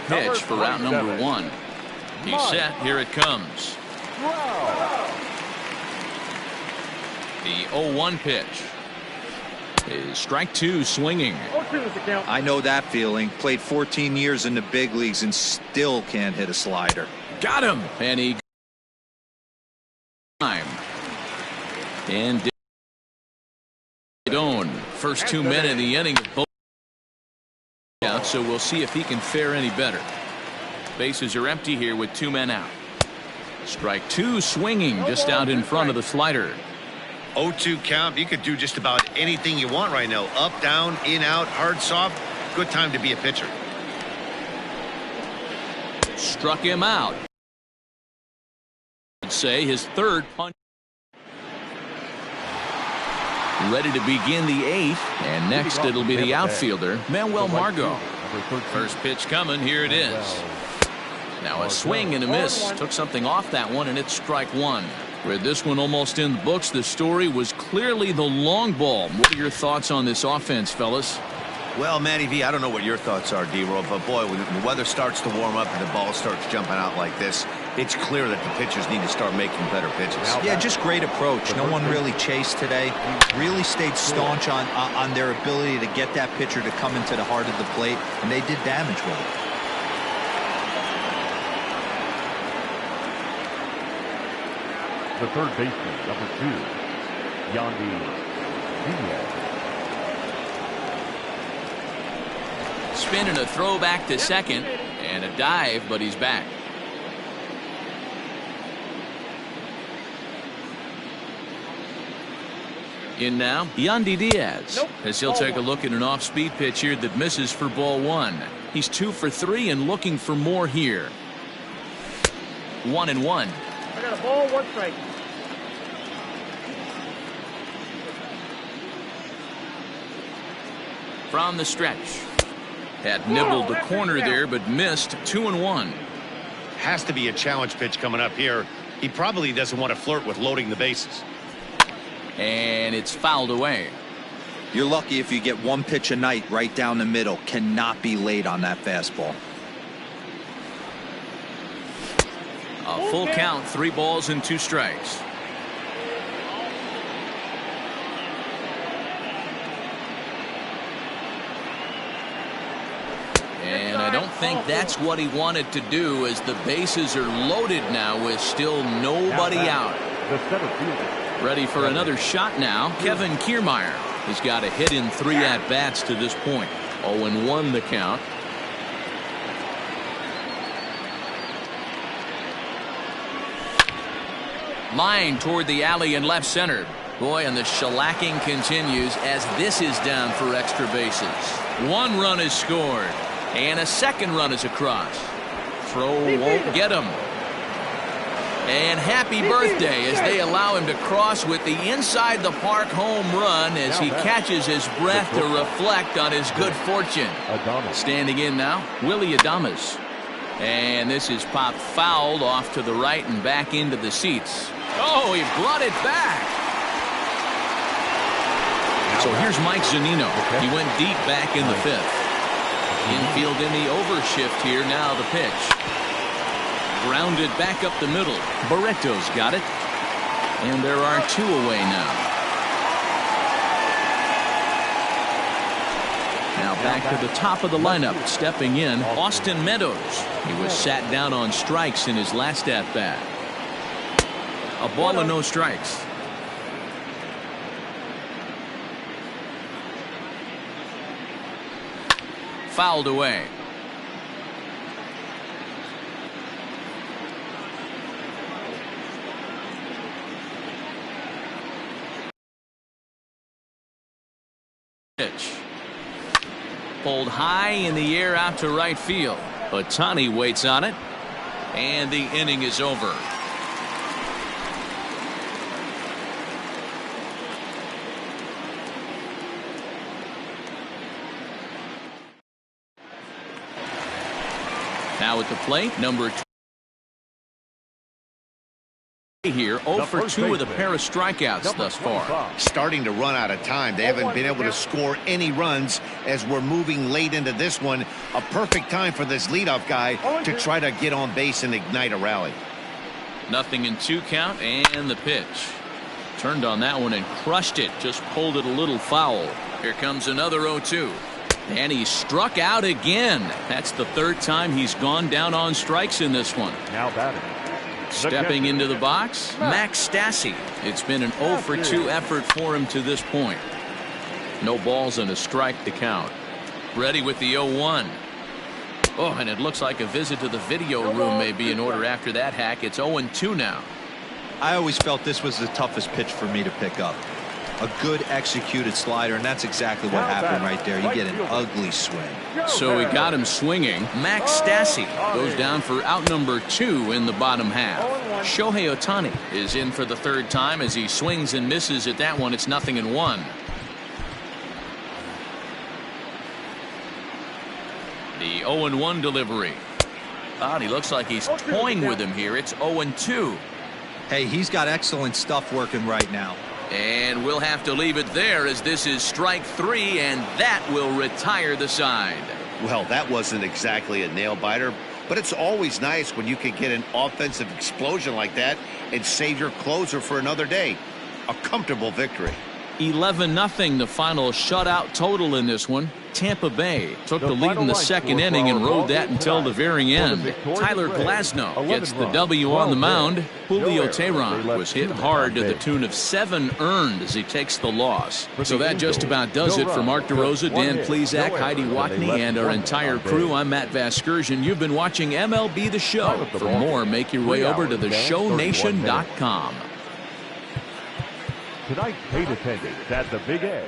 pitch for out number 1. He's set. Here it comes. The 0-1 pitch is strike 2, swinging. I know that feeling. Played 14 years in the big leagues and still can't hit a slider. Got him. And he and Don. First 2 men in the inning of both out, so we'll see if he can fare any better. Bases are empty here with 2 men out. Strike 2, swinging just out in front of the slider. 0-2 count. You could do just about anything you want right now. Up, down, in, out, hard, soft. Good time to be a pitcher. Struck him out. I'd say his 3rd punch. Ready to begin the 8th, and next it'll be the outfielder, Manuel Margot. First pitch coming. Here it is. Now a swing and a miss. Took something off that one, and it's strike 1. With this one almost in the books, the story was clearly the long ball. What are your thoughts on this offense, fellas? Well, Matty V, I don't know what your thoughts are, D-Roll, but boy, when the weather starts to warm up and the ball starts jumping out like this, it's clear that the pitchers need to start making better pitches. Yeah, just great approach. No one really chased today. Really stayed staunch on their ability to get that pitcher to come into the heart of the plate, and they did damage with it. The third baseman, number 2, Yandy Diaz. Spin and a throw back to second, and a dive, but he's back. In now, Yandy Diaz, as he'll take a look at an off-speed pitch here that misses for ball 1. He's 2 for 3 and looking for more here. 1-1. I got a ball, 1 strike. From the stretch. Had nibbled the corner there, but missed. 2-1. Has to be a challenge pitch coming up here. He probably doesn't want to flirt with loading the bases. And it's fouled away. You're lucky if you get 1 pitch a night right down the middle. Cannot be late on that fastball. A full count, 3 balls and 2 strikes. And I don't think that's what he wanted to do, as the bases are loaded now with still nobody out. The center fielder. Ready for another shot now, Kevin Kiermaier. He's got a hit in 3 at-bats to this point. 0-1 the count. Line toward the alley in left center. Boy, and the shellacking continues as this is down for extra bases. 1 run is scored, and a 2nd run is across. Throw won't get him. And happy birthday as they allow him to cross with the inside the park home run as he catches his breath to reflect on his good fortune. Standing in now, Willy Adames. And this is popped fouled off to the right and back into the seats. Oh, he brought it back. So here's Mike Zunino. He went deep back in the 5th. Infield in the overshift here. Now the pitch. Grounded back up the middle. Barreto's got it. And there are 2 away now. Now back to the top of the lineup. Stepping in, Austin Meadows. He was sat down on strikes in his last at-bat. A ball and no strikes. Fouled away. Pitch. Pulled high in the air out to right field. Ohtani waits on it. And the inning is over. Now at the plate, number here, 0 for 2 with a pair of strikeouts thus far. Starting to run out of time. They haven't been able to score any runs as we're moving late into this one. A perfect time for this leadoff guy to try to get on base and ignite a rally. 0-2 count, and the pitch. Turned on that one and crushed it. Just pulled it a little foul. Here comes another 0-2. And he struck out again. That's the third time he's gone down on strikes in this one. Now batting. Stepping into the box, Max Stassi. It's been an 0 for 2 effort for him to this point. No balls and a strike to count. Ready with the 0-1. Oh, and it looks like a visit to the video room may be in order after that hack. It's 0-2 now. I always felt this was the toughest pitch for me to pick up. A good executed slider, and that's exactly what happened right there. You get an ugly swing. So he got him swinging. Max Stassi goes down for out number 2 in the bottom half. Shohei Ohtani is in for the third time as he swings and misses at that one. It's 0-1. The 0-1 delivery. God, he looks like he's toying with him here. It's 0-2. Hey, he's got excellent stuff working right now. And we'll have to leave it there as this is strike 3, and that will retire the side. Well, that wasn't exactly a nail biter, but it's always nice when you can get an offensive explosion like that and save your closer for another day. A comfortable victory. 11-0 the final shutout total in this one. Tampa Bay took the lead in the second inning and rode that until the very end. Tyler Glasnow gets the W on the mound. Julio Teheran was hit hard to the tune of 7 earned as he takes the loss. So that just about does it for Mark DeRosa, Dan Plesac, Heidi Watney, and our entire crew. I'm Matt Vasgersian. You've been watching MLB The Show. For more, make your way over to theshownation.com. Tonight's paid attendance at the Big A.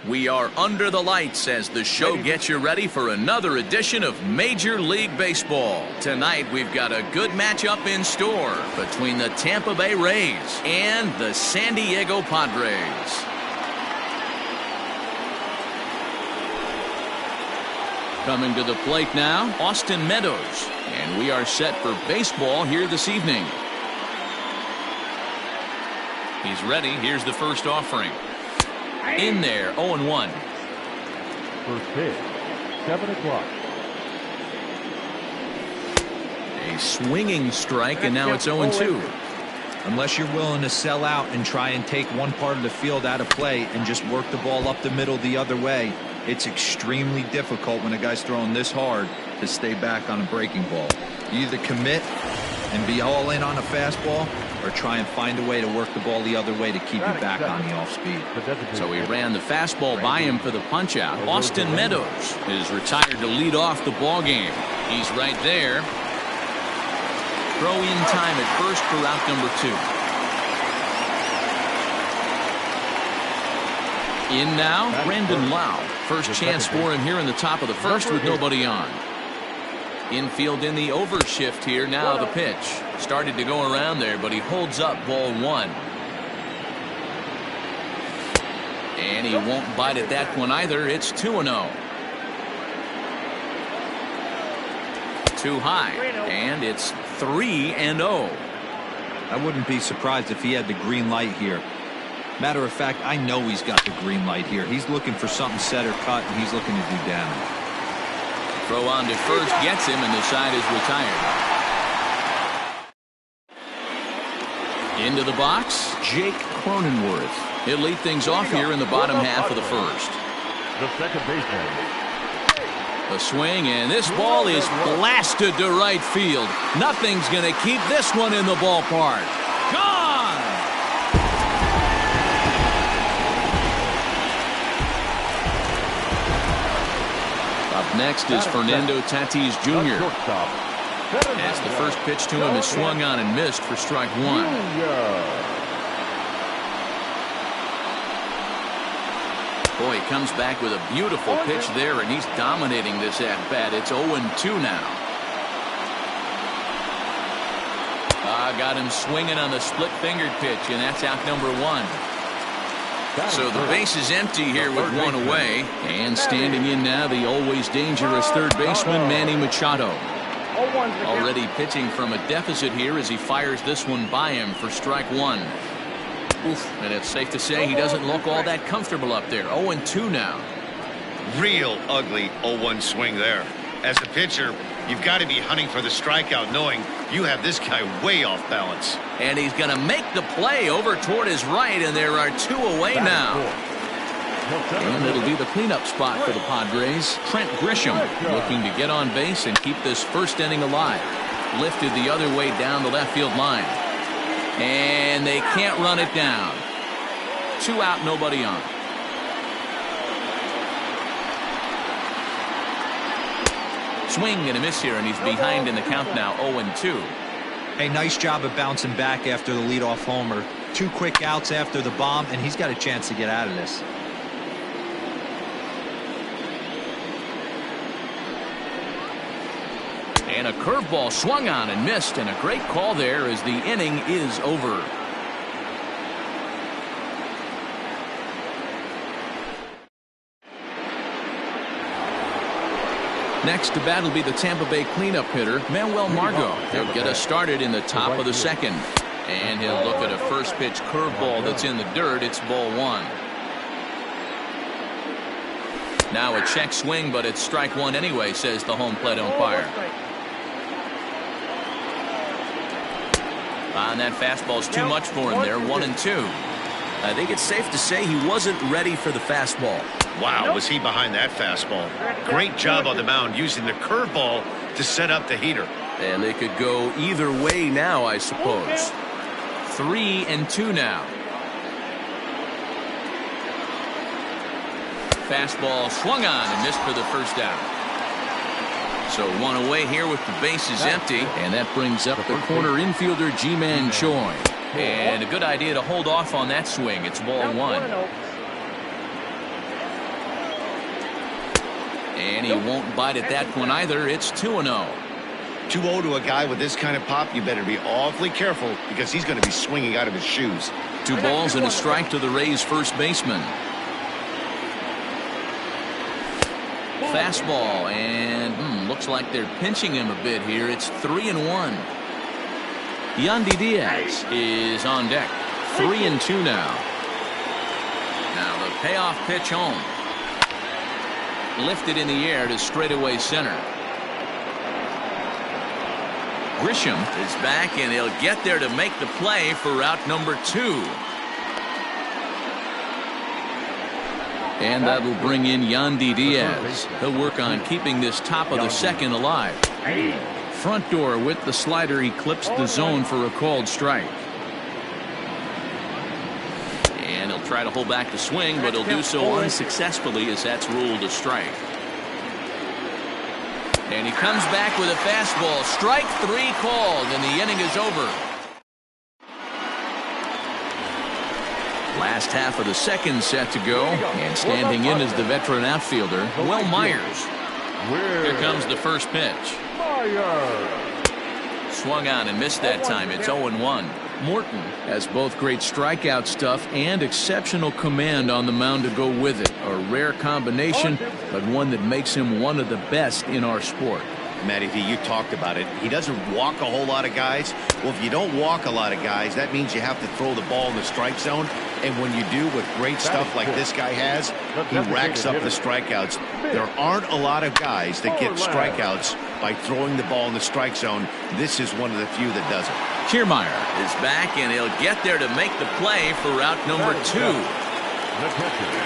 We are under the lights as the show gets you ready for another edition of Major League Baseball. Tonight we've got a good matchup in store between the Tampa Bay Rays and the San Diego Padres. Coming to the plate now, Austin Meadows. And we are set for baseball here this evening. He's ready. Here's the first offering. In there, 0-1. First pitch, 7 o'clock. A swinging strike, and now it's 0-2. Unless you're willing to sell out and try and take one part of the field out of play and just work the ball up the middle the other way, it's extremely difficult when a guy's throwing this hard to stay back on a breaking ball. You either commit and be all in on a fastball or try and find a way to work the ball the other way to keep you back on the off speed. So he ran the fastball by him for the punch out. Austin Meadows is retired to lead off the ball game. He's right there. Throw in time at first for out number 2. In now, Brandon Lowe. First chance for him here in the top of the first with nobody on. Infield in the overshift here. Now the pitch. Started to go around there, but he holds up ball 1. And he won't bite at that one either. It's 2-0. Too high. And it's 3-0. I wouldn't be surprised if he had the green light here. Matter of fact, I know he's got the green light here. He's looking for something set or cut, and he's looking to do damage. Throw on to first gets him, and the side is retired. Into the box, Jake Cronenworth. He'll lead things off here in the bottom half of the first. The second baseman. The swing, and this ball is blasted to right field. Nothing's going to keep this one in the ballpark. Gone! Up next is Fernando Tatis Jr. As the first pitch to him is swung on and missed for strike 1. Boy, he comes back with a beautiful pitch there, and he's dominating this at-bat. It's 0-2 now. Got him swinging on the split-fingered pitch, and that's out number 1. So the base is empty here with one away. And standing in now, the always dangerous third baseman, Manny Machado. Already pitching from a deficit here as he fires this one by him for strike 1. Oof, and it's safe to say he doesn't look all that comfortable up there. 0-2 now. Real ugly 0-1 swing there. As a pitcher, you've got to be hunting for the strikeout, knowing you have this guy way off balance. And he's going to make the play over toward his right, and there are 2 away now. And it'll be the cleanup spot for the Padres. Trent Grisham looking to get on base and keep this first inning alive. Lifted the other way down the left field line. And they can't run it down. 2 out, nobody on. Swing and a miss here, and he's behind in the count now, 0-2. Hey, nice job of bouncing back after the leadoff homer. 2 quick outs after the bomb, and he's got a chance to get out of this. And a curveball swung on and missed, and a great call there as the inning is over. Next to bat will be the Tampa Bay cleanup hitter, Manuel Margot. He'll get us started in the top of the second. And he'll look at a first pitch curveball that's in the dirt. It's ball 1. Now a check swing, but it's strike 1 anyway, says the home plate umpire. And that fastball's too much for him there, 1-2. I think it's safe to say he wasn't ready for the fastball. Wow, was he behind that fastball. Great job on the mound using the curveball to set up the heater. And they could go either way now, I suppose. 3-2 now. Fastball swung on and missed for the first out. So 1 away here with the bases empty, and that brings up the corner infielder Ji-Man Choi. And a good idea to hold off on that swing. It's ball 1. And he won't bite at that one either. It's 2-0. 2-0 to a guy with this kind of pop, you better be awfully careful because he's going to be swinging out of his shoes. 2 balls and a strike to the Rays first baseman. Fastball, and looks like they're pinching him a bit here. It's 3-1. Yandy Diaz is on deck. 3-2 now. Now the payoff pitch home. Lifted in the air to straightaway center. Grisham is back, and he'll get there to make the play for out number 2. And that'll bring in Yandy Diaz. He'll work on keeping this top of the second alive. Front door with the slider eclipsed the zone for a called strike. And he'll try to hold back the swing, but he'll do so unsuccessfully as that's ruled a strike. And he comes back with a fastball. Strike 3 called, and the inning is over. Last half of the second set to go, and standing in is the veteran outfielder, Will Myers. Here comes the first pitch. Swung on and missed that time. It's 0-1. Morton has both great strikeout stuff and exceptional command on the mound to go with it. A rare combination, but one that makes him one of the best in our sport. Matty V, you talked about it. He doesn't walk a whole lot of guys. Well, if you don't walk a lot of guys, that means you have to throw the ball in the strike zone. And when you do, with great stuff like this guy has, he racks up the strikeouts. There aren't a lot of guys that get strikeouts by throwing the ball in the strike zone. This is one of the few that does it. Kiermaier is back, and he'll get there to make the play for out number 2.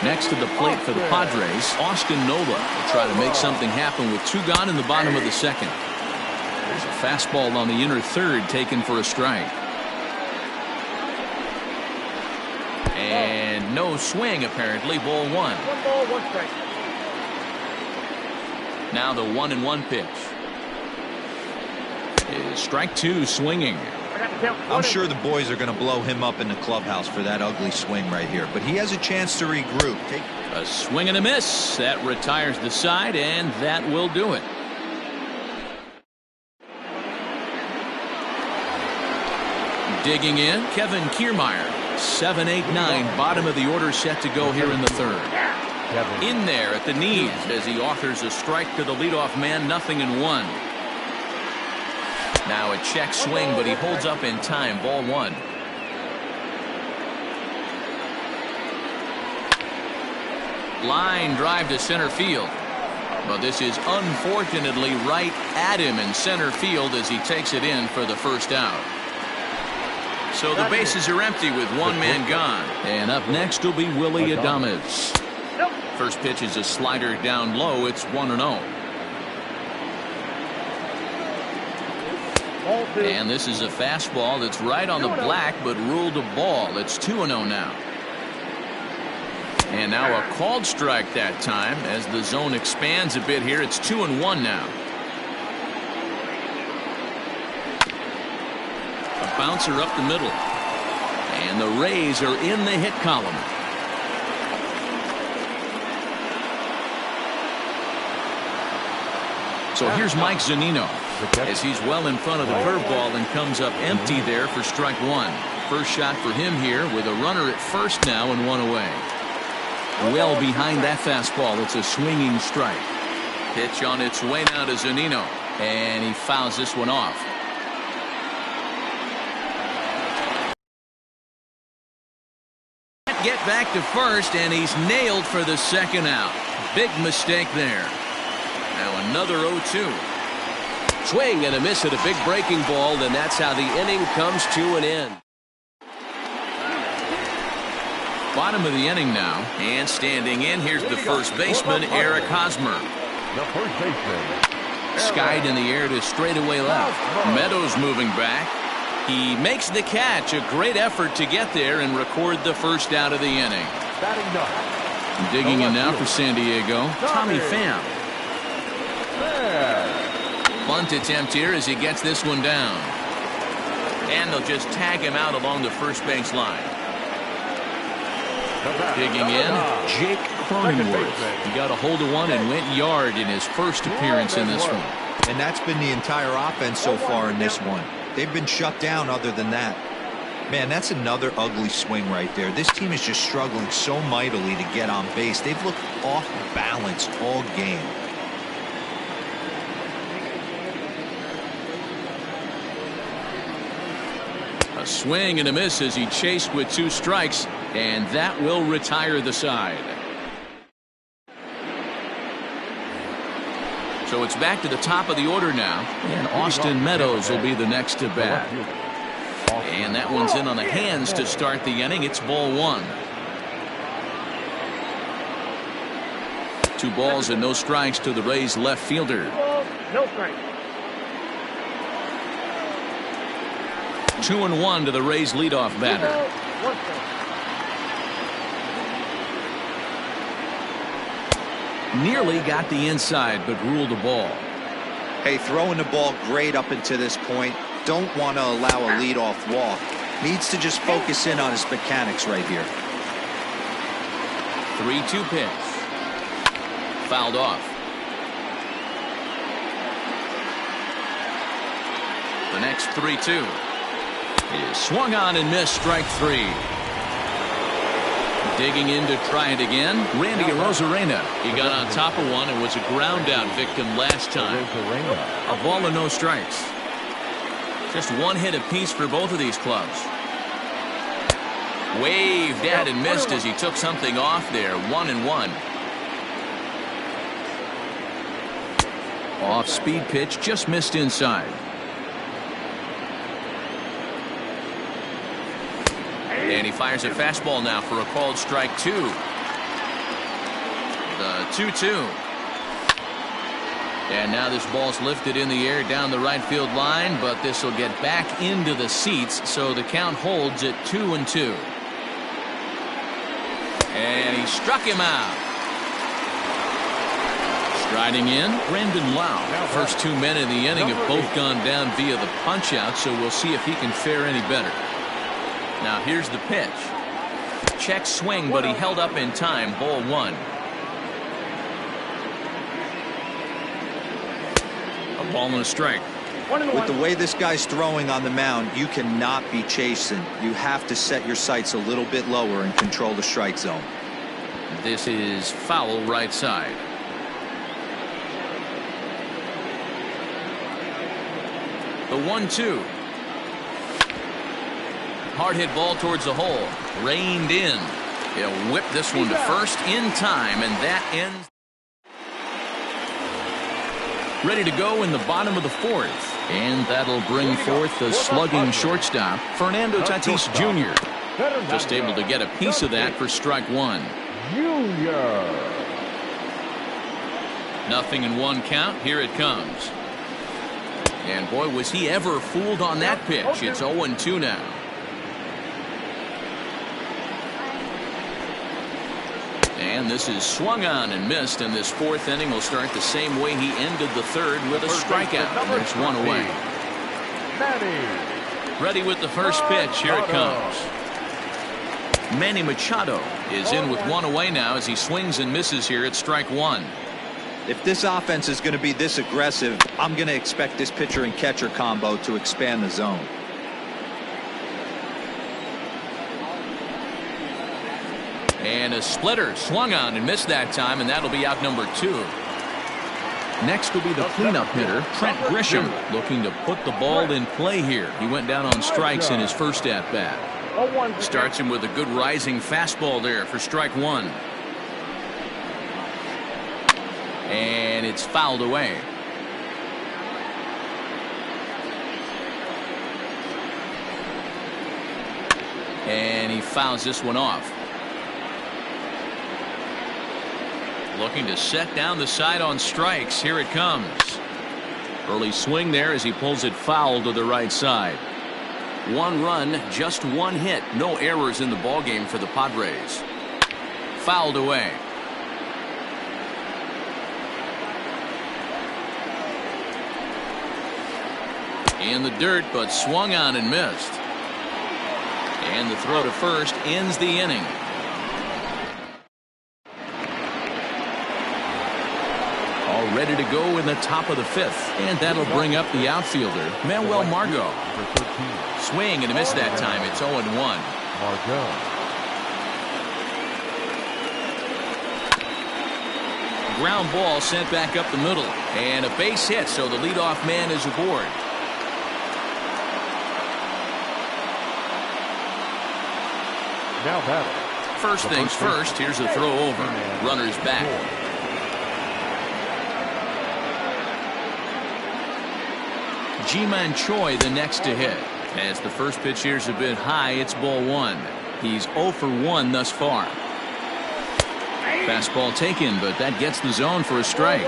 Next to the plate for the Padres, Austin Nola will try to make something happen with 2 gone in the bottom of the second. There's a fastball on the inner third taken for a strike. And no swing, apparently. Ball 1. 1 ball, 1 strike. Now the 1-1 pitch. Is strike 2 swinging. I'm sure the boys are going to blow him up in the clubhouse for that ugly swing right here, but he has a chance to regroup. A swing and a miss. That retires the side, and that will do it. Digging in, Kevin Kiermaier. 7-8-9, bottom of the order set to go here in the third. In there at the knees as he offers a strike to the leadoff man, 0-1. Now a check swing, but he holds up in time. Ball 1. Line drive to center field. But this is unfortunately right at him in center field as he takes it in for the first out. So the bases are empty with 1 man gone. And up next will be Willy Adames. First pitch is a slider down low. It's 1-0. And this is a fastball that's right on the black but ruled a ball. It's 2-0 now. And now a called strike that time as the zone expands a bit here. It's 2-1 now. A bouncer up the middle. And the Rays are in the hit column. So here's Mike Zunino as he's well in front of the curveball and comes up empty there for strike 1. First shot for him here with a runner at first now and 1 away. Well behind that fastball. It's a swinging strike. Pitch on its way now to Zunino, and he fouls this one off. Get back to first, and he's nailed for the second out. Big mistake there. Now another 0-2. Swing and a miss at a big breaking ball, and that's how the inning comes to an end. Bottom of the inning now, and standing in, here's the first baseman, Eric Hosmer. The first baseman. Skied in the air to straightaway left. Meadows moving back. He makes the catch. A great effort to get there and record the first out of the inning. Digging in now for San Diego, Tommy Pham. Bunt attempt here as he gets this one down. And they'll just tag him out along the first base line. Digging in, Jake Cronenworth. He got a hold of one and went yard in his first appearance in this one. And that's been the entire offense so far in this one. They've been shut down other than that. Man, that's another ugly swing right there. This team is just struggling so mightily to get on base. They've looked off balance all game. A swing and a miss as he chased with 2 strikes, and that will retire the side. So it's back to the top of the order now, and Austin Meadows will be the next to bat. And that one's in on the hands to start the inning. It's ball one. 2 balls and no strikes to the Rays left fielder. No strike. 2-1 to the Rays leadoff batter. 1 strike. Nearly got the inside, but ruled the ball. Hey, throwing the ball great up until this point. Don't want to allow a leadoff walk. Needs to just focus in on his mechanics right here. 3-2 pitch. Fouled off. The next 3-2 is swung on and missed. Strike 3. Digging in to try it again, Randy Arozarena. He got on top of one and was a ground out victim last time. A ball and no strikes. Just 1 hit apiece for both of these clubs. Waved at and missed as he took something off there. 1-1. Off speed pitch, just missed inside. And he fires a fastball now for a called strike 2. The 2-2. And now this ball's lifted in the air down the right field line, but this will get back into the seats, so the count holds at 2-2. And he struck him out. Striding in, Brandon Lau. First 2 men in the inning have both gone down via the punch-out, so we'll see if he can fare any better. Now here's the pitch. Check swing, but he held up in time. Ball 1. A ball and a strike. With the way this guy's throwing on the mound, you cannot be chasing. You have to set your sights a little bit lower and control the strike zone. This is foul right side. The 1-2. Hard hit ball towards the hole. Reined in. He'll whip this one to first in time, and that ends. Ready to go in the bottom of the 4th. And that'll bring forth the slugging shortstop, Fernando Tatis Jr. Just able to get a piece of that for strike 1. Junior. 0-1 count. Here it comes. And boy, was he ever fooled on that pitch. It's 0-2 now. And this is swung on and missed, and this 4th inning will start the same way he ended the 3rd with a strikeout. And there's 1 away. Ready with the first pitch. Here it comes. Manny Machado is in with 1 away now as he swings and misses here at strike 1. If this offense is going to be this aggressive, I'm going to expect this pitcher and catcher combo to expand the zone. And a splitter swung on and missed that time, and that'll be out number 2. Next will be the cleanup hitter, Trent Grisham, looking to put the ball in play here. He went down on strikes in his first at-bat. Starts him with a good rising fastball there for strike 1. And it's fouled away. And he fouls this one off. Looking to set down the side on strikes. Here it comes. Early swing there as he pulls it foul to the right side. 1 run, just 1 hit. No errors in the ballgame for the Padres. Fouled away. In the dirt, but swung on and missed. And the throw to first ends the inning. All ready to go in the top of the 5th. And that'll bring up the outfielder, Manuel Margot. Swing and a miss that time. It's 0-1. Margot. Ground ball sent back up the middle. And a base hit, so the leadoff man is aboard. Now batting. First things first, here's a throw over. Runners back. Ji-Man Choi the next to hit. As the first pitch here's a bit high, it's ball 1. He's 0 for 1 thus far. Fastball taken, but that gets the zone for a strike.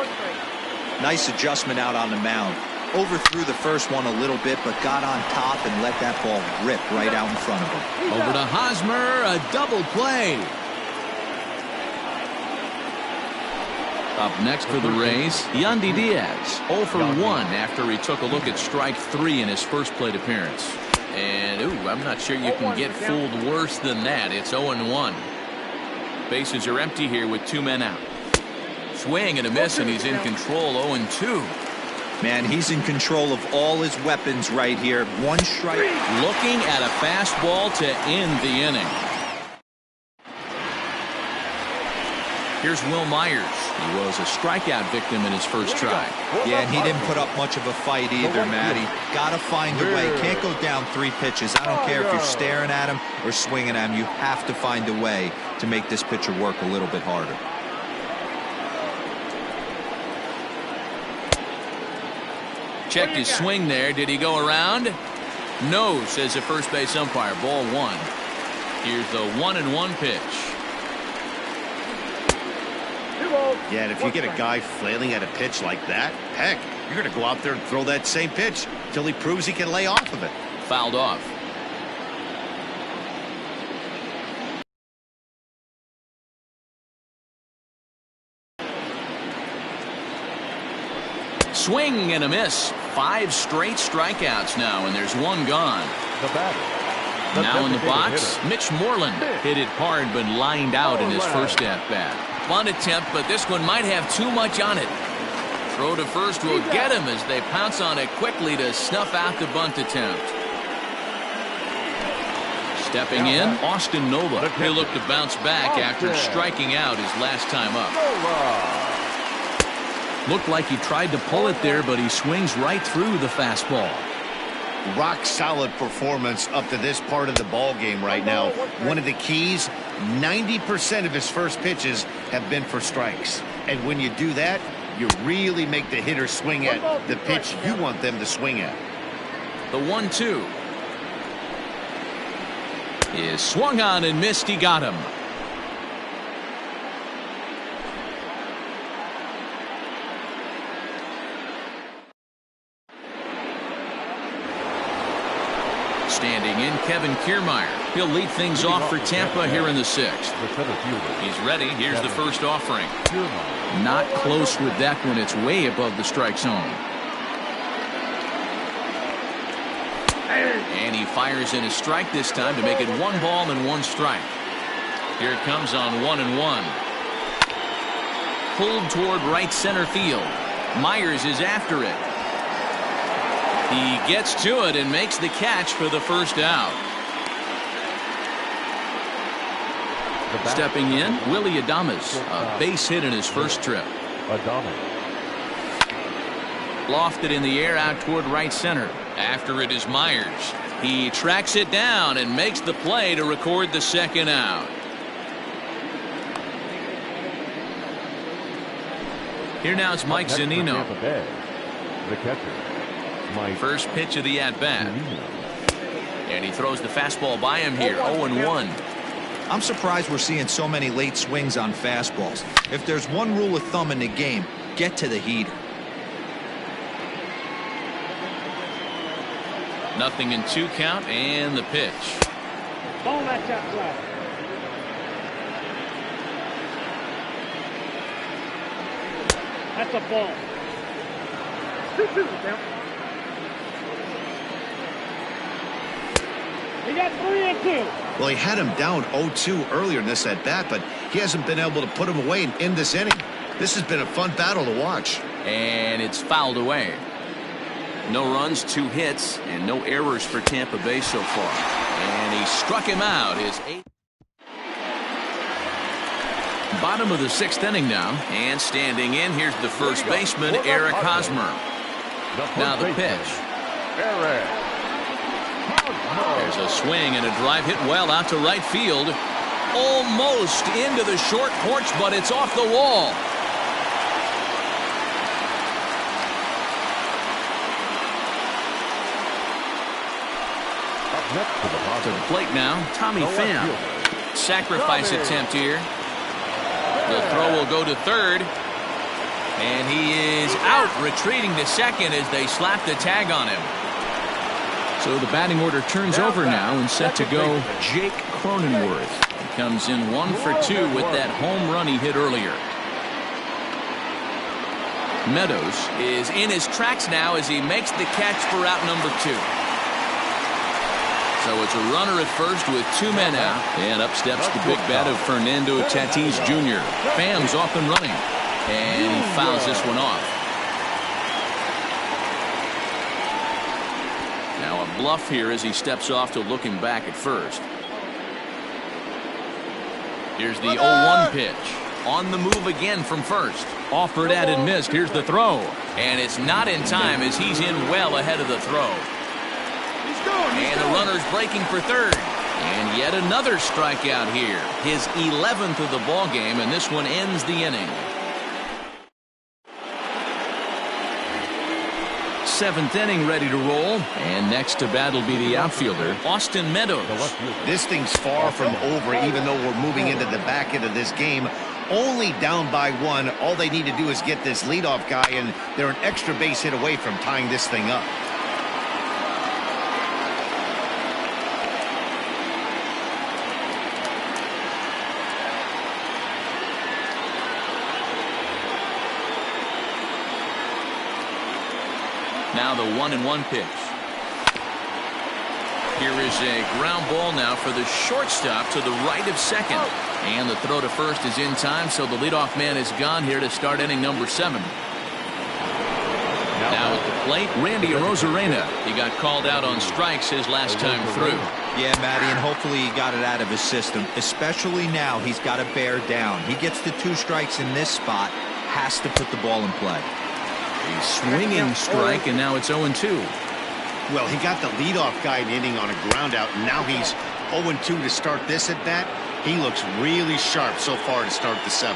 Nice adjustment out on the mound. Overthrew the first one a little bit, but got on top and let that ball rip right out in front of him. Over to Hosmer, a double play. Up next for the Rays, Yandy Diaz, 0 for 1 after he took a look at strike 3 in his first plate appearance. And, I'm not sure you can get fooled worse than that. It's 0-1. Bases are empty here with 2 men out. Swing and a miss, and he's in control, 0-2. Man, he's in control of all his weapons right here. 1 strike. Looking at a fastball to end the inning. Here's Will Myers. He was a strikeout victim in his first try. Yeah, and he didn't put up much of a fight either, Matty. Gotta find a way. Can't go down 3 pitches. I don't care if you're staring at him or swinging at him. You have to find a way to make this pitcher work a little bit harder. Checked his swing there. Did he go around? No, says the first base umpire. Ball 1. Here's the 1-1 pitch. Yeah, and if you get a guy flailing at a pitch like that, heck, you're going to go out there and throw that same pitch until he proves he can lay off of it. Fouled off. Swing and a miss. 5 straight strikeouts now, and there's 1 gone. The batter. Now in the box, Mitch Moreland hit it hard but lined out in his first at-bat. Bunt attempt, but this one might have too much on it. Throw to first will get him as they pounce on it quickly to snuff out the bunt attempt. Stepping in, Austin Nova. He'll look to bounce back after striking out his last time up. Looked like he tried to pull it there, but he swings right through the fastball. Rock solid performance up to this part of the ball game right now. One of the keys, 90% of his first pitches have been for strikes. And when you do that, you really make the hitter swing at the pitch you want them to swing at. The 1-2 is swung on and missed. He got him. Standing in, Kevin Kiermaier. He'll lead things off for Tampa here in the 6th. He's ready. Here's the first offering. Not close with that one. It's way above the strike zone. And he fires in a strike this time to make it 1 ball and 1 strike. Here it comes on 1-1. Pulled toward right center field. Myers is after it. He gets to it and makes the catch for the first out. Stepping in, Willy Adames, a base hit in his first trip. Lofted in the air out toward right center. After it is Myers. He tracks it down and makes the play to record the second out. Here now is Mike Zunino. The catcher. First pitch of the at-bat. And he throws the fastball by him here, 0-1. I'm surprised we're seeing so many late swings on fastballs. If there's one rule of thumb in the game, get to the heater. Nothing in 2 count and the pitch. Ball that shot fly. That's a ball. 2-2 count. He got 3-2. Well, he had him down 0-2 earlier in this at bat, but he hasn't been able to put him away in this inning. This has been a fun battle to watch. And it's fouled away. No runs, 2 hits, and no errors for Tampa Bay so far. And he struck him out. His 8th. Bottom of the 6th inning now. And standing in, here's the first baseman, Eric Hosmer. Now the pitch. There's a swing and a drive hit well out to right field. Almost into the short porch, but it's off the wall. Next to the To bottom. the plate now, Tommy The left Pham. fielder. Sacrifice Tommy. attempt here. The throw will go to third. And he is out, retreating to second as they slap the tag on him. So the batting order turns over now and set to go Jake Cronenworth. He comes in 1 for 2 with that home run he hit earlier. Meadows is in his tracks now as he makes the catch for out number 2. So it's a runner at first with 2 men out. And up steps the big bat of Fernando Tatis Jr. Pham's off and running. And he fouls this one off. Now a bluff here as he steps off to looking back at first. Here's the 0-1 pitch. On the move again from first. Offered at and missed. Here's the throw. And it's not in time as he's in well ahead of the throw. And the runner's breaking for third. And yet another strikeout here. His 11th of the ball game, and this one ends the inning. 7th inning ready to roll. And next to bat will be the outfielder, Austin Meadows. This thing's far from over, even though we're moving into the back end of this game. Only down by 1. All they need to do is get this leadoff guy, and they're an extra base hit away from tying this thing up. Now the 1-1 pitch. Here is a ground ball now for the shortstop to the right of second. And the throw to first is in time, so the leadoff man is gone here to start inning number 7. Now at the plate, Randy Arozarena. He got called out on strikes his last time through. Yeah, Matty, and hopefully he got it out of his system. Especially now, he's got to bear down. He gets the 2 strikes in this spot, has to put the ball in play. A swinging strike, and now it's 0-2. Well, he got the leadoff guy in the inning on a ground out, and now he's 0-2 to start this at bat. He looks really sharp so far to start the 7th.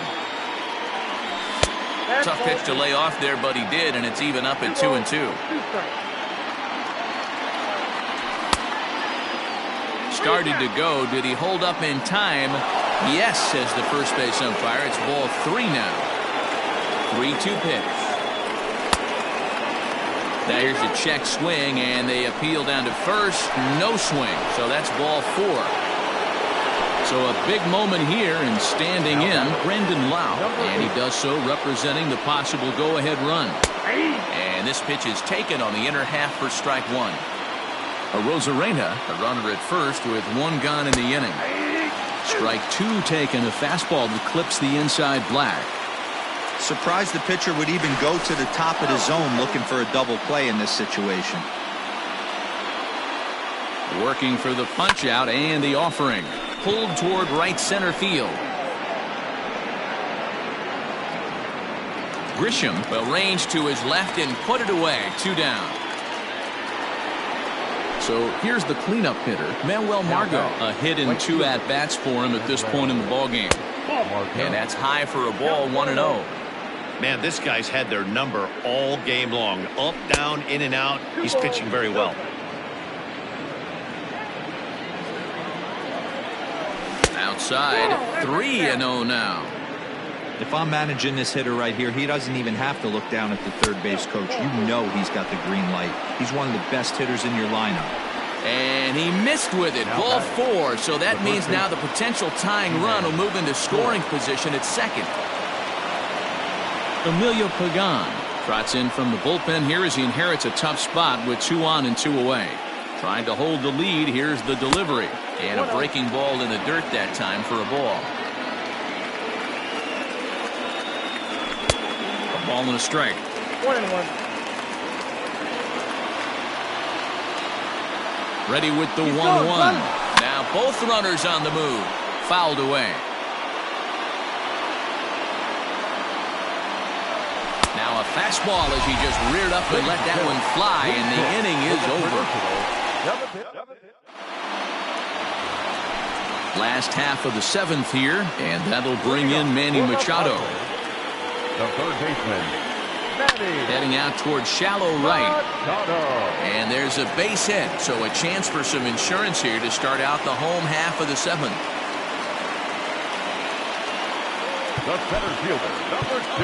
Tough pitch to lay off there, but he did, and it's even up at 2-2. Started to go. Did he hold up in time? Yes, says the first base umpire. It's ball 3 now. 3-2 pitch. Now here's a check swing, and they appeal down to first. No swing, so that's ball 4. So a big moment here, and standing in, Brendan Lau. And he does so representing the possible go-ahead run. And this pitch is taken on the inner half for strike 1. Arozarena, a runner at first with 1 gone in the inning. Strike 2 taken, a fastball that clips the inside black. Surprised the pitcher would even go to the top of the zone looking for a double play in this situation. Working for the punch out and the offering. Pulled toward right center field. Grisham will range to his left and put it away. 2 down. So here's the cleanup hitter, Manuel Margot. A hit in 2 at-bats for him at this point in the ballgame. And that's high for a ball, 1-0. Man, this guy's had their number all game long. Up, down, in and out. He's pitching very well. Outside, 3-0 now. If I'm managing this hitter right here, he doesn't even have to look down at the third base coach. You know he's got the green light. He's one of the best hitters in your lineup. And he missed with it. Ball 4. So that means now the potential tying run will move into scoring position at second. Emilio Pagan trots in from the bullpen here as he inherits a tough spot with 2 on and 2 away. Trying to hold the lead. Here's the delivery. And a breaking ball in the dirt that time for a ball. A ball and a strike. 1-1. Ready with the 1-1. Now both runners on the move. Fouled away. Now a fastball as he just reared up and let that one fly, and the inning is over. Last half of the 7th here, and that'll bring in Manny Machado. The third baseman, Heading out towards shallow right. Machado. And there's a base hit, so a chance for some insurance here to start out the home half of the seventh. The center fielder, number 2.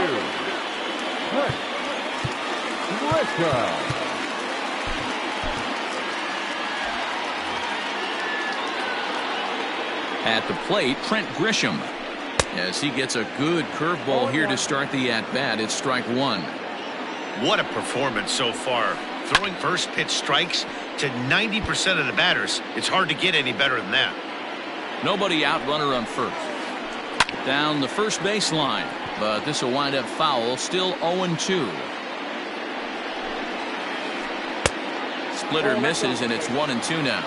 Chris Grisham. At the plate, Trent Grisham. As he gets a good curveball here to start the at-bat, it's strike one. What a performance so far. Throwing first pitch strikes to 90% of the batters. It's hard to get any better than that. Nobody out, runner on first. Down the first base line, but this will wind up foul, still 0-2. Splitter misses, and it's 1-2 now.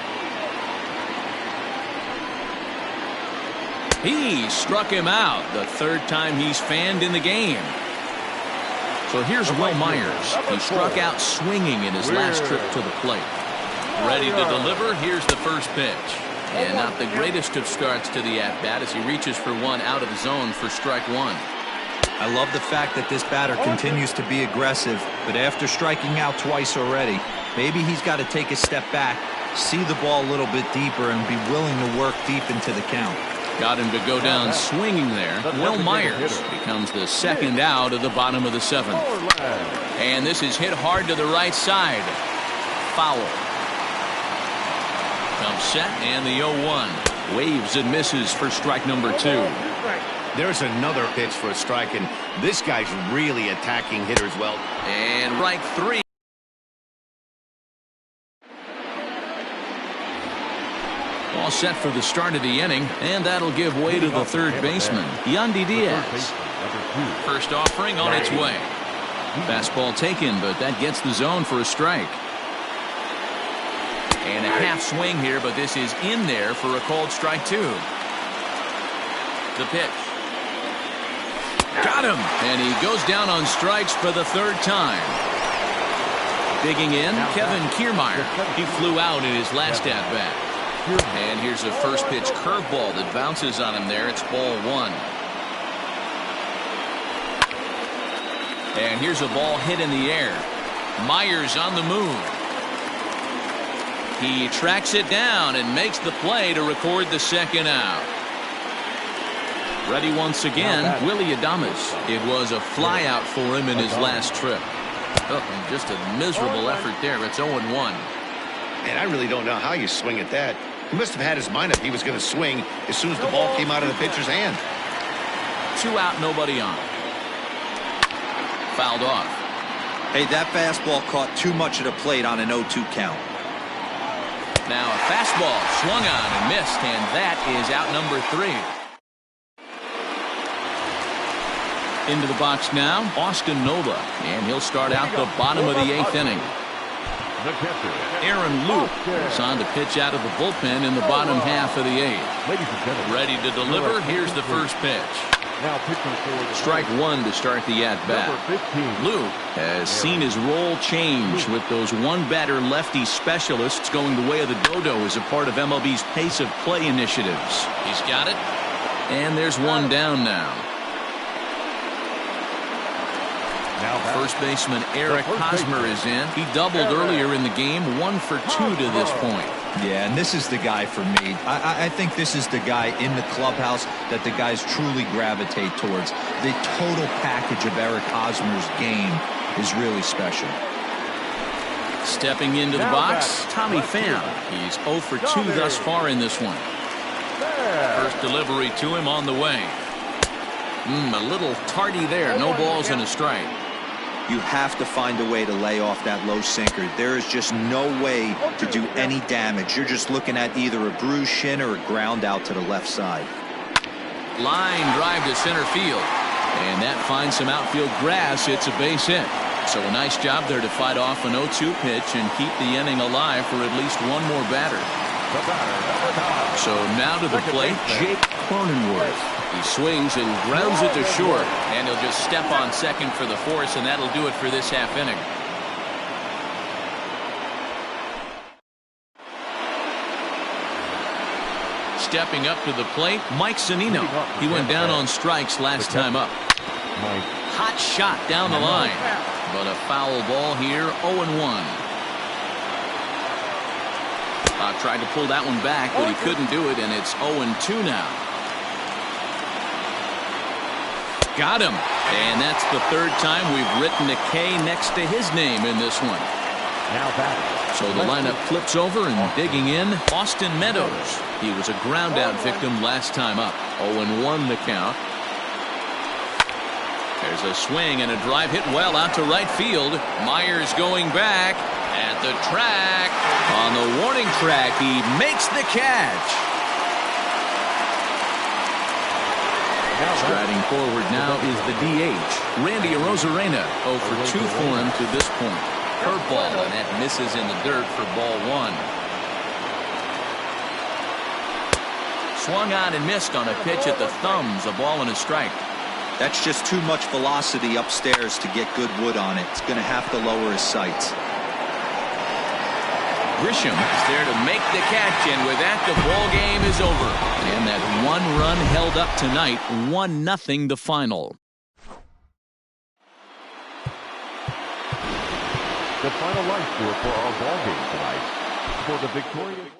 He struck him out, the third time he's fanned in the game. So here's Will Myers. He struck out swinging in his last trip to the plate. Ready to deliver. Here's the first pitch. And not the greatest of starts to the at-bat as he reaches for one out of the zone for strike one. I love the fact that this batter continues to be aggressive, but after striking out twice already, maybe he's got to take a step back, see the ball a little bit deeper, and be willing to work deep into the count. Got him to go down swinging there. Will Myers becomes the second out of the bottom of the seventh. And this is hit hard to the right side. Foul. Comes set, and the 0-1. Waves and misses for strike number 2. There's another pitch for a strike, and this guy's really attacking hitters well. And strike 3. All set for the start of the inning, and that'll give way to the third baseman, Yandy Diaz. First offering on its way. Fastball taken, but that gets the zone for a strike. And a half swing here, but this is in there for a called strike 2. The pitch. Got him! And he goes down on strikes for the third time. Digging in, Kevin Kiermaier. He flew out in his last at-bat. And here's a first pitch curveball that bounces on him there. It's ball 1. And here's a ball hit in the air. Myers on the move. He tracks it down and makes the play to record the second out. Ready once again, Willy Adames. It was a fly out for him in his last trip. Oh, and just a miserable effort there. It's 0-1. And I really don't know how you swing at that. He must have had his mind up he was going to swing as soon as the ball came out of the pitcher's hand. 2 out, nobody on. Fouled off. Hey, that fastball caught too much of the plate on an 0-2 count. Now a fastball swung on and missed, and that is out number 3. Into the box now, Austin Nova, and he'll start out the bottom of the 8th inning. Aaron Luke is on to pitch out of the bullpen in the bottom half of the 8th. Ready to deliver. Here's the first pitch. Strike 1 to start the at-bat. Luke has seen his role change with those one-batter lefty specialists going the way of the dodo as a part of MLB's pace of play initiatives. He's got it. And there's one down now. First baseman Eric Hosmer is in. He doubled earlier in the game, 1 for 2 to this point. Yeah, and this is the guy for me. I think this is the guy in the clubhouse that the guys truly gravitate towards. The total package of Eric Hosmer's game is really special. Stepping into the box, Tommy Pham. He's 0 for 2 thus far in this one. First delivery to him on the way. A little tardy there. No balls and a strike. You have to find a way to lay off that low sinker. There is just no way to do any damage. You're just looking at either a bruised shin or a ground out to the left side. Line drive to center field. And that finds some outfield grass. It's a base hit. So a nice job there to fight off an 0-2 pitch and keep the inning alive for at least one more batter. So now to the plate, Jake Cronenworth. He swings and grounds it to short, and he'll just step on second for the force, and that'll do it for this half inning. Stepping up to the plate, Mike Zunino. He went down on strikes last time up. hot shot down the line. But a foul ball here, 0-1. Tried to pull that one back, but he couldn't do it, and it's 0-2 now. Got him. And that's the third time we've written a K next to his name in this one. Now batting. So the lineup flips over, and digging in, Austin Meadows. He was a ground out victim last time up. 0-1 the count. There's a swing and a drive hit well out to right field. Myers going back at the track. On the warning track, he makes the catch. Striding forward now is the DH, Randy Arozarena. 0 for 2 for him to this point. Curveball, and that misses in the dirt for ball 1. Swung on and missed on a pitch at the thumbs. A ball and a strike. That's just too much velocity upstairs to get good wood on it. It's going to have to lower his sights. Grisham is there to make the catch, and with that, the ball game is over. And that one run held up tonight, 1-0 the final. The final line score for our ball game tonight. For the victorious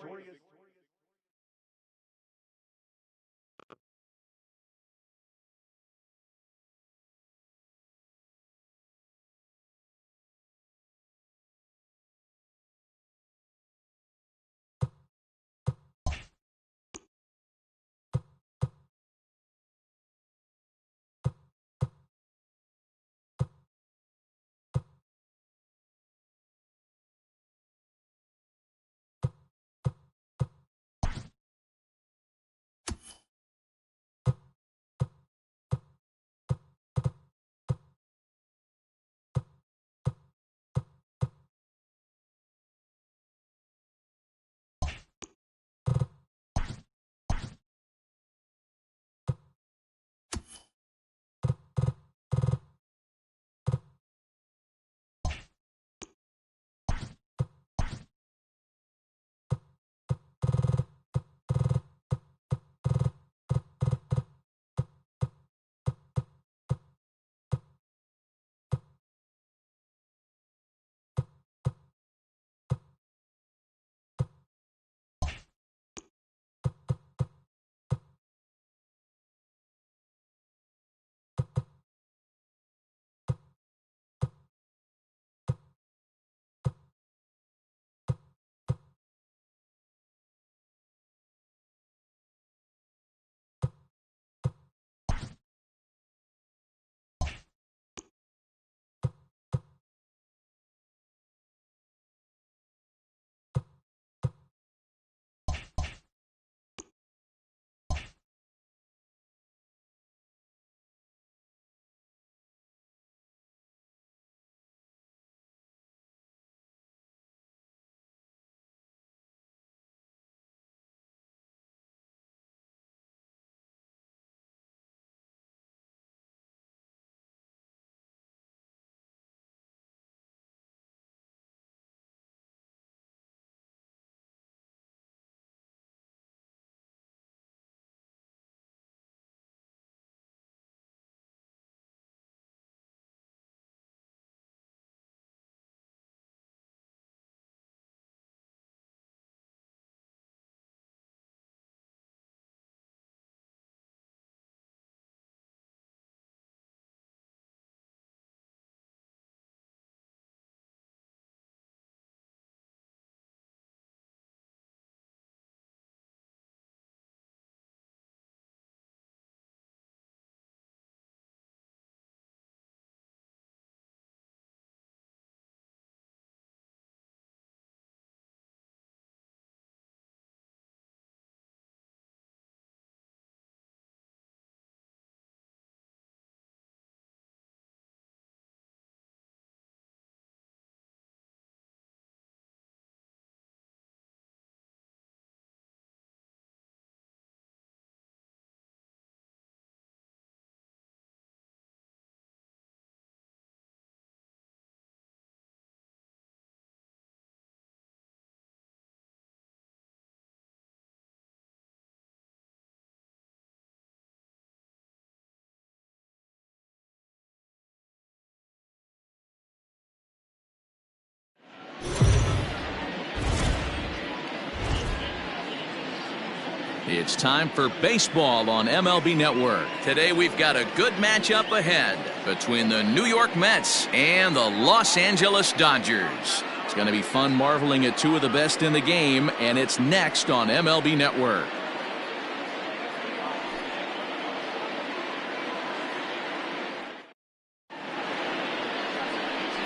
It's time for baseball on MLB Network. Today we've got a good matchup ahead between the New York Mets and the Los Angeles Dodgers. It's going to be fun marveling at two of the best in the game, and it's next on MLB Network.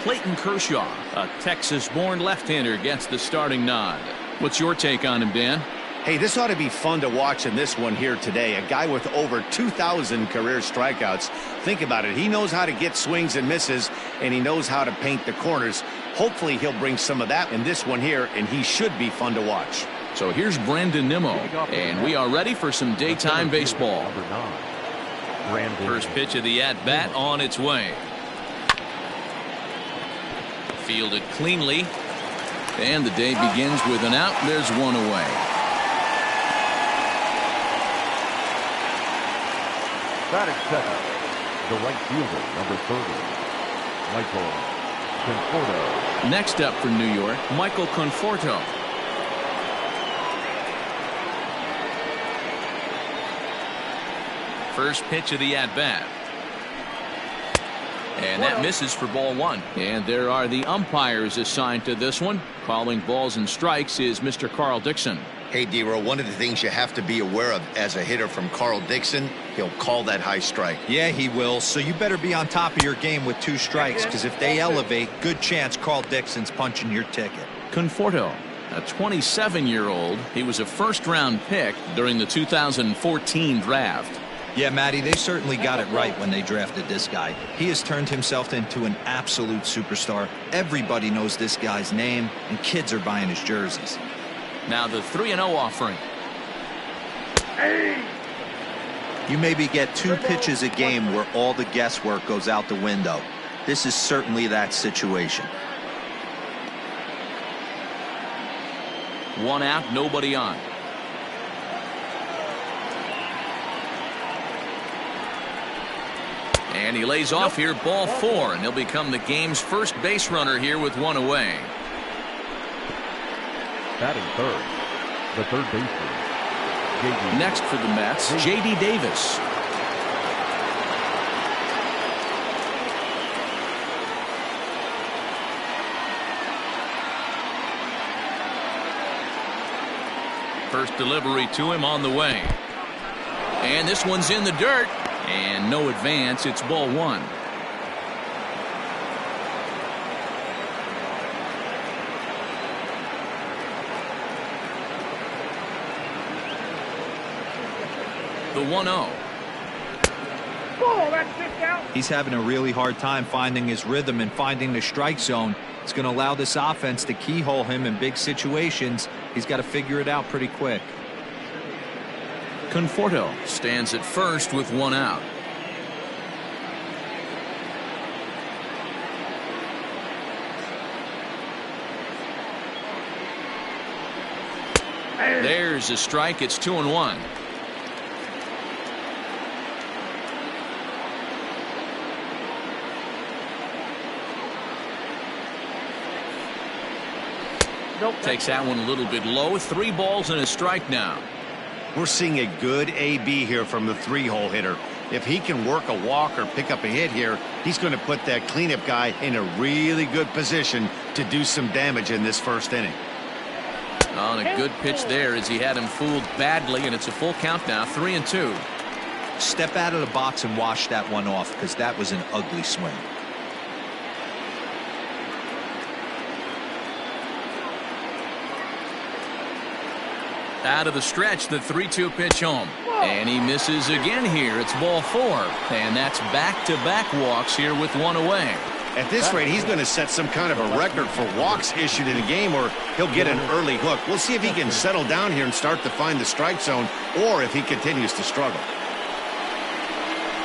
Clayton Kershaw, a Texas-born left-hander, gets the starting nod. What's your take on him, Dan? Hey, this ought to be fun to watch in this one here today. A guy with over 2,000 career strikeouts. Think about it. He knows how to get swings and misses, and he knows how to paint the corners. Hopefully, he'll bring some of that in this one here, and he should be fun to watch. So here's Brandon Nimmo, and we are ready for some daytime baseball. First pitch of the at-bat on its way. Fielded cleanly, and the day begins with an out. There's one away. Batting second, the right fielder, number 30, Michael Conforto. Next up for New York, Michael Conforto. First pitch of the at-bat. And that misses for ball one. And there are the umpires assigned to this one. Calling balls and strikes is Mr. Carl Dixon. Hey, D-Row, one of the things you have to be aware of as a hitter from Carl Dixon, he'll call that high strike. Yeah, he will. So you better be on top of your game with 2 strikes, because if they elevate, good chance Carl Dixon's punching your ticket. Conforto, a 27-year-old. He was a first-round pick during the 2014 draft. Yeah, Matty, they certainly got it right when they drafted this guy. He has turned himself into an absolute superstar. Everybody knows this guy's name, and kids are buying his jerseys. Now the 3-0 offering. You maybe get 2 pitches a game where all the guesswork goes out the window. This is certainly that situation. 1 out, nobody on. And he lays off here, ball 4, and he'll become the game's first base runner here with 1 away. Batting third, the third baseman, J.D. Next for the Mets, J.D. Davis. First delivery to him on the way. And this one's in the dirt. And no advance. It's ball 1. The 1-0. He's having a really hard time finding his rhythm and finding the strike zone. It's going to allow this offense to keyhole him in big situations. He's got to figure it out pretty quick. Conforto stands at first with 1 out. There's a strike. It's 2-1. Takes that one a little bit low. 3 balls and a strike now. We're seeing a good AB here from the 3-hole hitter. If he can work a walk or pick up a hit here, he's going to put that cleanup guy in a really good position to do some damage in this first inning. On a good pitch there as he had him fooled badly, and it's a full count now, 3-2. Step out of the box and wash that one off, because that was an ugly swing. Out of the stretch, the 3-2 pitch home. And he misses again here. It's ball 4. And that's back-to-back walks here with 1 away. At this rate, he's going to set some kind of a record for walks issued in a game, or he'll get an early hook. We'll see if he can settle down here and start to find the strike zone, or if he continues to struggle.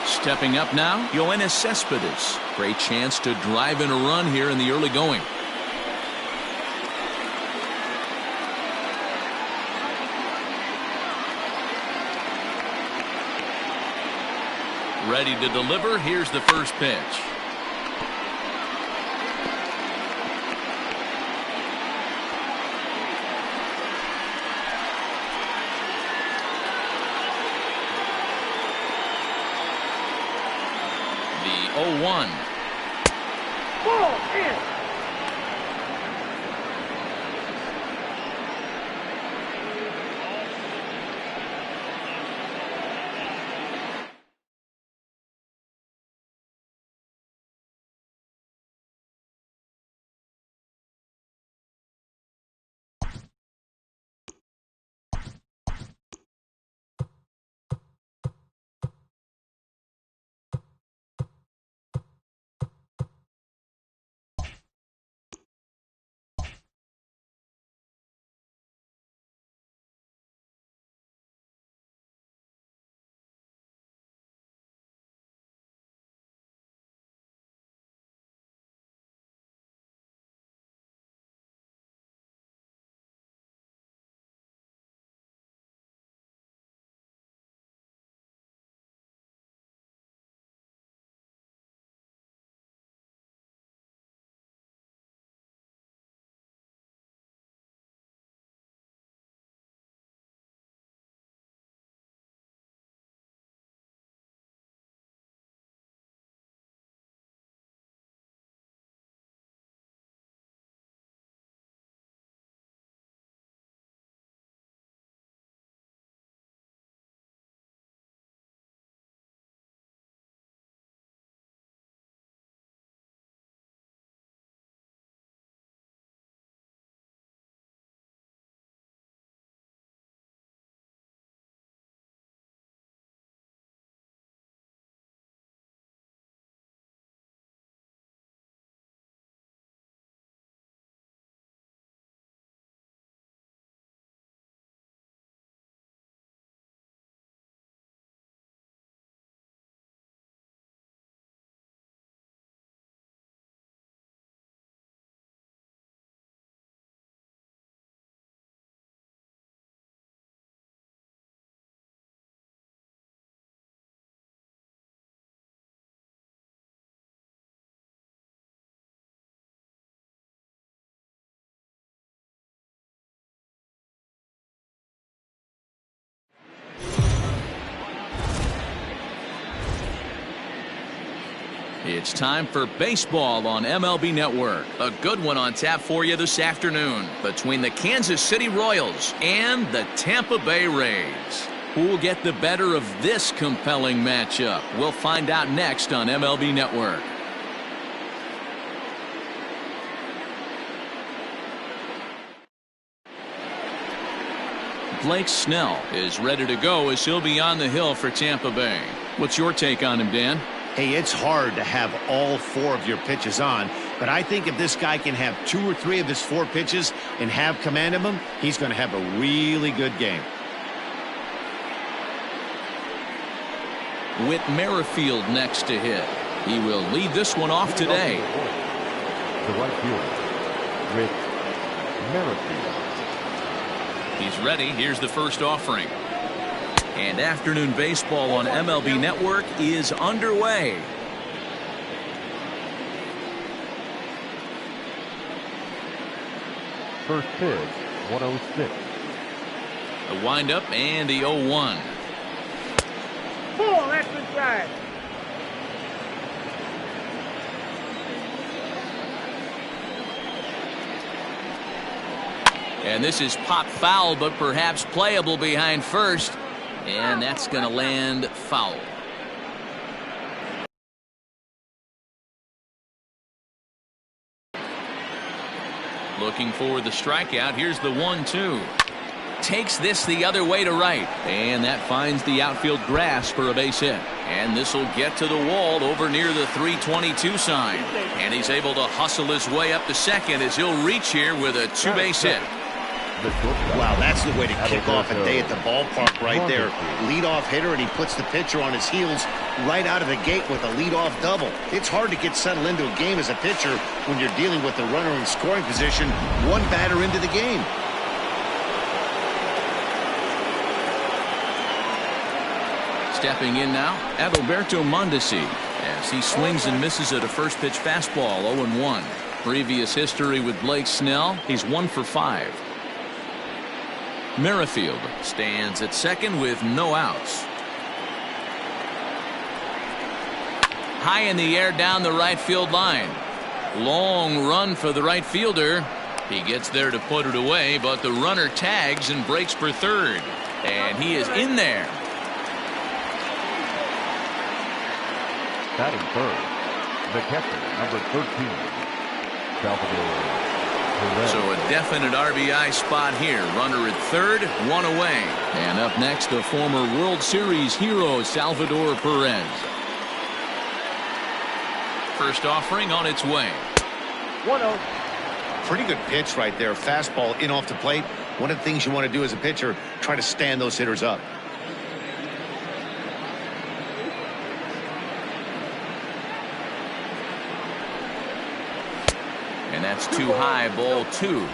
Stepping up now, Yoenis Cespedes. Great chance to drive in a run here in the early going. Ready to deliver. Here's the first pitch. 1. Ball in. It's time for baseball on MLB Network. A good one on tap for you this afternoon between the Kansas City Royals and the Tampa Bay Rays. Who will get the better of this compelling matchup? We'll find out next on MLB Network. Blake Snell is ready to go as he'll be on the hill for Tampa Bay. What's your take on him, Dan? Hey, it's hard to have all 4 of your pitches on, but I think if this guy can have 2 or 3 of his 4 pitches and have command of them, he's going to have a really good game. Whit Merrifield next to hit. He will lead this one off today. The right fielder, Whit Merrifield. He's ready. Here's the first offering. And afternoon baseball on MLB Network is underway. First pitch, 106. The windup and the 0-1. Ball, that's inside. And this is pop foul, but perhaps playable behind first. And that's going to land foul. Looking for the strikeout. Here's the 1-2. Takes this the other way to right. And that finds the outfield grass for a base hit. And this will get to the wall over near the 322 sign. And he's able to hustle his way up to second as he'll reach here with a 2-base hit. Wow, that's the way to kick off a day at the ballpark right there. Leadoff hitter, and he puts the pitcher on his heels right out of the gate with a leadoff double. It's hard to get settled into a game as a pitcher when you're dealing with the runner in scoring position, 1 batter into the game. Stepping in now, Adalberto Mondesi as he swings and misses at a first pitch fastball. 0-1. Previous history with Blake Snell, he's 1 for 5. Merrifield stands at second with no outs. high in the air down the right field line. Long run for the right fielder. He gets there to put it away, but the runner tags and breaks for third. And he is in there. Batting third, the catcher, number 13, Salvador Perez. So a definite RBI spot here. Runner at third, one away. And up next, the former World Series hero, Salvador Perez. First offering on its way. 1-0. Pretty good pitch right there. Fastball in off the plate. One of the things you want to do as a pitcher, try to stand those hitters up. And that's too high, ball 2.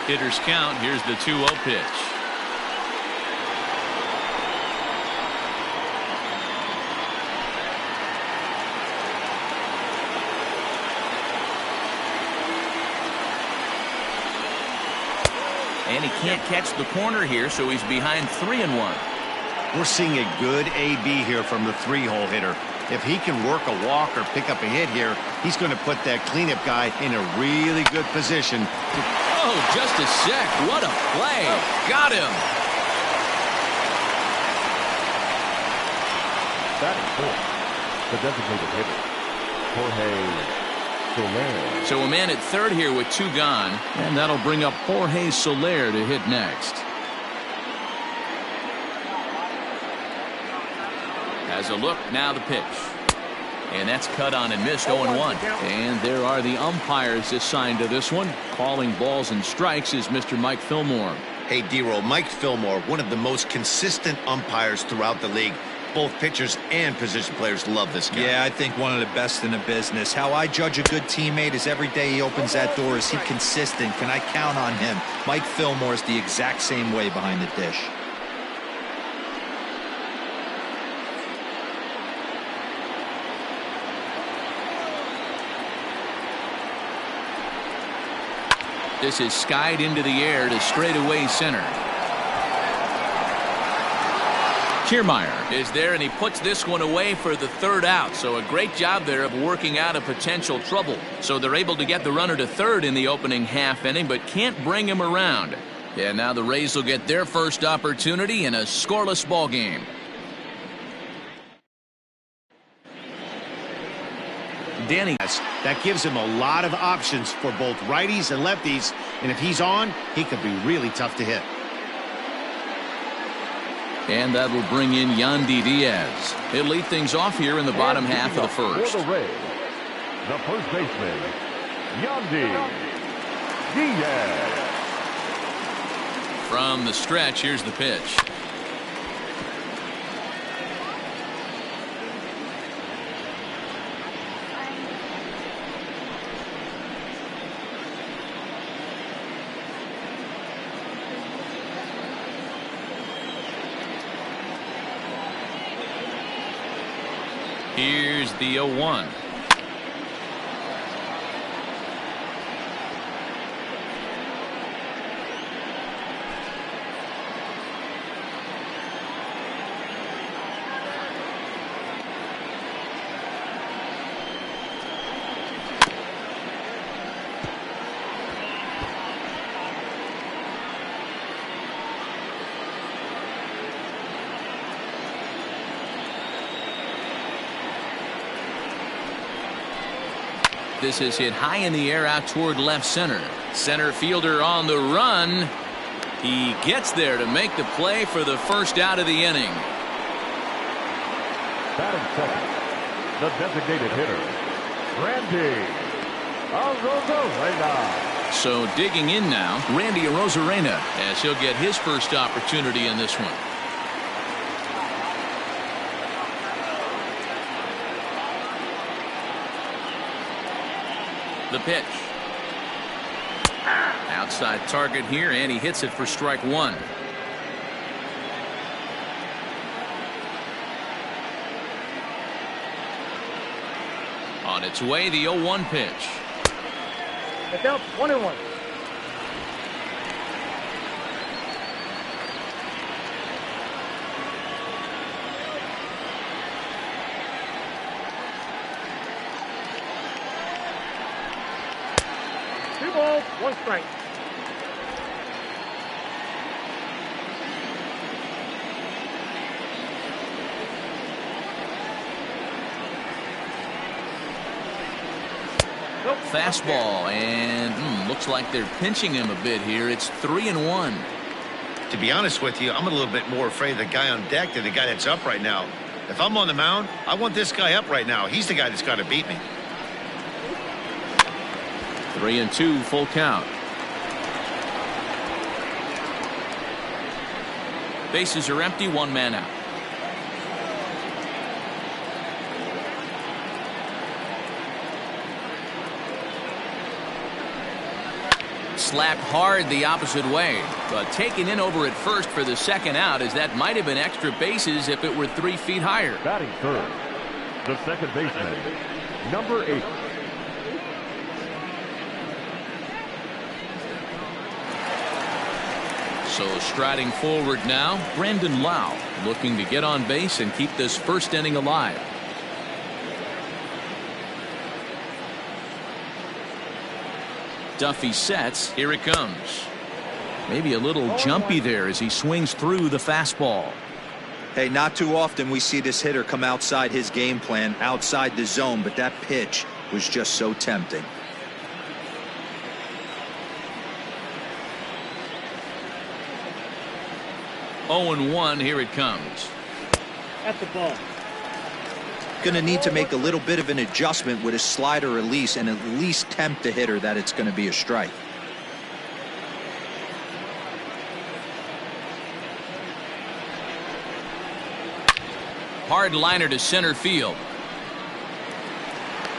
Hitters count. Here's the 2-0 pitch. And he can't catch the corner here, so he's behind 3-1. We're seeing a good AB here from the 3-hole hitter. If he can work a walk or pick up a hit here, he's going to put that cleanup guy in a really good position. Oh, just a sec. What a play. Got him. Batting fourth, the designated hitter, Jorge Soler. So a man at third here with 2 gone, and that'll bring up Jorge Soler to hit next. As a look, now the pitch. And that's cut on and missed, 0-1. And there are the umpires assigned to this one. Calling balls and strikes is Mr. Mike Fillmore. Hey, D-Roll, Mike Fillmore, one of the most consistent umpires throughout the league. Both pitchers and position players love this guy. Yeah, I think one of the best in the business. How I judge a good teammate is every day he opens that door. Is he consistent? Can I count on him? Mike Fillmore is the exact same way behind the dish. This is skied into the air to straightaway center. Kiermaier is there, and he puts this one away for the 3rd out. So a great job there of working out a potential trouble. So they're able to get the runner to third in the opening half inning, but can't bring him around. And now the Rays will get their first opportunity in a scoreless ball game. Danny. That gives him a lot of options for both righties and lefties, and if he's on, he could be really tough to hit. And that will bring in Yandy Diaz. He'll lead things off here in the bottom half of the first. For the Rays, the first baseman, Yandy Diaz. From the stretch, here's the pitch. Here's the 0-1. This is hit high in the air out toward left center. Center fielder on the run. He gets there to make the play for the first out of the inning. Batting second, the designated hitter, Randy Arozarena. So digging in now, Randy Arozarena, as he'll get his first opportunity in this one. The pitch. Outside target here, and he hits it for strike 1. On its way, the 0-1 pitch. It's out 1-1. balls, one strike. Nope. Fastball, and looks like they're pinching him a bit here. It's 3-1. To be honest with you, I'm a little bit more afraid of the guy on deck than the guy that's up right now. If I'm on the mound, I want this guy up right now. He's the guy that's got to beat me. 3-2, full count. Bases are empty, one man out. Slapped hard the opposite way, but taken in over at first for the second out, as that might have been extra bases if it were 3 feet higher. Batting third, the second baseman, number 8. So striding forward now, Brandon Lau, looking to get on base and keep this first inning alive. Duffy sets. Here it comes. Maybe a little jumpy there as he swings through the fastball. Hey, not too often we see this hitter come outside his game plan, outside the zone, but that pitch was just so tempting. Oh, 0-1, here it comes. That's the ball. Going to need to make a little bit of an adjustment with his slider release and at least tempt the hitter that it's going to be a strike. Hard liner to center field.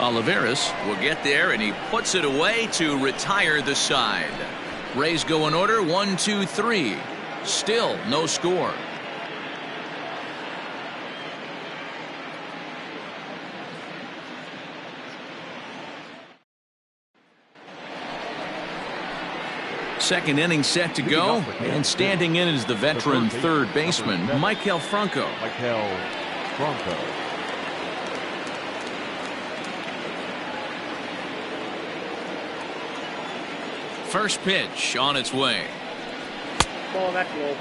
Olivares will get there, and he puts it away to retire the side. Rays go in order, 1, 2, 3. Still no score. Second inning set to go, and standing in is the veteran third baseman, Maikel Franco. Maikel Franco. First pitch on its way. Ball, that's low.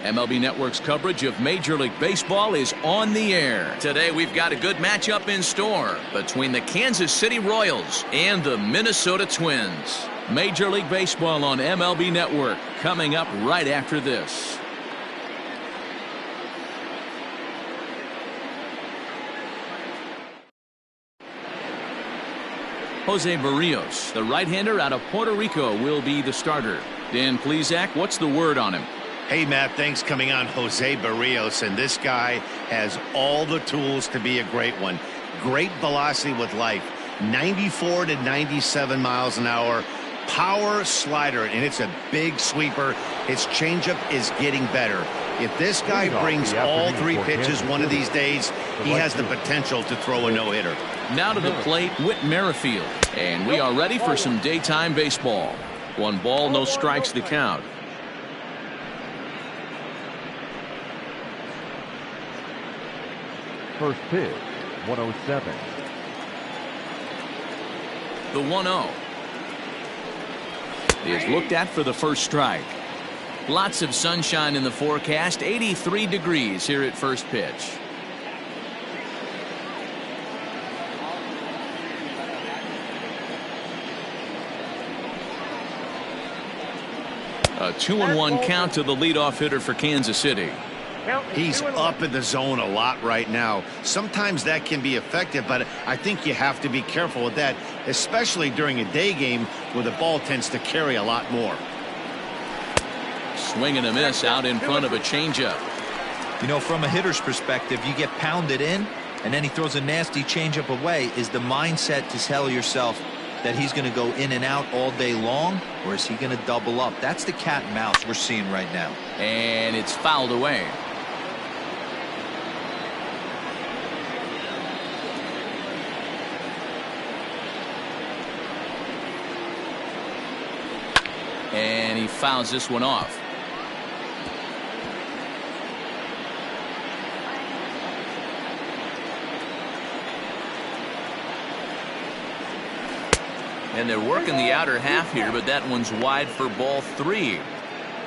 MLB Network's coverage of Major League Baseball is on the air. Today we've got a good matchup in store between the Kansas City Royals and the Minnesota Twins. Major League Baseball on MLB Network coming up right after this. Jose Barrios, the right-hander out of Puerto Rico, will be the starter. Dan Plesac, what's the word on him? Hey, Matt, thanks coming on Jose Barrios, and this guy has all the tools to be a great one. Great velocity with life, 94 to 97 miles an hour, power slider, and it's a big sweeper. His changeup is getting better. If this guy brings all three pitches one of these days, he has the potential to throw a no-hitter. Now to the plate, Whit Merrifield, and we are ready for some daytime baseball. 1 ball, no strikes, the count. First pitch, 107. The 1-0 is looked at for the first strike. Lots of sunshine in the forecast, 83 degrees here at first pitch. A 2-1 count to the leadoff hitter for Kansas City. He's up in the zone a lot right now. Sometimes that can be effective, but I think you have to be careful with that, especially during a day game where the ball tends to carry a lot more. Swing and a miss out in front of a changeup. You know, from a hitter's perspective, you get pounded in, and then he throws a nasty changeup away. Is the mindset to tell yourself that he's going to go in and out all day long, or is he going to double up? That's the cat and mouse we're seeing right now. And it's fouled away. And he fouls this one off. And they're working the outer half here, but that one's wide for ball 3.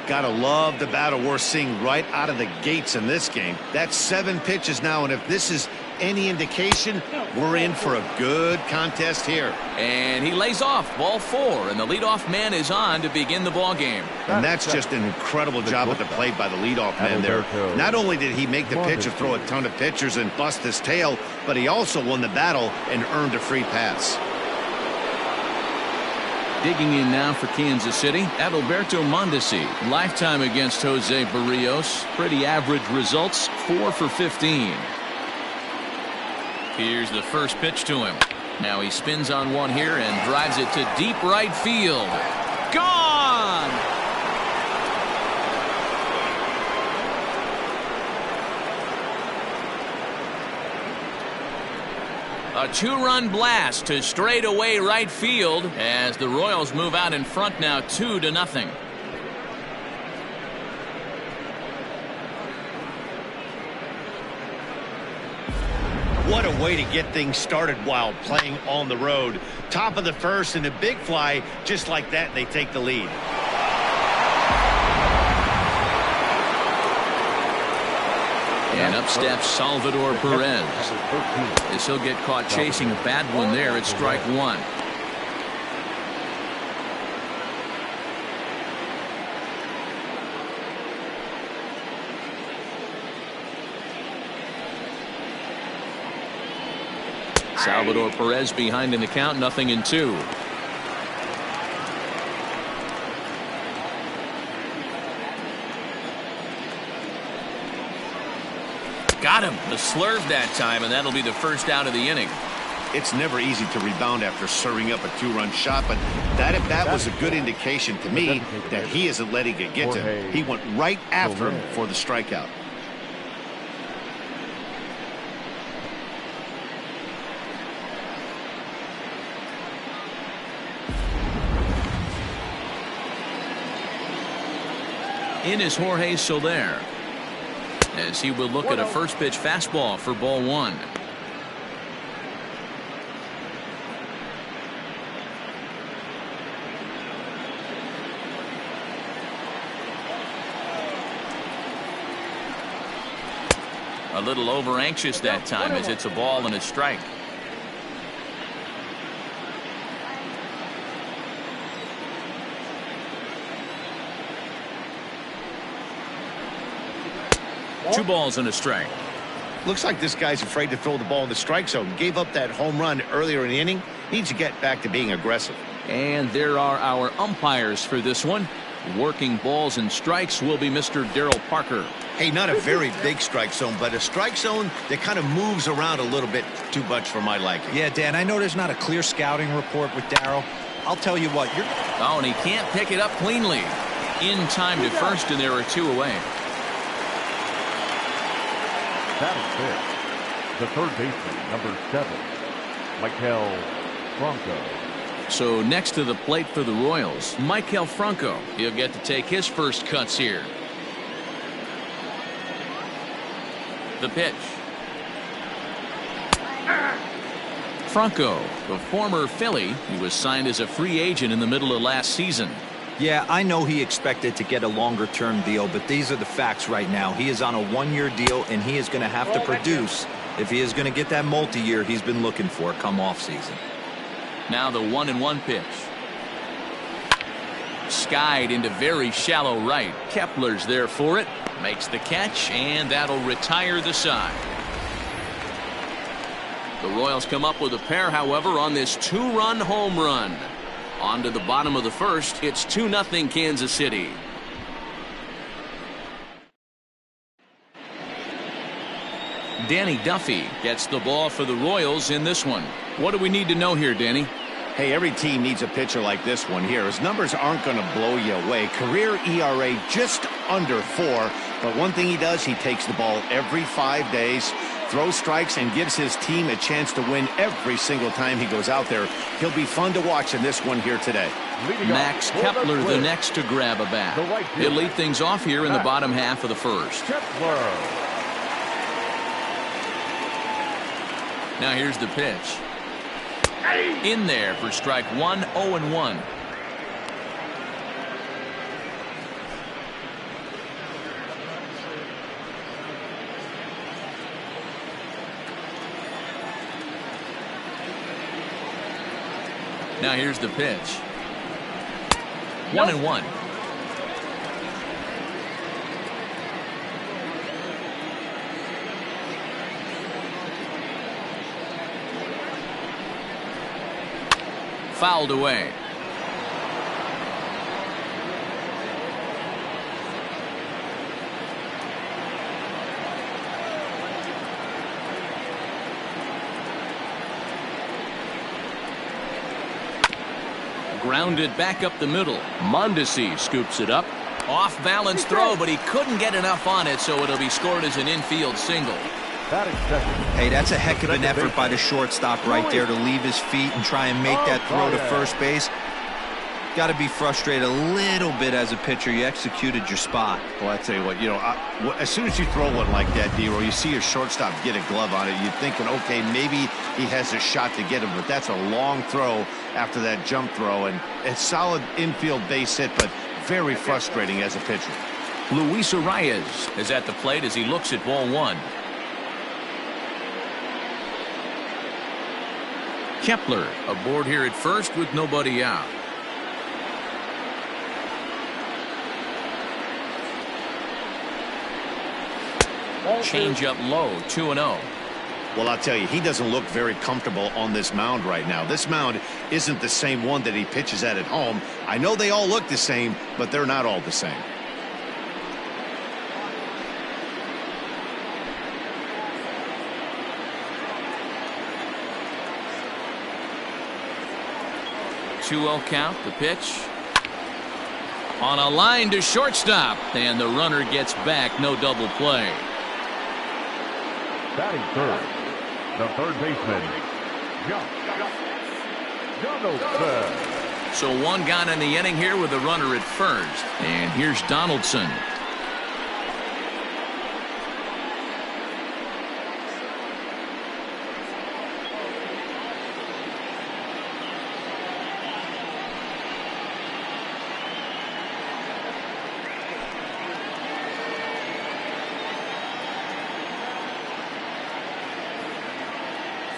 Gotta love the battle we're seeing right out of the gates in this game. That's 7 pitches now, and if this is any indication, we're in for a good contest here. And he lays off ball 4, and the leadoff man is on to begin the ball game. And that's just an incredible job at the plate by the leadoff man there. Not only did he make the pitch of throw a ton of pitchers and bust his tail, but he also won the battle and earned a free pass. Digging in now for Kansas City, Adalberto Mondesi. Lifetime against Jose Barrios. Pretty average results, 4 for 15. Here's the first pitch to him. Now he spins on one here and drives it to deep right field. Gone! A 2-run blast to straightaway right field as the Royals move out in front now 2-0. What a way to get things started while playing on the road. Top of the first and a big fly just like that, and they take the lead. And up steps Salvador Perez. As he'll get caught chasing a bad one there at strike 1. Salvador Perez behind in the count, 0-2. Got him. The slurve that time, and that'll be the first out of the inning. It's never easy to rebound after serving up a 2-run shot, but that was a good indication to me that he isn't letting it get to him. He went right after him for the strikeout. In is Jorge Soler, as he will look at a first pitch fastball for ball 1. A little over anxious that time as it's a ball and a strike. Two balls and a strike. Looks like this guy's afraid to throw the ball in the strike zone. Gave up that home run earlier in the inning. Needs to get back to being aggressive. And there are our umpires for this one. Working balls and strikes will be Mr. Darryl Parker. Hey, not a very big strike zone, but a strike zone that kind of moves around a little bit too much for my liking. Yeah, Dan, I know there's not a clear scouting report with Darryl. I'll tell you what, Oh, and he can't pick it up cleanly. In time to first, and there are two away. Batting fifth, the third baseman, number 7, Maikel Franco. So next to the plate for the Royals, Maikel Franco. He'll get to take his first cuts here. The pitch. Franco, the former Philly, he was signed as a free agent in the middle of last season. Yeah, I know he expected to get a longer-term deal, but these are the facts right now. He is on a one-year deal, and he is going to have to produce if he is going to get that multi-year he's been looking for come off-season. Now the 1-1 pitch. Skied into very shallow right. Kepler's there for it. Makes the catch, and that'll retire the side. The Royals come up with a pair, however, on this two-run home run. On to the bottom of the first. It's 2-0 Kansas City. Danny Duffy gets the ball for the Royals in this one. What do we need to know here, Danny? Hey, every team needs a pitcher like this one here. His numbers aren't going to blow you away. Career ERA just under 4. But one thing he does, he takes the ball every 5 days, throws strikes, and gives his team a chance to win every single time he goes out there. He'll be fun to watch in this one here today. Max Kepler the next to grab a bat. He'll lead things off here in the bottom half of the first. Now here's the pitch. In there for strike 1, 0-1. Now here's the pitch. 1-1. Fouled away. Grounded back up the middle. Mondesi scoops it up. Off balance throw, but he couldn't get enough on it, so it'll be scored as an infield single. Hey, that's a heck of an effort by the shortstop right there to leave his feet and try and make that throw to first base. Got to be frustrated a little bit as a pitcher. You executed your spot. Well, I tell you what, as soon as you throw one like that, D-Roy, you see your shortstop get a glove on it. You're thinking, okay, maybe he has a shot to get him, but that's a long throw after that jump throw, and a solid infield base hit, but very frustrating as a pitcher. Luis Arias is at the plate as he looks at ball 1. Kepler aboard here at first with nobody out. Change up low, 2-0. Well, I'll tell you, he doesn't look very comfortable on this mound right now. This mound isn't the same one that he pitches at home. I know they all look the same, but they're not all the same. Two-0 count, the pitch. On a line to shortstop, and the runner gets back, no double play. Batting third, the third baseman, Donaldson. So one gone in the inning here with a runner at first. And here's Donaldson.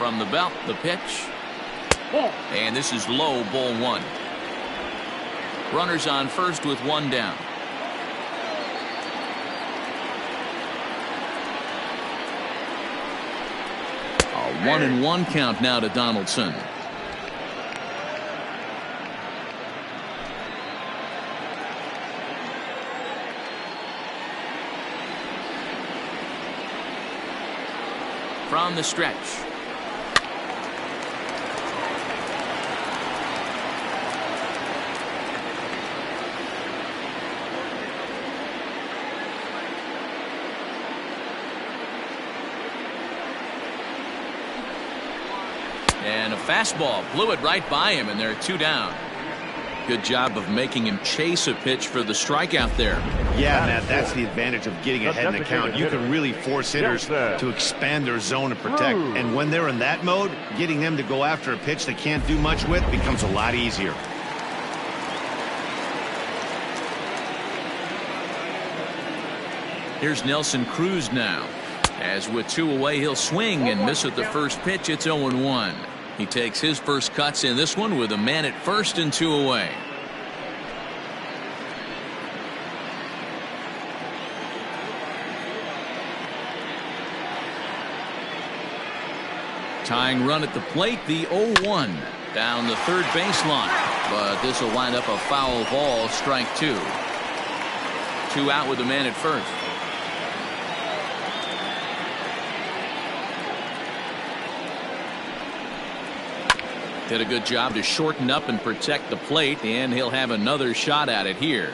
From the belt, the pitch. Ball. And this is low, ball one. Runners on first with one down. A 1-1 count now to Donaldson. From the stretch. And a fastball blew it right by him, and there are two down. Good job of making him chase a pitch for the strikeout there. Yeah, Matt, that's the advantage of getting ahead in the count. You can really force hitters to expand their zone and protect. And when they're in that mode, getting them to go after a pitch they can't do much with becomes a lot easier. Here's Nelson Cruz now. As with two away, he'll swing and miss at the first pitch. It's 0-1. He takes his first cuts in this one with a man at first and two away. Tying run at the plate, the 0-1 down the third baseline, but this will wind up a foul ball, strike two. Two out with the man at first. Did a good job to shorten up and protect the plate, and he'll have another shot at it here.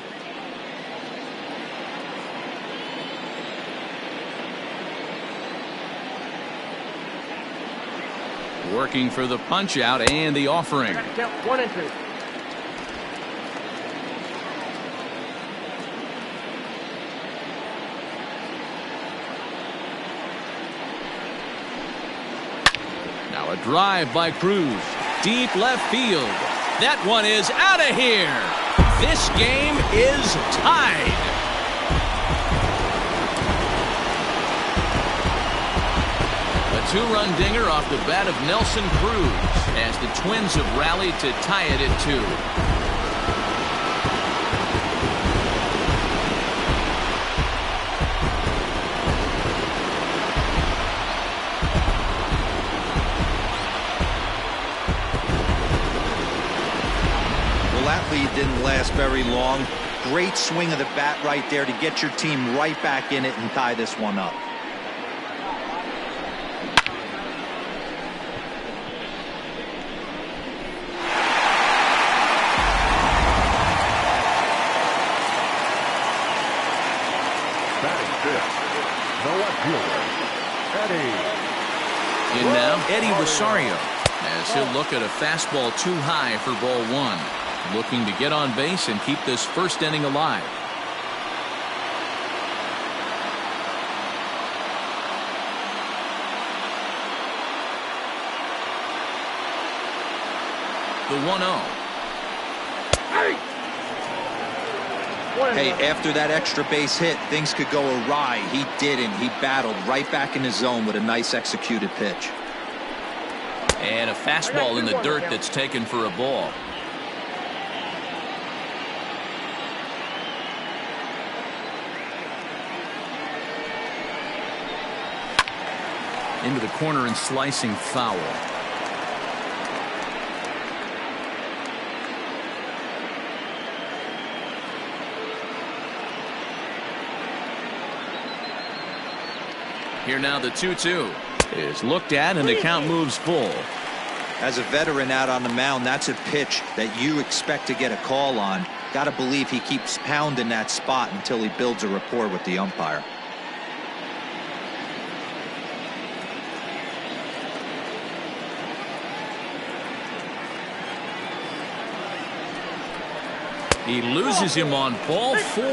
Working for the punch out and the offering. Count 1-2. Now a drive by Cruz. Deep left field. That one is out of here. This game is tied. A two-run dinger off the bat of Nelson Cruz as the Twins have rallied to tie it at 2. Lead didn't last very long. Great swing of the bat right there to get your team right back in it and tie this one up. Batting fifth, the left fielder, Eddie. In now, Eddie Rosario, as he'll look at a fastball too high for ball one. Looking to get on base and keep this first inning alive. The 1-0. Hey, after that extra base hit, things could go awry. He didn't. He battled right back in his zone with a nice executed pitch. And a fastball in the dirt that's taken for a ball. Into the corner and slicing foul. Here now the 2-2 is looked at and the count moves full. As a veteran out on the mound, that's a pitch that you expect to get a call on. Got to believe he keeps pounding that spot until he builds a rapport with the umpire. He loses him on ball 4.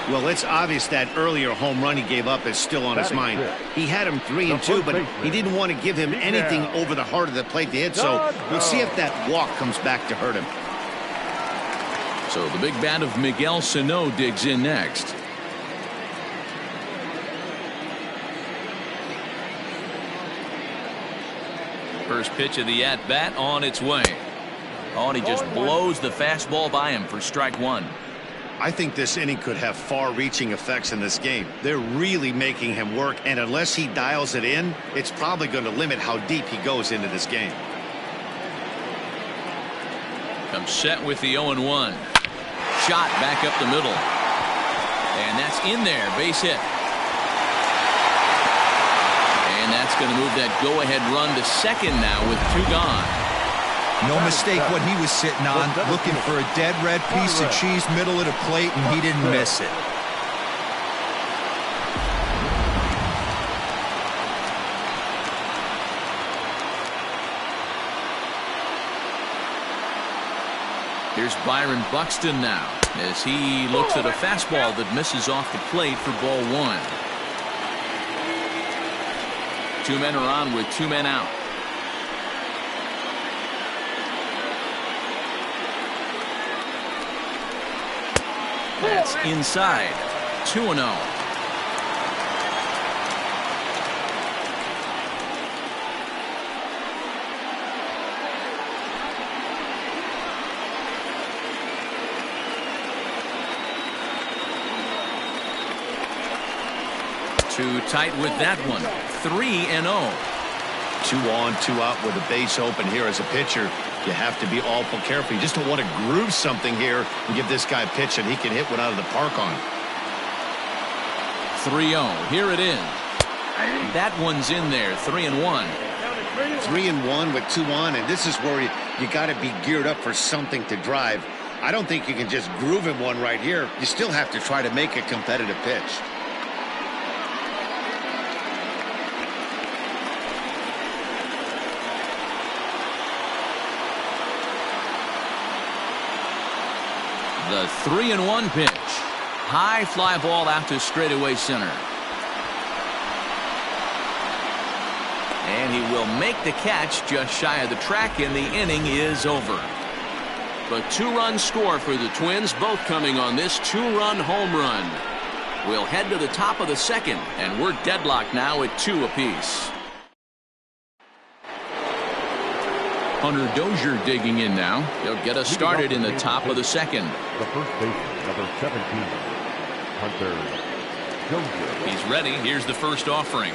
Well, it's obvious that earlier home run he gave up is still on his mind. He had him 3-2, but he didn't want to give him anything over the heart of the plate to hit, so we'll see if that walk comes back to hurt him. So the big bat of Miguel Sano digs in next. First pitch of the at-bat on its way. Oh, and he just blows the fastball by him for strike one. I think this inning could have far-reaching effects in this game. They're really making him work, and unless he dials it in, it's probably going to limit how deep he goes into this game. Comes set with the 0-1. Shot back up the middle. And that's in there. Base hit. And that's going to move that go-ahead run to second now with 2 gone. No mistake what he was sitting on, looking for a dead red piece of cheese middle of the plate, and he didn't miss it. Here's Byron Buxton now as he looks at a fastball that misses off the plate for ball 1. 2 men are on with 2 men out. That's inside. 2-0. Too tight with that one. 3-0. 2 on, 2 out with a base open here as a pitcher. You have to be awful careful. You just don't want to groove something here and give this guy a pitch that he can hit one out of the park on. 3-0. Here it is. That one's in there. 3-1. 3-1 with 2 on, and this is where you got to be geared up for something to drive. I don't think you can just groove him one right here. You still have to try to make a competitive pitch. The 3-1 pitch. High fly ball out to straightaway center. And he will make the catch just shy of the track, and the inning is over. The 2-run score for the Twins, both coming on this 2-run home run. We'll head to the top of the second, and we're deadlocked now at 2 apiece. Hunter Dozier digging in now. He'll get us started in the top of the second. The first baseman, number 17, Hunter Dozier. He's ready. Here's the first offering.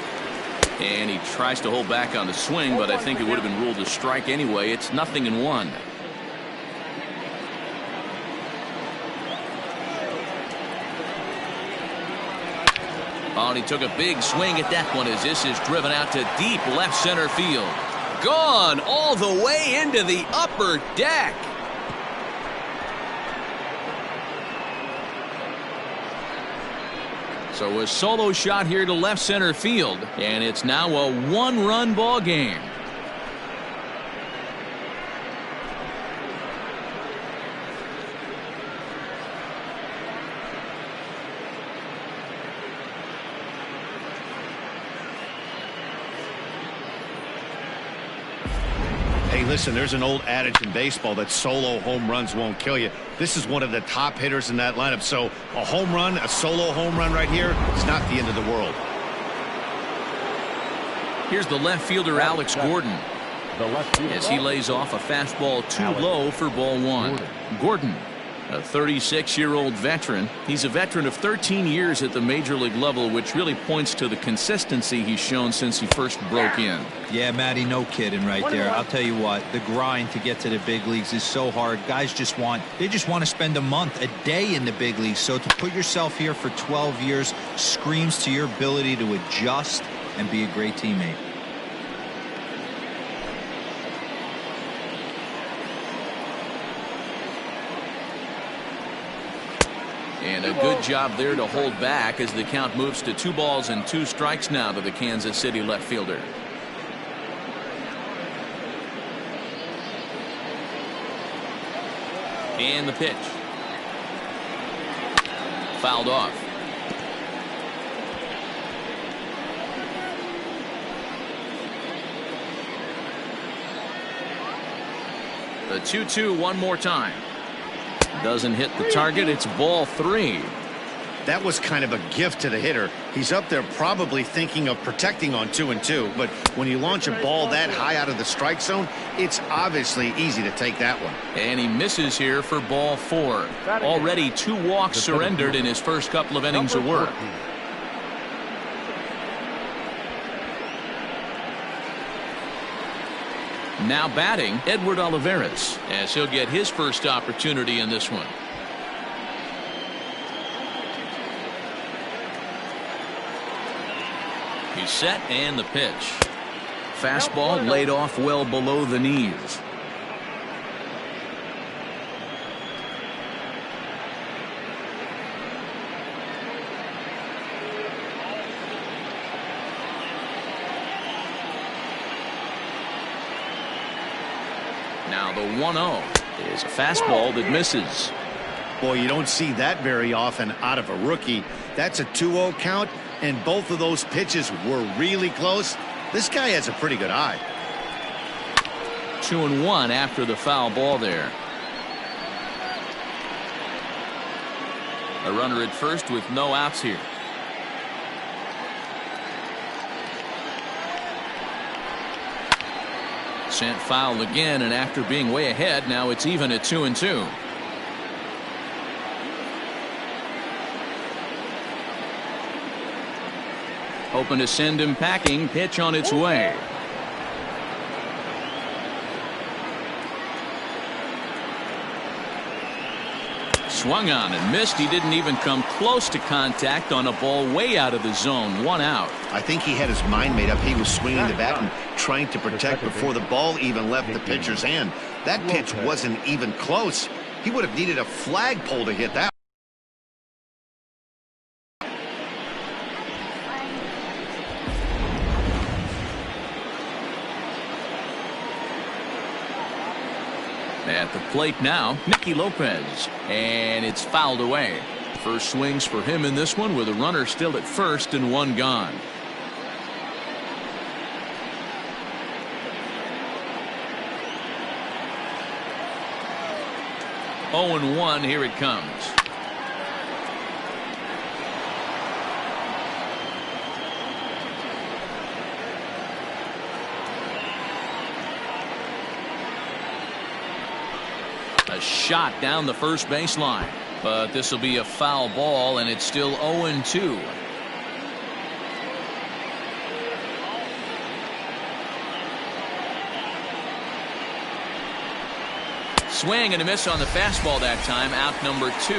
And he tries to hold back on the swing, but I think it would have been ruled a strike anyway. It's 0-1. Oh, and he took a big swing at that one as this is driven out to deep left center field. Gone all the way into the upper deck. So a solo shot here to left center field, and it's now a 1-run ball game. Hey, listen, there's an old adage in baseball that solo home runs won't kill you. This is one of the top hitters in that lineup. So a home run, a solo home run right here, it's not the end of the world. Here's the left fielder, Alex Gordon, as he lays off a fastball too low for ball 1. Gordon, a 36-year-old veteran. He's a veteran of 13 years at the major league level, which really points to the consistency he's shown since he first broke in. Yeah, Matty, no kidding right there. I'll tell you what, the grind to get to the big leagues is so hard. Guys just want to spend a month, a day in the big leagues. So to put yourself here for 12 years screams to your ability to adjust and be a great teammate. And a good job there to hold back as the count moves to 2 balls and 2 strikes now to the Kansas City left fielder. And the pitch. Fouled off. The 2-2 one more time. Doesn't hit the target. It's ball 3. That was kind of a gift to the hitter. He's up there probably thinking of protecting on 2-2, but when you launch a ball that high out of the strike zone, it's obviously easy to take that one. And he misses here for ball 4. Already 2 walks surrendered in his first couple of innings of work. Now batting, Edward Olivares, as he'll get his first opportunity in this one. He's set, and the pitch. Fastball laid off well below the knees. Now the 1-0 is a fastball that misses. Boy, you don't see that very often out of a rookie. That's a 2-0 count, and both of those pitches were really close. This guy has a pretty good eye. 2-1 after the foul ball there. A runner at first with no outs here. Sent foul again, and after being way ahead, now it's even at 2-2. Hoping to send him packing. Pitch on its way. Swung on and missed. He didn't even come close to contact on a ball way out of the zone. 1 out. I think he had his mind made up. He was swinging the bat and trying to protect before the ball even left the pitcher's hand. That pitch wasn't even close. He would have needed a flagpole to hit that. At the plate now, Nicky Lopez, and it's fouled away. First swings for him in this one with a runner still at first and 1 gone. Oh, and 1, here it comes. A shot down the first baseline, but this will be a foul ball, and it's still 0-2. Swing and a miss on the fastball that time. Out number 2.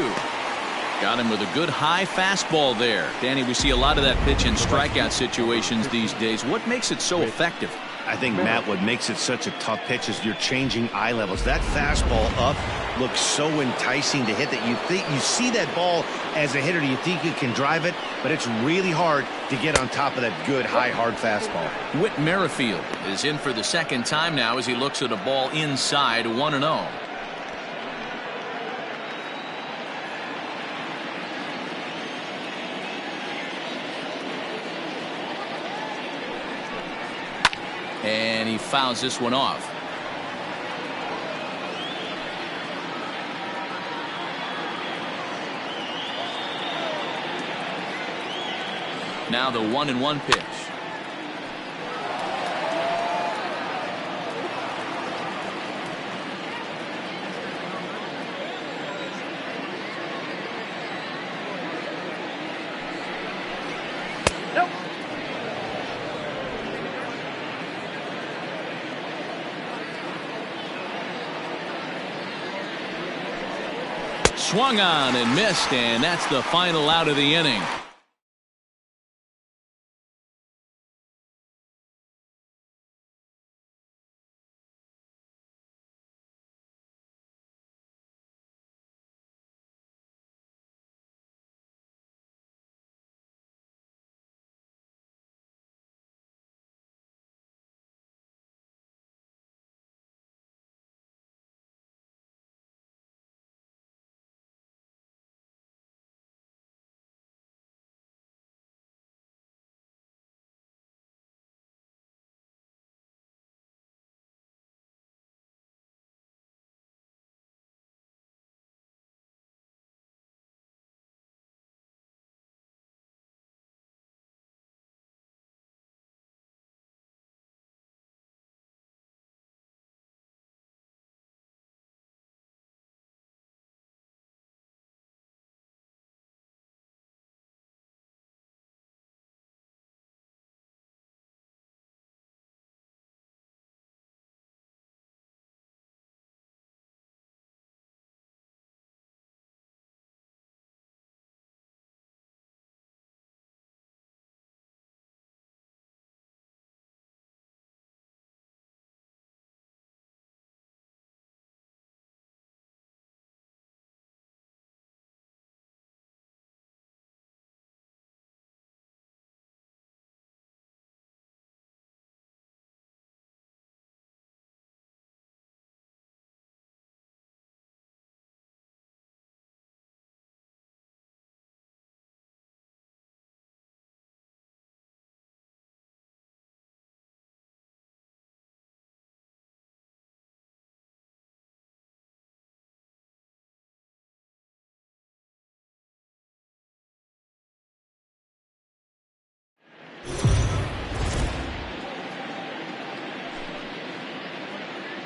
Got him with a good high fastball there. Danny, we see a lot of that pitch in strikeout situations these days. What makes it so effective? I think, Matt, what makes it such a tough pitch is you're changing eye levels. That fastball up looks so enticing to hit that you see that ball as a hitter, you think you can drive it, but it's really hard to get on top of that good high hard fastball. Whit Merrifield is in for the second time now as he looks at a ball inside. 1-0. And he fouls this one off. Now the 1-1 pitch. Swung on and missed, and that's the final out of the inning.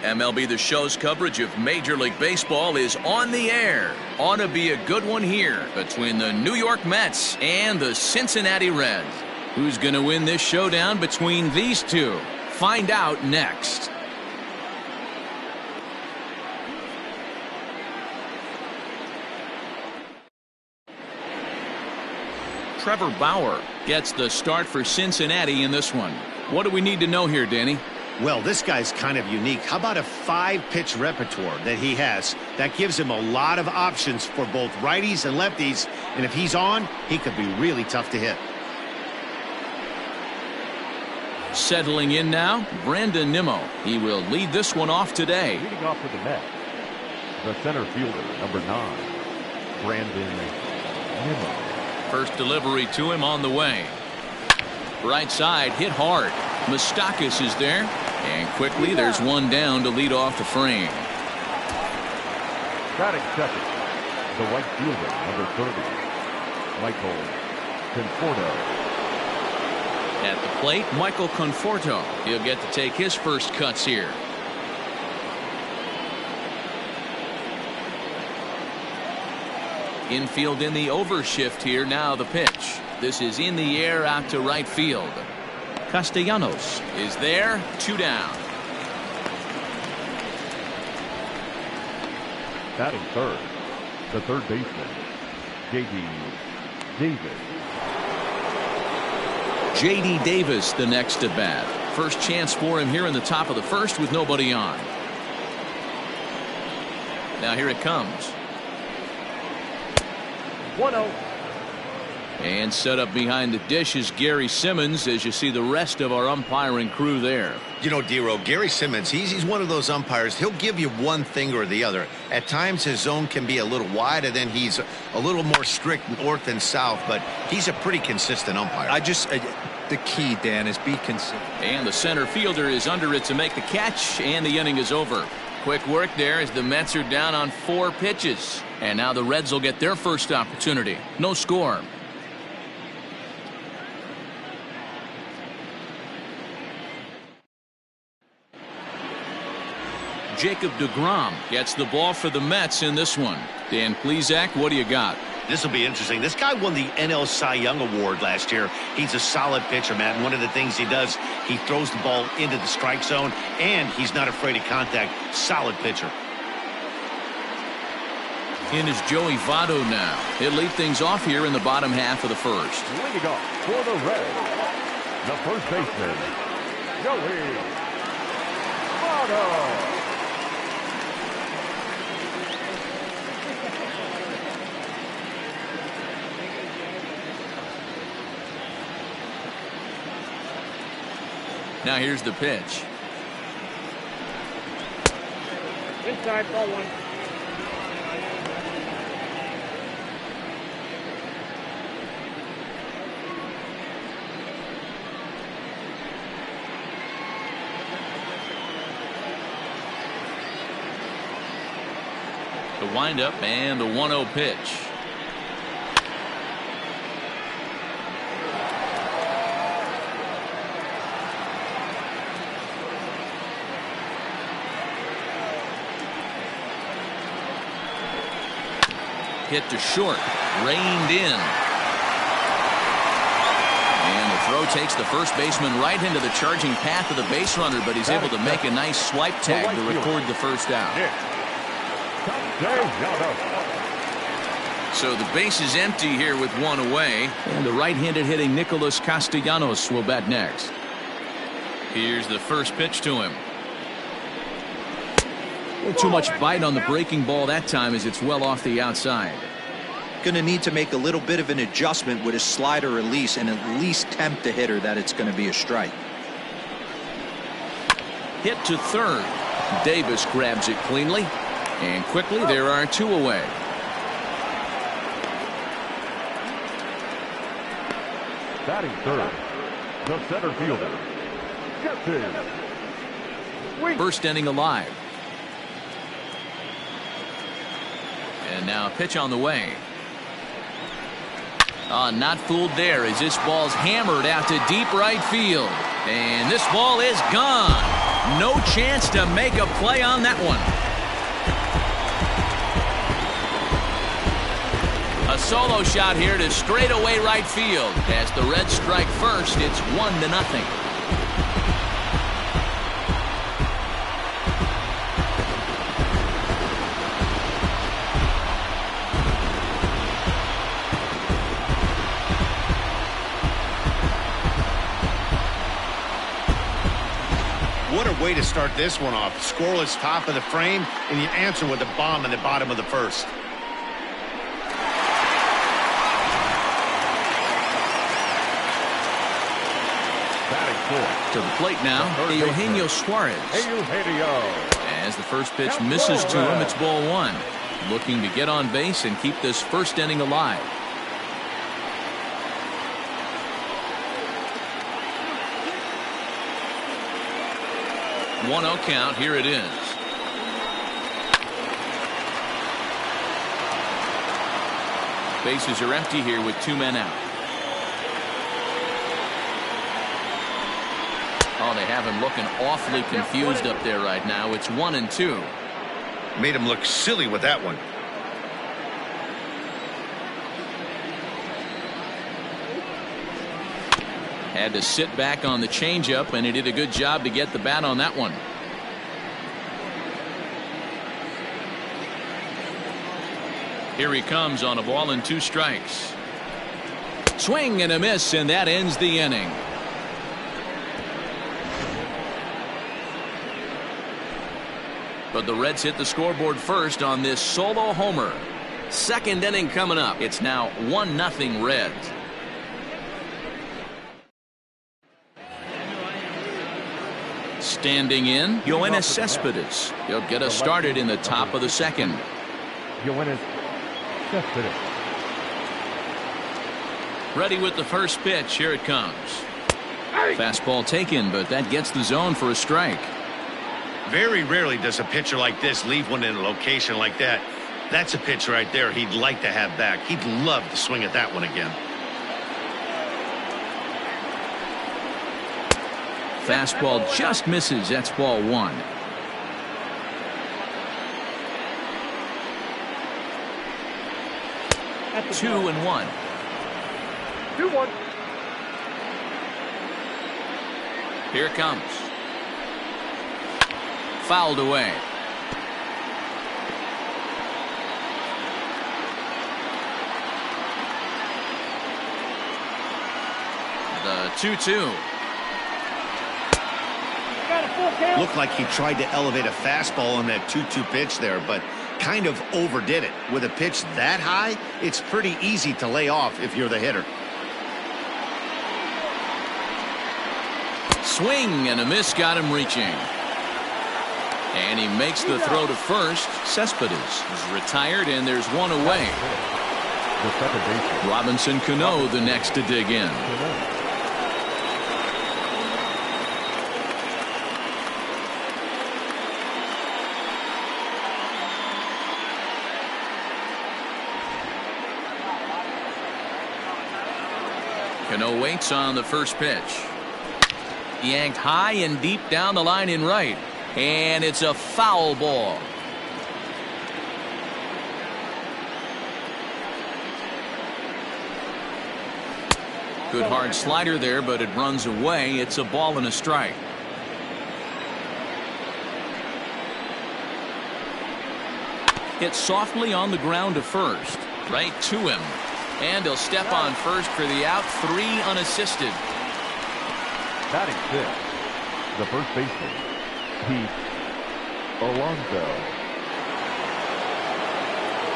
MLB The Show's coverage of Major League Baseball is on the air. Ought to be a good one here between the New York Mets and the Cincinnati Reds. Who's going to win this showdown between these two? Find out next. Trevor Bauer gets the start for Cincinnati in this one. What do we need to know here, Danny? Well, this guy's kind of unique. How about a 5-pitch repertoire that he has? That gives him a lot of options for both righties and lefties. And if he's on, he could be really tough to hit. Settling in now, Brandon Nimmo. He will lead this one off today. Leading off for the Mets, the center fielder, number 9, Brandon Nimmo. First delivery to him on the way. Right side hit hard. Moustakas is there. And quickly there's one down to lead off the frame. Batting second, the right fielder, number 30, Michael Conforto. At the plate, Michael Conforto. He'll get to take his first cuts here. Infield in the overshift here. Now the pitch. This is in the air out to right field. Castellanos is there. 2 down. Batting third, the third baseman, J.D. Davis. J.D. Davis the next at bat. First chance for him here in the top of the first with nobody on. Now here it comes. 1-0. And set up behind the dish is Gary Simmons as you see the rest of our umpiring crew there. You know, D-Row, Gary Simmons, he's one of those umpires. He'll give you one thing or the other. At times his zone can be a little wide, and then he's a little more strict north and south, but he's a pretty consistent umpire. The key, Dan, is be consistent. And the center fielder is under it to make the catch, and the inning is over. Quick work there as the Mets are down on 4 pitches. And now the Reds will get their first opportunity. No score. Jacob deGrom gets the ball for the Mets in this one. Dan Plesac, what do you got? This will be interesting. This guy won the NL Cy Young Award last year. He's a solid pitcher, Matt. And one of the things he does, he throws the ball into the strike zone, and he's not afraid of contact. Solid pitcher. In is Joey Votto now. He'll lead things off here in the bottom half of the first. Leading off for the Reds, the first baseman, Joey Votto. Now here's the pitch. Inside, ball 1. The windup and the 1-0 pitch. Hit to short, reined in. And the throw takes the first baseman right into the charging path of the base runner, but he's able to make a nice swipe tag to record the first out. So the base is empty here with 1 away, and the right-handed hitting Nicholas Castellanos will bat next. Here's the first pitch to him. Too much bite on the breaking ball that time as it's well off the outside. Going to need to make a little bit of an adjustment with his slider release and at least tempt the hitter that it's going to be a strike. Hit to third. Davis grabs it cleanly, and quickly there are 2 away. Batting third, the center fielder, Justin. First inning alive. And now a pitch on the way. Not fooled there as this ball's hammered out to deep right field. And this ball is gone. No chance to make a play on that one. A solo shot here to straightaway right field. As the Reds strike first, it's 1-0. What a way to start this one off. Scoreless top of the frame, and you answer with a bomb in the bottom of the first. To the plate now, Eugenio Suarez. As the first pitch misses to him, it's ball one. Looking to get on base and keep this first inning alive. One 0 count. Here it is. Bases are empty here with 2 men out. Oh, they have him looking awfully confused up there right now. It's 1-2. Made him look silly with that one. Had to sit back on the changeup, and he did a good job to get the bat on that one. Here he comes on a ball and 2 strikes. Swing and a miss, and that ends the inning. But the Reds hit the scoreboard first on this solo homer. Second inning coming up. It's now 1-0 Reds. Standing in, Yoenis Cespedes. He'll get us started in the top of the second. Yoenis Cespedes. Ready with the first pitch. Here it comes. Fastball taken, but that gets the zone for a strike. Very rarely does a pitcher like this leave one in a location like that. That's a pitch right there he'd like to have back. He'd love to swing at that one again. Fastball just misses. That's ball one. That's 2-1. 2-1. Here it comes. Fouled away. The 2-2. Looked like he tried to elevate a fastball on that 2-2 pitch there, but kind of overdid it. With a pitch that high, it's pretty easy to lay off if you're the hitter. Swing and a miss got him reaching. And he makes the throw to first. Cespedes is retired, and there's one away. The second baseman. Robinson Cano the next to dig in. Cano waits on the first pitch. Yanked high and deep down the line in right. And it's a foul ball. Good hard slider there, but it runs away. It's a ball and a strike. Hit softly on the ground to first. Right to him. And he'll step on first for the out. 3 unassisted. Batting fifth, the first baseman, Pete Alonso.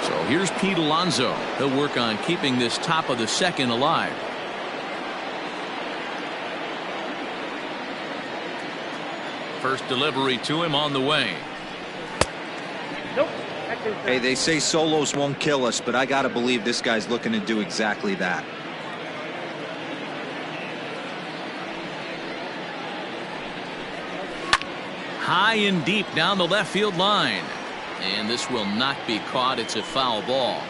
So here's Pete Alonso. He'll work on keeping this top of the second alive. First delivery to him on the way. Nope. Hey, they say solos won't kill us, but I gotta believe this guy's looking to do exactly that. High and deep down the left field line. And this will not be caught. It's a foul ball.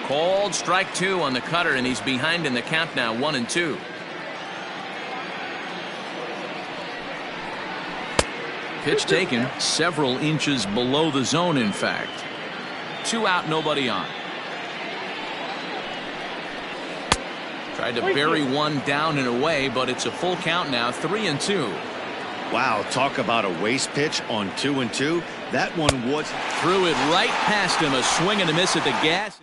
Called strike 2 on the cutter, and he's behind in the count now, 1-2. Pitch taken several inches below the zone, in fact. 2 out, nobody on. Tried to bury one down and away, but it's a full count now, 3-2. Wow, talk about a waste pitch on 2-2. That one was threw it right past him, a swing and a miss at the gas.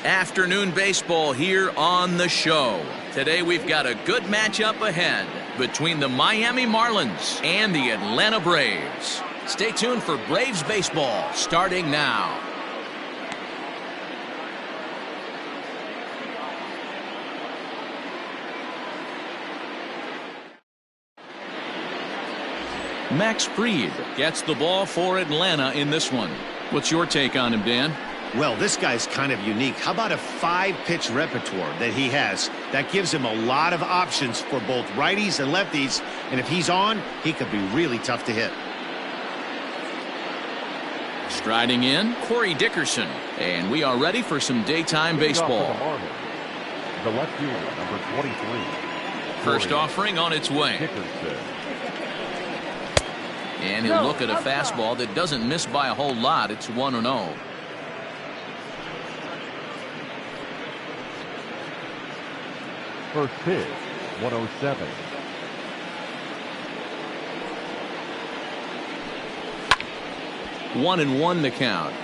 Afternoon baseball here on the show. Today we've got a good matchup ahead between the Miami Marlins and the Atlanta Braves. Stay tuned for Braves baseball starting now. Max Fried gets the ball for Atlanta in this one. What's your take on him, Dan? Well, this guy's kind of unique. How about a 5-pitch repertoire that he has? That gives him a lot of options for both righties and lefties. And if he's on, he could be really tough to hit. Striding in, Corey Dickerson. And we are ready for some daytime baseball. The left fielder, number 23. First offering on its way. Dickerson. And he'll look at a fastball that doesn't miss by a whole lot. It's 1-0. First pitch, 107. One and one the count.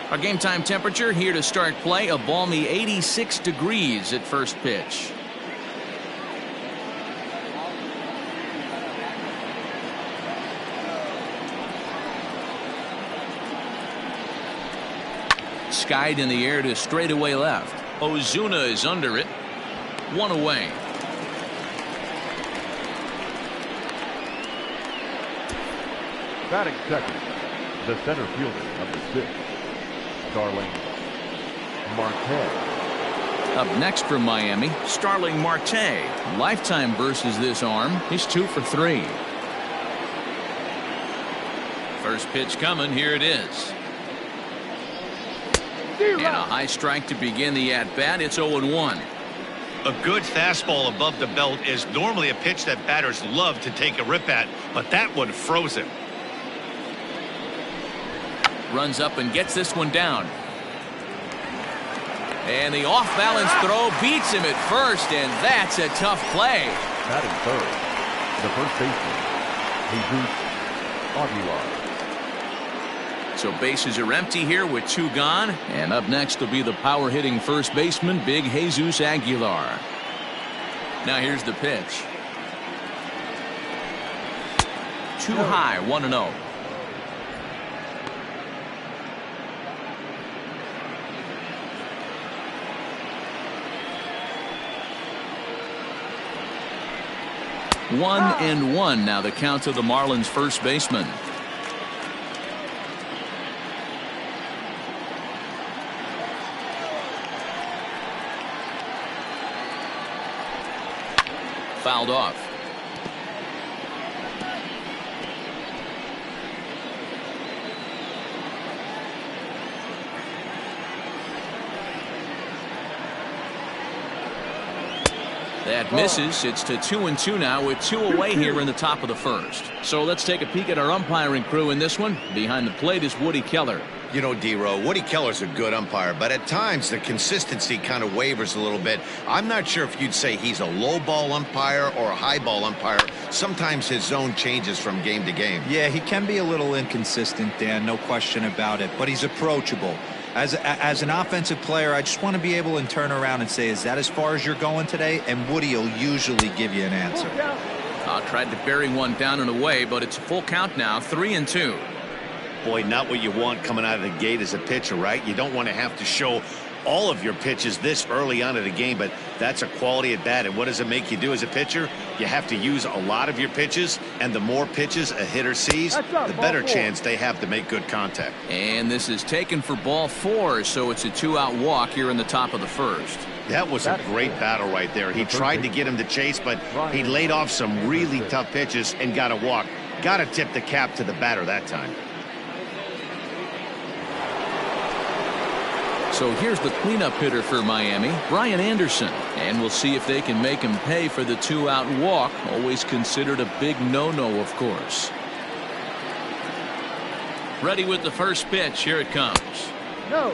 Our game time temperature here to start play, a balmy 86 degrees at first pitch. Skied in the air to straightaway left. Ozuna is under it. One away. Batting second, the center fielder, number 6, Starling Marte. Up next from Miami, Starling Marte. Lifetime versus this arm. He's 2 for 3. First pitch coming. Here it is. And a high strike to begin the at-bat. It's 0-1. A good fastball above the belt is normally a pitch that batters love to take a rip at, but that one froze him. Runs up and gets this one down. And the off-balance throw beats him at first, and that's a tough play. Batting third, the first baseman, Jesus Aguilar. So bases are empty here with 2 gone. And up next will be the power-hitting first baseman, Big Jesus Aguilar. Now here's the pitch. Too high, 1-0. One and one now the count to the Marlins first baseman. Fouled off. That misses. It's to 2-2 now with 2 away here in the top of the first. So let's take a peek at our umpiring crew in this one. Behind the plate is Woody Keller. You know, D-Row, Woody Keller's a good umpire, but at times the consistency kind of wavers a little bit. I'm not sure if you'd say he's a low ball umpire or a high ball umpire. Sometimes his zone changes from game to game. Yeah, he can be a little inconsistent, Dan, no question about it, but he's approachable. As an offensive player, I just want to be able to turn around and say, is that as far as you're going today? And Woody will usually give you an answer. Tried to bury one down and away, but it's a full count now, 3-2. Boy, not what you want coming out of the gate as a pitcher, right? You don't want to have to show all of your pitches this early on in the game, but that's a quality at bat. And what does it make you do as a pitcher? You have to use a lot of your pitches, and the more pitches a hitter sees, the better chance they have to make good contact. And this is taken for ball 4, so it's a 2-out walk here in the top of the first. That was a great battle right there. He tried to get him to chase, but he laid off some really tough pitches and got a walk. Got to tip the cap to the batter that time. So here's the cleanup hitter for Miami, Brian Anderson. And we'll see if they can make him pay for the 2-out walk. Always considered a big no-no, of course. Ready with the first pitch. Here it comes. No.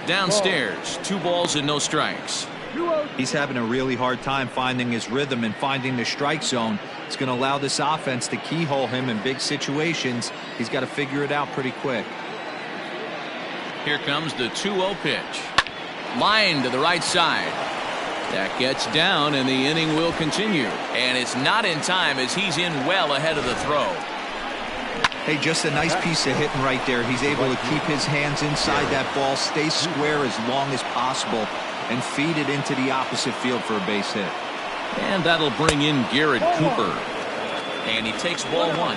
Downstairs, 2 balls and no strikes. He's having a really hard time finding his rhythm and finding the strike zone. It's going to allow this offense to keyhole him in big situations. He's got to figure it out pretty quick. Here comes the 2-0 pitch. Line to the right side. That gets down, and the inning will continue. And it's not in time as he's in well ahead of the throw. Hey, just a nice piece of hitting right there. He's able to keep his hands inside that ball, stay square as long as possible, and feed it into the opposite field for a base hit. And that'll bring in Garrett Cooper. And he takes ball 1.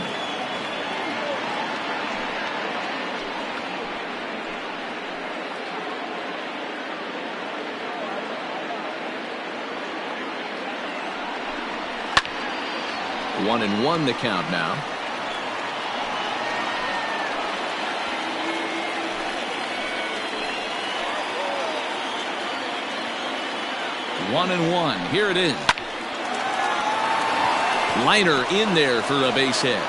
One and one the count now. One and one. Here it is. Liner in there for a base hit.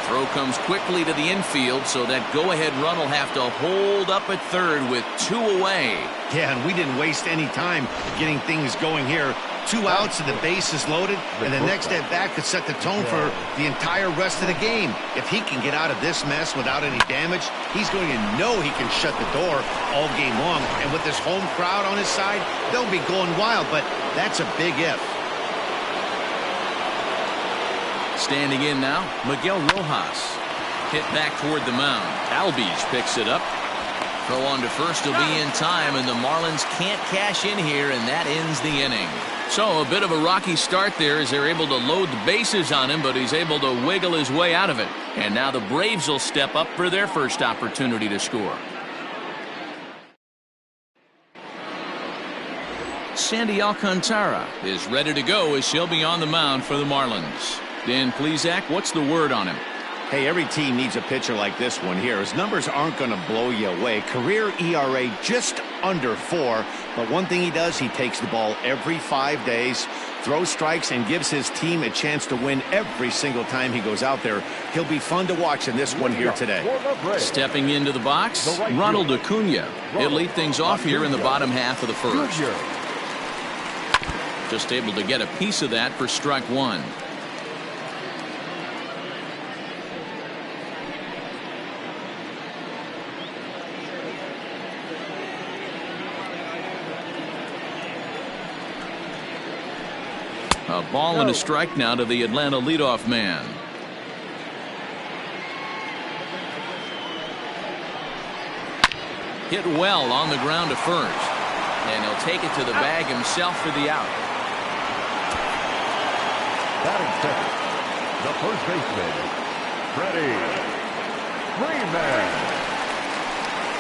Throw comes quickly to the infield, so that go-ahead run will have to hold up at third with 2 away. Yeah, and we didn't waste any time getting things going here. 2 outs and the base is loaded, and the next at bat could set the tone for the entire rest of the game. If he can get out of this mess without any damage, he's going to know he can shut the door all game long. And with this home crowd on his side, they'll be going wild, but that's a big if. Standing in now, Miguel Rojas. Hit back toward the mound. Albies picks it up. Throw on to first will be in time, and the Marlins can't cash in here, and that ends the inning. So a bit of a rocky start there as they're able to load the bases on him, but he's able to wiggle his way out of it. And now the Braves will step up for their first opportunity to score. Sandy Alcantara is ready to go as he'll be on the mound for the Marlins. Dan Plesac, what's the word on him? Hey, every team needs a pitcher like this one here. His numbers aren't going to blow you away. Career ERA just under 4. But one thing he does, he takes the ball every 5 days, throws strikes, and gives his team a chance to win every single time he goes out there. He'll be fun to watch in this one here today. Stepping into the box, Ronald Acuna. He'll lead things off here in the bottom half of the first. Just able to get a piece of that for strike one. A ball and a strike now to the Atlanta leadoff man. Hit well on the ground to first. And he'll take it to the bag himself for the out. Batting second, the first baseman, Freddie Freeman.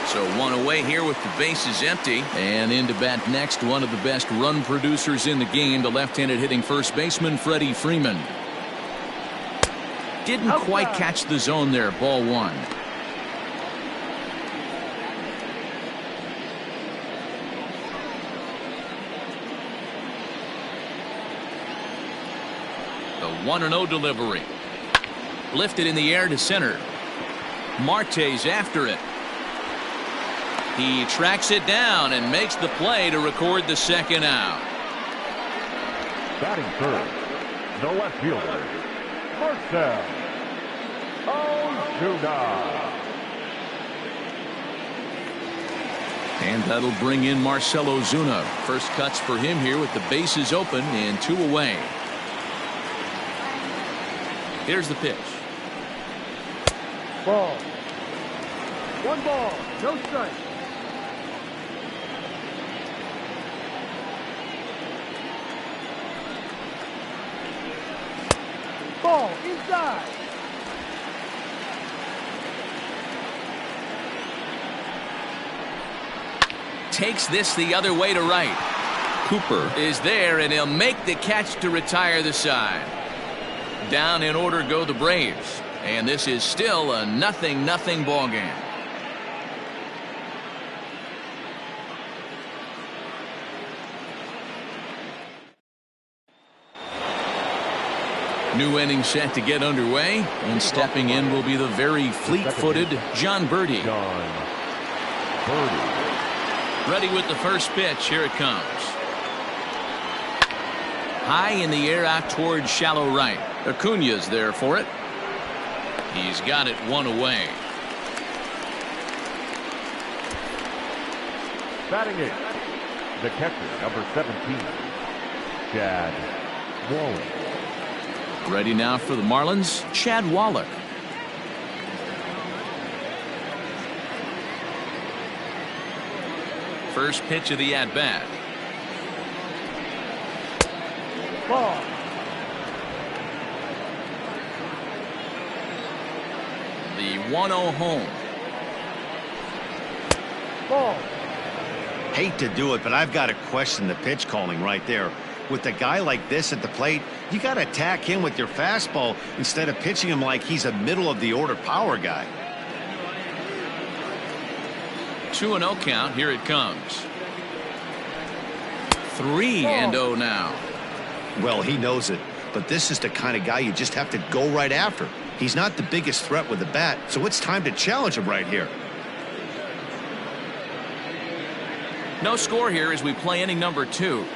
So one away here with the bases empty. And in to bat next, one of the best run producers in the game, the left-handed hitting first baseman, Freddie Freeman. Didn't quite catch the zone there, ball one. The 1-0 delivery. Lifted in the air to center. Marte's after it. He tracks it down and makes the play to record the second out. Batting third, the left fielder, Marcell Ozuna. And that'll bring in Marcell Ozuna. First cuts for him here with the bases open and 2 away. Here's the pitch. Ball. 1 ball, no strike. Ball inside. Takes this the other way to right. Cooper is there, and he'll make the catch to retire the side. Down in order go the Braves. And this is still a 0-0 ball game. New inning set to get underway, and stepping in will be the very fleet-footed Jon Berti. Ready with the first pitch. Here it comes. High in the air out towards shallow right. Acuna's there for it. He's got it 1 away. Batting 8th, the catcher, number 17, Chad Wallach. Ready now for the Marlins, Chad Wallach. First pitch of the at-bat. Ball. The 1-0 home. Ball. Hate to do it, but I've got to question the pitch calling right there. With a guy like this at the plate, you got to attack him with your fastball instead of pitching him like he's a middle-of-the-order power guy. 2-0 count. Here it comes. 3-0 now. Well, he knows it, but this is the kind of guy you just have to go right after. He's not the biggest threat with the bat, so it's time to challenge him right here. No score here as we play inning number 2.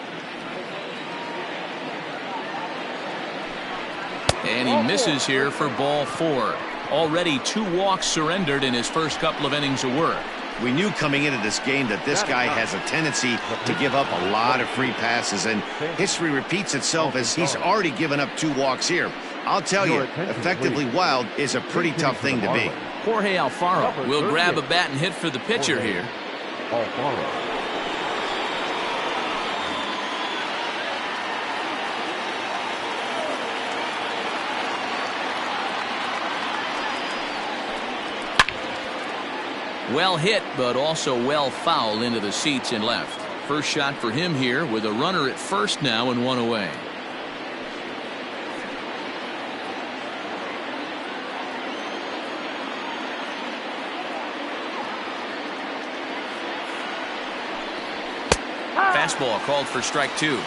And he misses here for ball 4. Already 2 walks surrendered in his first couple of innings of work. We knew coming into this game that this guy has a tendency to give up a lot of free passes, and history repeats itself as he's already given up 2 walks here. I'll tell you, effectively wild is a pretty tough thing to be. Jorge Alfaro will grab a bat and hit for the pitcher here. Alfaro. Well hit, but also well fouled into the seats and left. First shot for him here with a runner at first now and 1 away. fastball called for strike 2.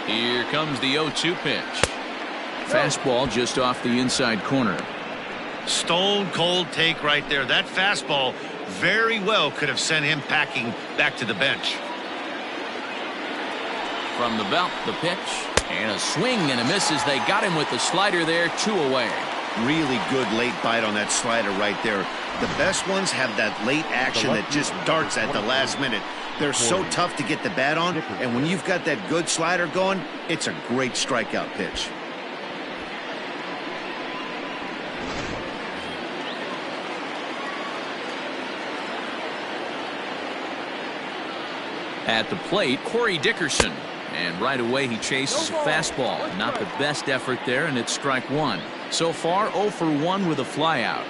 Here comes the 0-2 pitch. Fastball just off the inside corner. Stone cold take right there. That fastball very well could have sent him packing back to the bench. From the belt, the pitch, and a swing and a miss as they got him with the slider there, 2 away. Really good late bite on that slider right there. The best ones have that late action that just darts at the last minute. They're so tough to get the bat on, and when you've got that good slider going, it's a great strikeout pitch. At the plate, Corey Dickerson. And right away he chases a fastball. Not the best effort there, and it's strike 1. So far 0 for 1 with a flyout.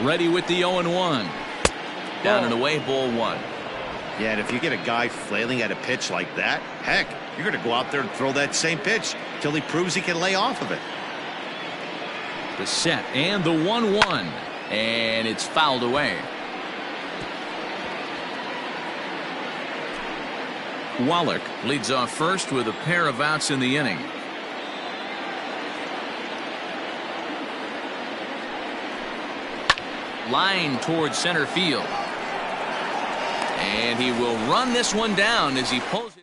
Ready with the 0-1. Down and away, ball 1. Yeah, and if you get a guy flailing at a pitch like that, heck, you're going to go out there and throw that same pitch till he proves he can lay off of it. The set and the 1-1, and it's fouled away. Wallach leads off first with a pair of outs in the inning. Line towards center field, and he will run this one down as he pulls it.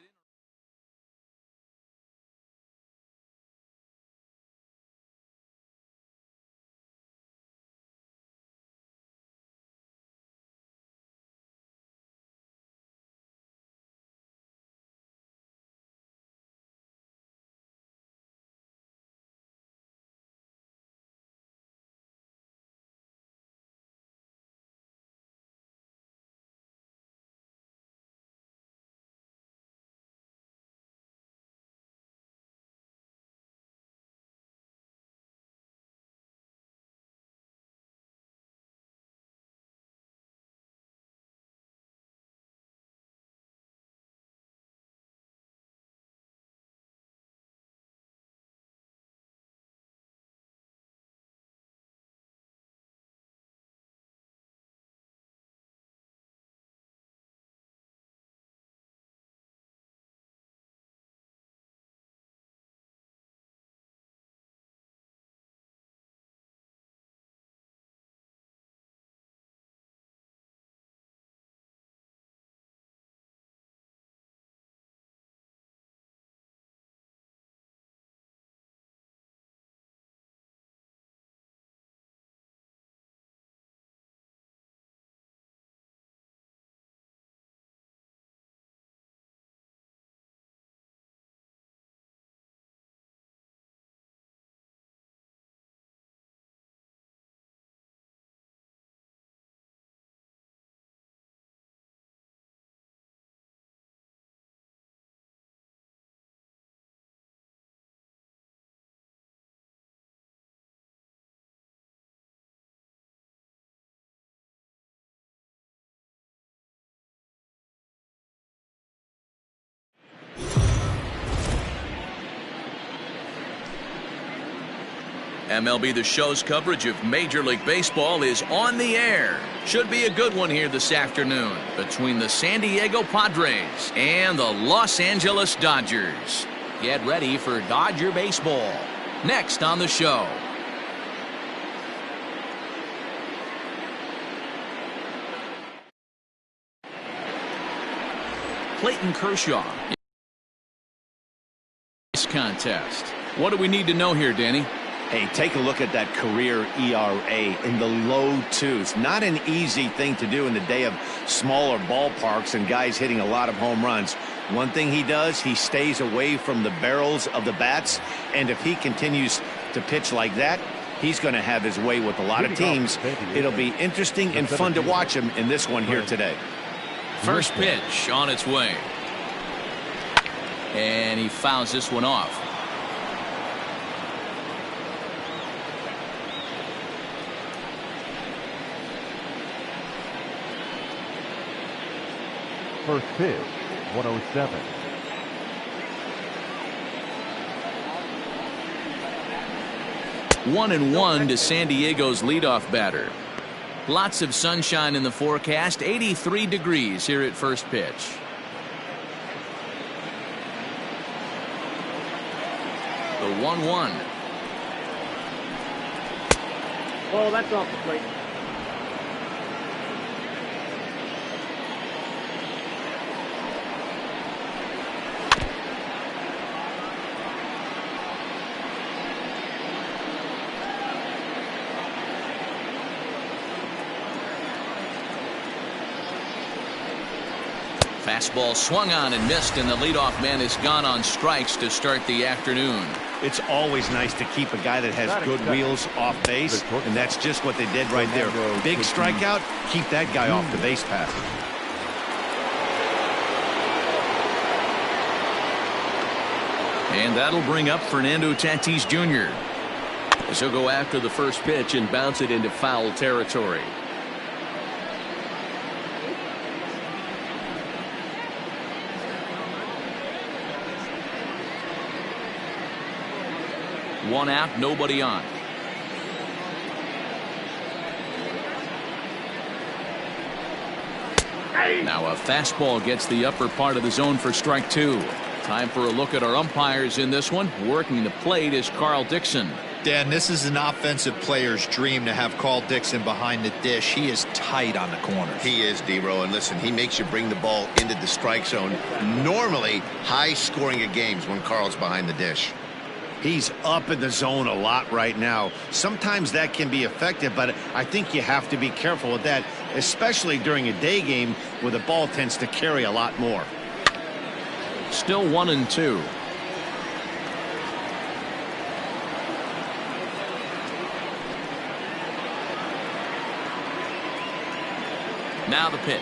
MLB The Show's coverage of Major League Baseball is on the air. Should be a good one here this afternoon between the San Diego Padres and the Los Angeles Dodgers. Get ready for Dodger baseball. Next on the show. Clayton Kershaw. This contest. What do we need to know here, Danny? Hey, take a look at that career ERA in the low 2s. Not an easy thing to do in the day of smaller ballparks and guys hitting a lot of home runs. One thing he does, he stays away from the barrels of the bats, and if he continues to pitch like that, he's going to have his way with a lot of teams. It'll be interesting and fun to watch him in this one here today. First pitch on its way. And he fouls this one off. first pitch, 107. One and one to San Diego's leadoff batter. Lots of sunshine in the forecast. 83 degrees here at first pitch. The 1-1. Oh, that's off the plate. Fastball swung on and missed, and the leadoff man is gone on strikes to start the afternoon. It's always nice to keep a guy that has good wheels off base, and that's just what they did right there. Big strikeout, keep that guy off the base path. And that'll bring up Fernando Tatis Jr. As he'll go after the first pitch and bounce it into foul territory. One out, nobody on. Now a fastball gets the upper part of the zone for strike two. Time for a look at our umpires in this one. Working the plate is Carl Dixon. Dan, this is an offensive player's dream to have Carl Dixon behind the dish. He is tight on the corners. He is, D-Row, and listen, he makes you bring the ball into the strike zone. Normally, high scoring of games when Carl's behind the dish. He's up in the zone a lot right now. Sometimes that can be effective, but I think you have to be careful with that, especially during a day game where the ball tends to carry a lot more. Still 1-2. Now the pitch.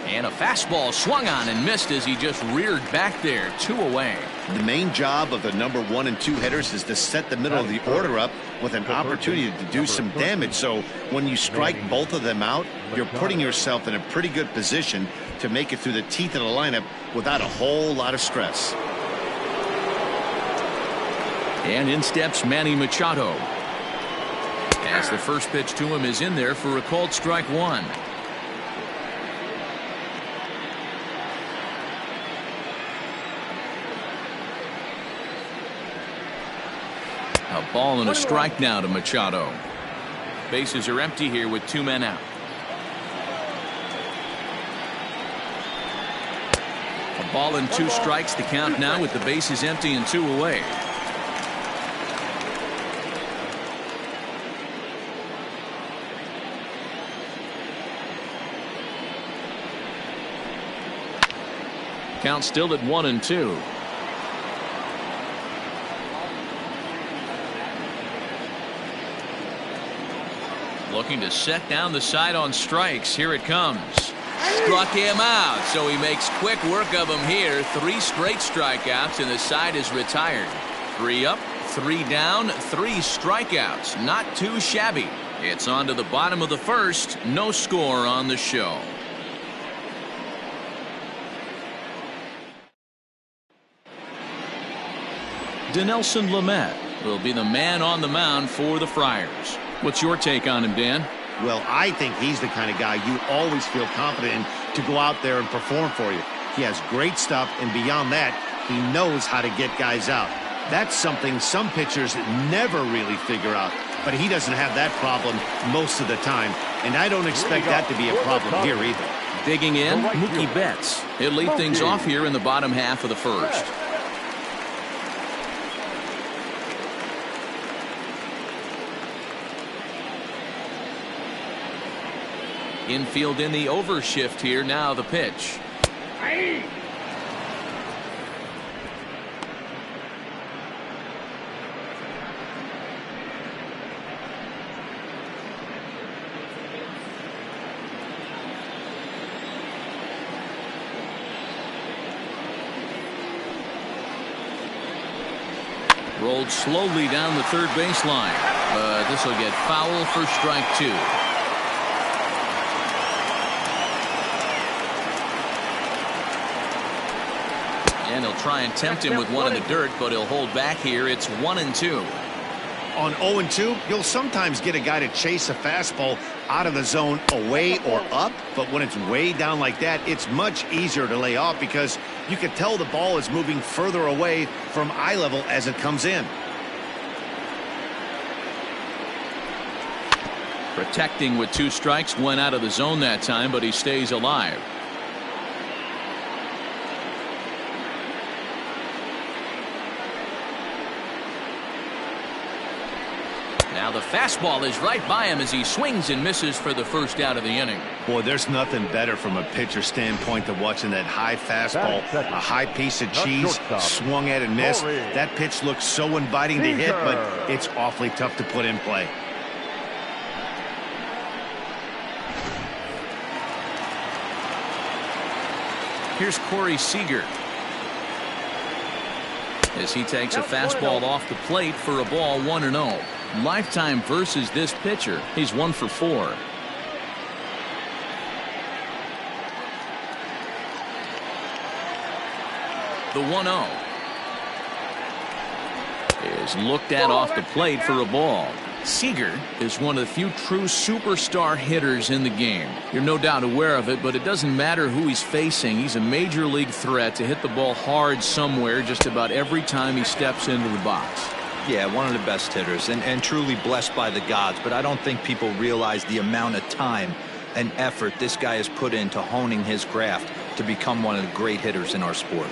And a fastball swung on and missed as he just reared back there. 2 away. The main job of the number 1 and 2 hitters is to set the middle of the order up with an opportunity to do some damage. So when you strike both of them out, you're putting yourself in a pretty good position to make it through the teeth of the lineup without a whole lot of stress. And in steps Manny Machado. As the first pitch to him is in there for a called strike one. A ball and a strike now to Machado. Bases are empty here with 2 men out. A ball and 2 strikes, the count now with the bases empty and 2 away. Count still at 1-2. Looking to set down the side on strikes. Here it comes. Struck him out, so he makes quick work of him here. 3 straight strikeouts, and the side is retired. 3 up, 3 down, 3 strikeouts. Not too shabby. It's on to the bottom of the first. No score on the show. Dinelson Lamet will be the man on the mound for the Friars. What's your take on him, Dan? Well, I think he's the kind of guy you always feel confident in to go out there and perform for you. He has great stuff, and beyond that, he knows how to get guys out. That's something some pitchers never really figure out, but he doesn't have that problem most of the time, and I don't expect that to be a problem here either. Digging in, Mookie Betts. He'll lead things off here in the bottom half of the first. Infield in the overshift here. Now the pitch. Rolled slowly down the third baseline, but this will get foul for strike 2. And he'll try and tempt him with one in the dirt, but he'll hold back here. It's 1-2. On 0-2, you'll sometimes get a guy to chase a fastball out of the zone away or up, but when it's way down like that, it's much easier to lay off because you can tell the ball is moving further away from eye level as it comes in. Protecting with 2 strikes, went out of the zone that time, but he stays alive. Now the fastball is right by him as he swings and misses for the first out of the inning. Boy, there's nothing better from a pitcher standpoint than watching that high fastball, a high piece of cheese, swung at and missed. That pitch looks so inviting to hit, but it's awfully tough to put in play. Here's Corey Seager as he takes a fastball off the plate for a ball, 1-0. Lifetime versus this pitcher, he's 1 for 4. The 1-0 is looked at off the plate for a ball. Seager is one of the few true superstar hitters in the game. You're no doubt aware of it, but it doesn't matter who he's facing. He's a major league threat to hit the ball hard somewhere just about every time he steps into the box. Yeah, one of the best hitters and truly blessed by the gods, but I don't think people realize the amount of time and effort this guy has put into honing his craft to become one of the great hitters in our sport.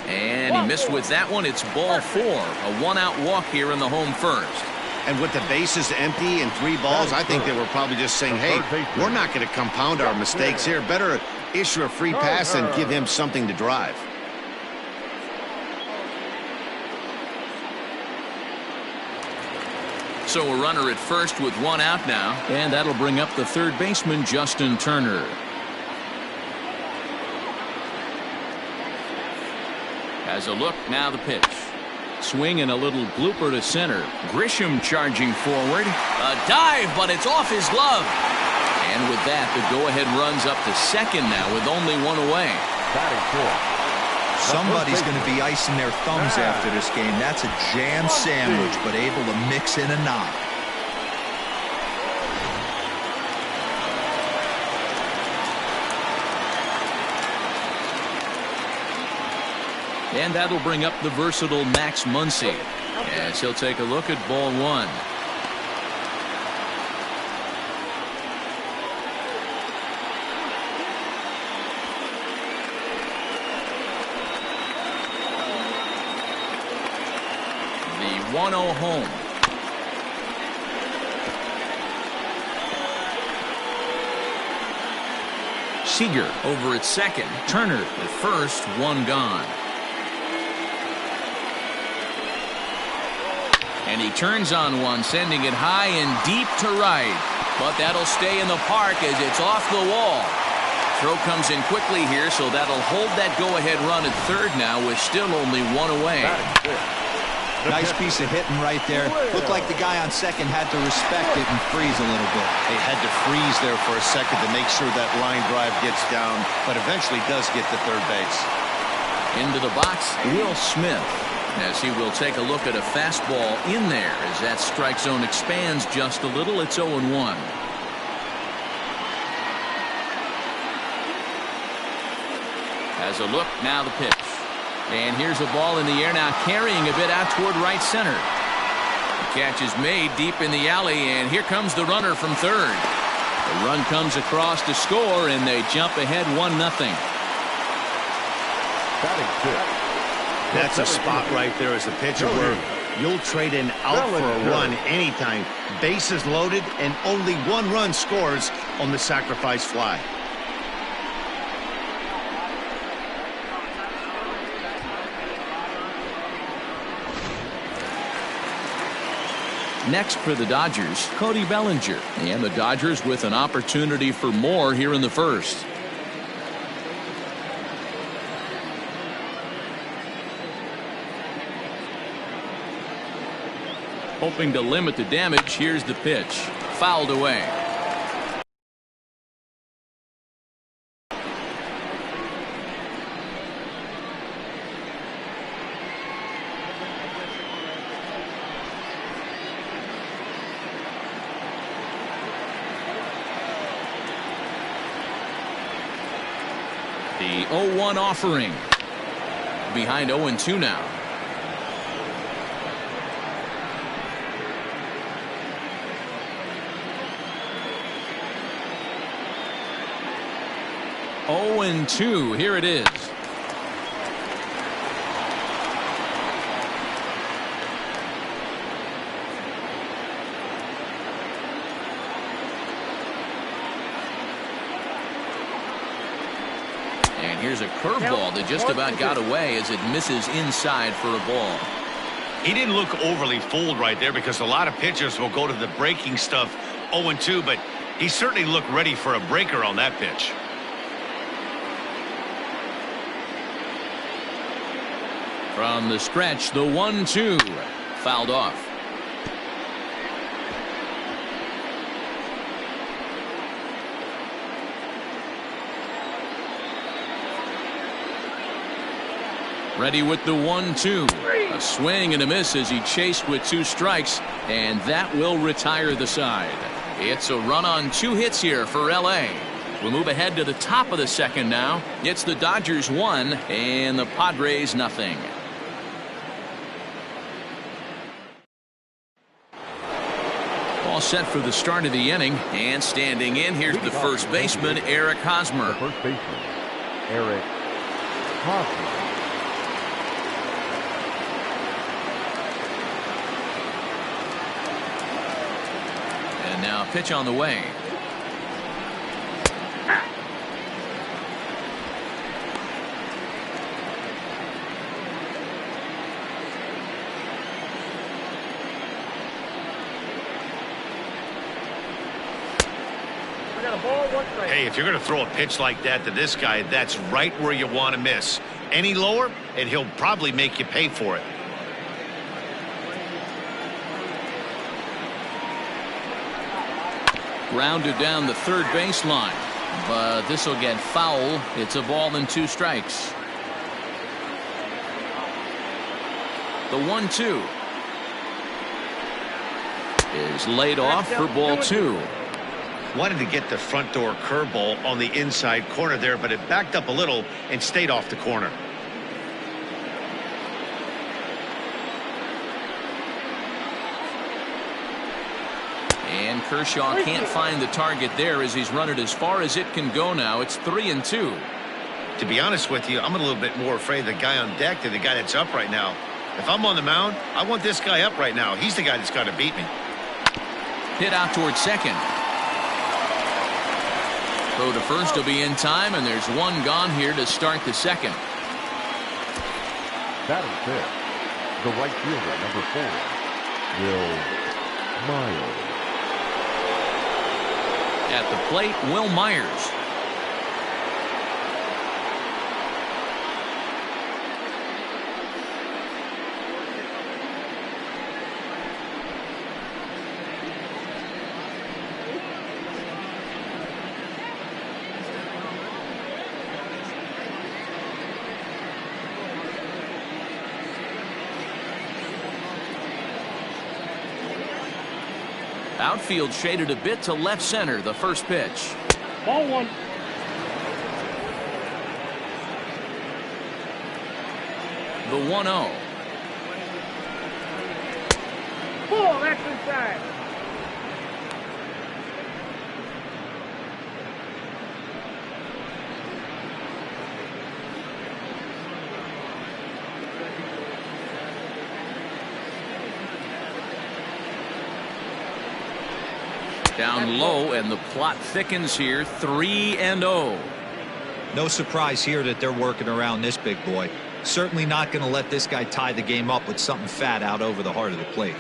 And he missed with that one. It's ball 4. A 1-out walk here in the home first. And with the bases empty and 3 balls, I think they were probably just saying, hey, we're not going to compound our mistakes here. Better issue a free pass and give him something to drive. So a runner at first with 1 out now, and that'll bring up the third baseman, Justin Turner. As a look, now the pitch. Swing and a little blooper to center. Grisham charging forward. A dive, but it's off his glove. And with that, the go-ahead runs up to second now with only 1 away. Somebody's going to be icing their thumbs after this game. That's a jam sandwich, but able to mix in a knock. And that'll bring up the versatile Max Muncy as he'll take a look at ball 1. The 1-0 home. Seager over at second. Turner at first, 1 gone. And he turns on one, sending it high and deep to right. But that'll stay in the park as it's off the wall. Throw comes in quickly here, so that'll hold that go-ahead run at third now with still only 1 away. Nice piece of hitting right there. Looked like the guy on second had to respect it and freeze a little bit. He had to freeze there for a second to make sure that line drive gets down, but eventually does get to third base. Into the box, Will Smith, as he will take a look at a fastball in there as that strike zone expands just a little. It's 0-1. As a look, now the pitch. And here's a ball in the air now, carrying a bit out toward right center. The catch is made deep in the alley, and here comes the runner from third. The run comes across to score, and they jump ahead 1-0. That's a spot right there as a pitcher where you'll trade an out for a run anytime. Bases loaded and only 1 run scores on the sacrifice fly. Next for the Dodgers, Cody Bellinger. And the Dodgers with an opportunity for more here in the first. Hoping to limit the damage, here's the pitch. Fouled away. The 0-1 offering. Behind 0-2 now. Oh and 2. Here it is. And here's a curveball that just about got away as it misses inside for a ball. He didn't look overly fooled right there because a lot of pitchers will go to the breaking stuff 0-2, but he certainly looked ready for a breaker on that pitch. From the stretch, the 1-2 fouled off. Ready with the 1-2. A swing and a miss as he chased with 2 strikes, and that will retire the side. It's a run on 2 hits here for LA. We'll move ahead to the top of the second now. It's the Dodgers 1 and the Padres nothing. All set for the start of the inning, and standing in, here's the first baseman, Eric Hosmer. The first baseman, Eric Hosmer. And now a pitch on the way. Hey, if you're going to throw a pitch like that to this guy, that's right where you want to miss. Any lower, and he'll probably make you pay for it. Grounded down the third baseline, but this will get foul. It's a ball and 2 strikes. The 1-2 is laid off for ball 2. Wanted to get the front door curveball on the inside corner there, but it backed up a little and stayed off the corner. And Kershaw can't find the target there as he's run it as far as it can go now. It's 3-2. To be honest with you, I'm a little bit more afraid of the guy on deck than the guy that's up right now. If I'm on the mound, I want this guy up right now. He's the guy that's got to beat me. Hit out towards second. Throw to first will be in time, and there's 1 gone here to start the second. Batting fifth, the right fielder, number 4, Will Myers. At the plate, Will Myers. Outfield shaded a bit to left center. The first pitch. Ball 1. The 1-0. Ball, that's inside. Down low, and the plot thickens here. 3-0. No surprise here that they're working around this big boy. Certainly not going to let this guy tie the game up with something fat out over the heart of the plate.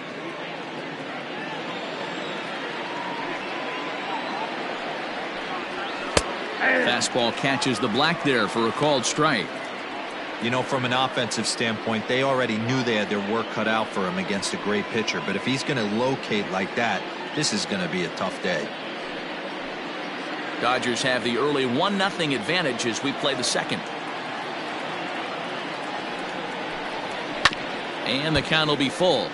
Fastball catches the black there for a called strike. You know, from an offensive standpoint, they already knew they had their work cut out for him against a great pitcher. But if he's going to locate like that, this is going to be a tough day. Dodgers have the early 1-0 advantage as we play the second. And the count will be full.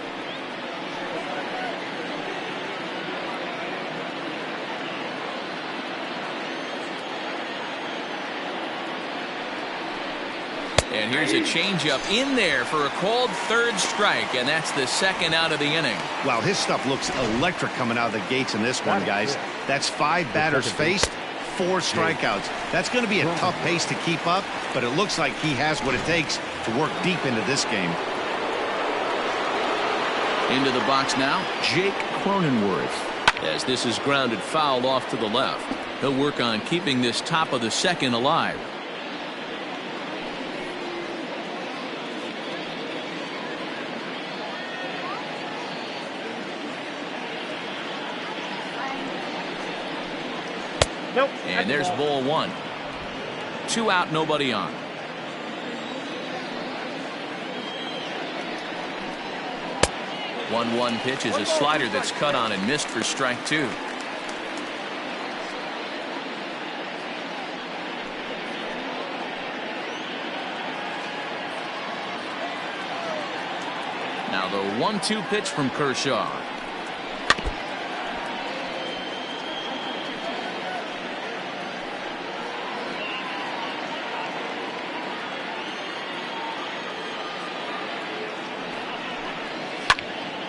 And here's a changeup in there for a called third strike, and that's the second out of the inning. Wow, his stuff looks electric coming out of the gates in this one, guys. That's 5 batters faced, 4 strikeouts. That's going to be a tough pace to keep up, but it looks like he has what it takes to work deep into this game. Into the box now, Jake Cronenworth. As this is grounded foul off to the left. He'll work on keeping this top of the second alive. Nope. And there's ball 1. 2 out, nobody on. One pitch is a slider that's cut on and missed for strike 2. Now the 1-2 pitch from Kershaw.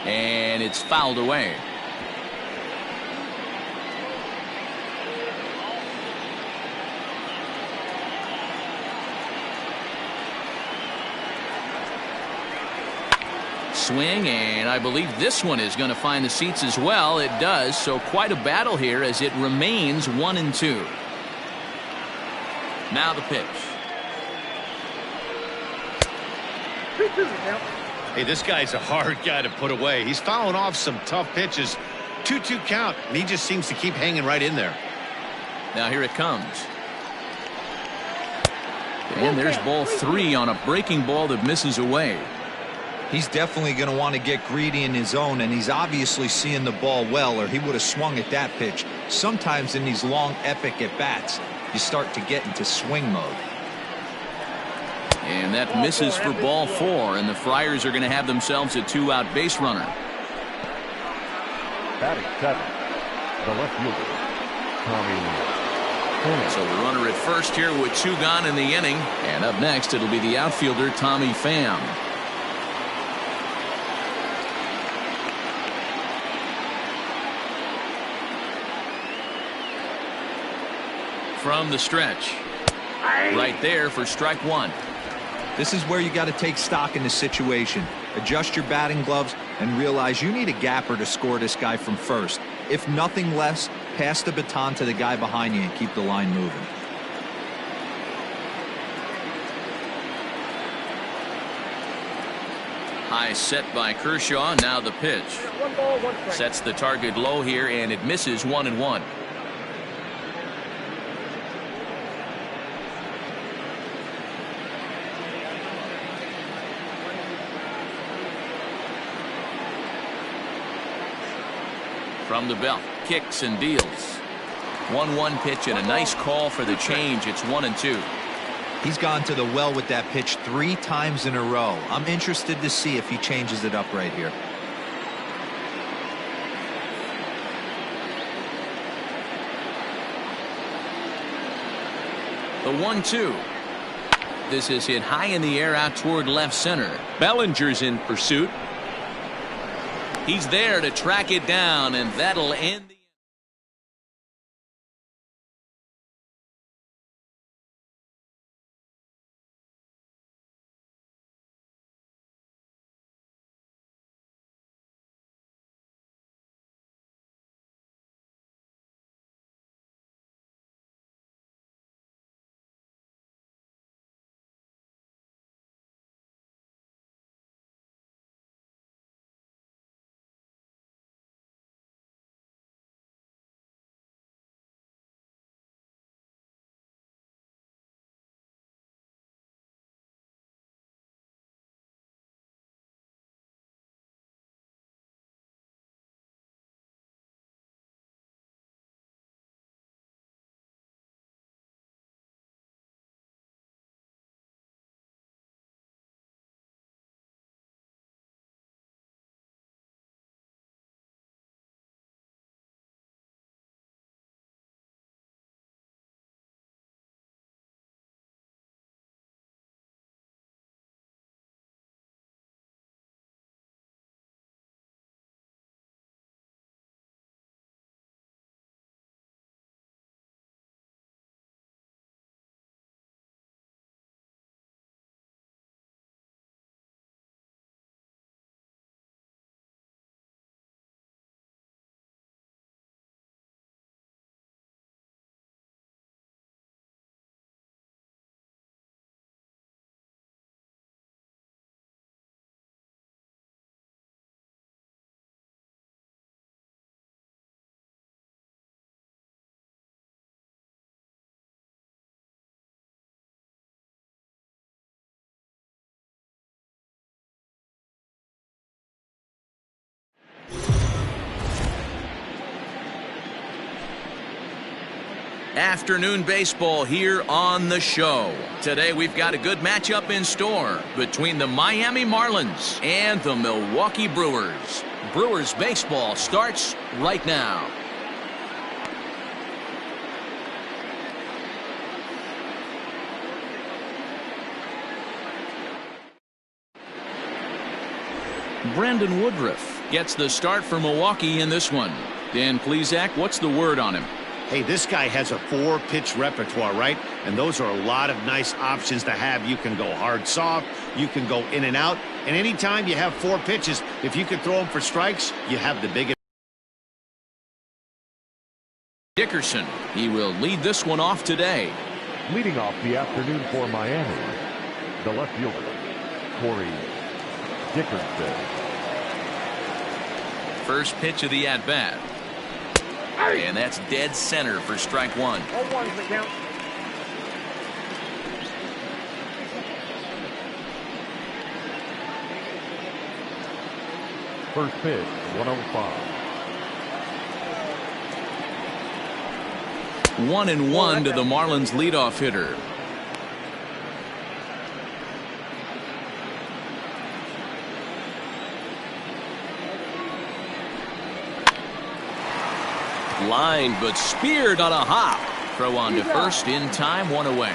And it's fouled away. Swing, and I believe this one is going to find the seats as well. It does, so quite a battle here as it remains 1-2. Now the pitch. 3-2 now. Hey, this guy's a hard guy to put away. He's fouling off some tough pitches. 2-2 count, and he just seems to keep hanging right in there. Now here it comes. And there's ball 3 on a breaking ball that misses away. He's definitely going to want to get greedy in his zone, and he's obviously seeing the ball well, or he would have swung at that pitch. Sometimes in these long, epic at-bats, you start to get into swing mode. And that misses for ball 4, and the Friars are going to have themselves a 2-out base runner. Batting 7th, the left fielder, Tommy Pham. So the runner at first here with 2 gone in the inning, and up next it'll be the outfielder Tommy Pham. From the stretch, right there for strike 1. This is where you got to take stock in the situation. Adjust your batting gloves and realize you need a gapper to score this guy from first. If nothing less, pass the baton to the guy behind you and keep the line moving. High set by Kershaw. Now the pitch. 1 ball, 1 strike. Sets the target low here, and it misses 1-1. From the belt, kicks and deals. 1-1 pitch and a nice call for the change. It's 1-2. He's gone to the well with that pitch 3 times in a row. I'm interested to see if he changes it up right here. The 1-2. This is hit high in the air out toward left center. Bellinger's in pursuit. He's there to track it down, and that'll end the Afternoon baseball here on the show. Today we've got a good matchup in store between the Miami Marlins and the Milwaukee Brewers. Brewers baseball starts right now. Brandon Woodruff gets the start for Milwaukee in this one. Dan Plesac, what's the word on him? Hey, this guy has a 4-pitch repertoire, right? And those are a lot of nice options to have. You can go hard, soft. You can go in and out. And anytime you have 4 pitches, if you can throw them for strikes, you have the biggest. Dickerson, he will lead this one off today. Leading off the afternoon for Miami, the left fielder, Corey Dickerson. First pitch of the at-bat. And that's dead center for strike one. 0-1's the count. First pitch, 105. 1-1 to the Marlins leadoff hitter. Lined but speared on a hop. Throw on to first in time, 1 away.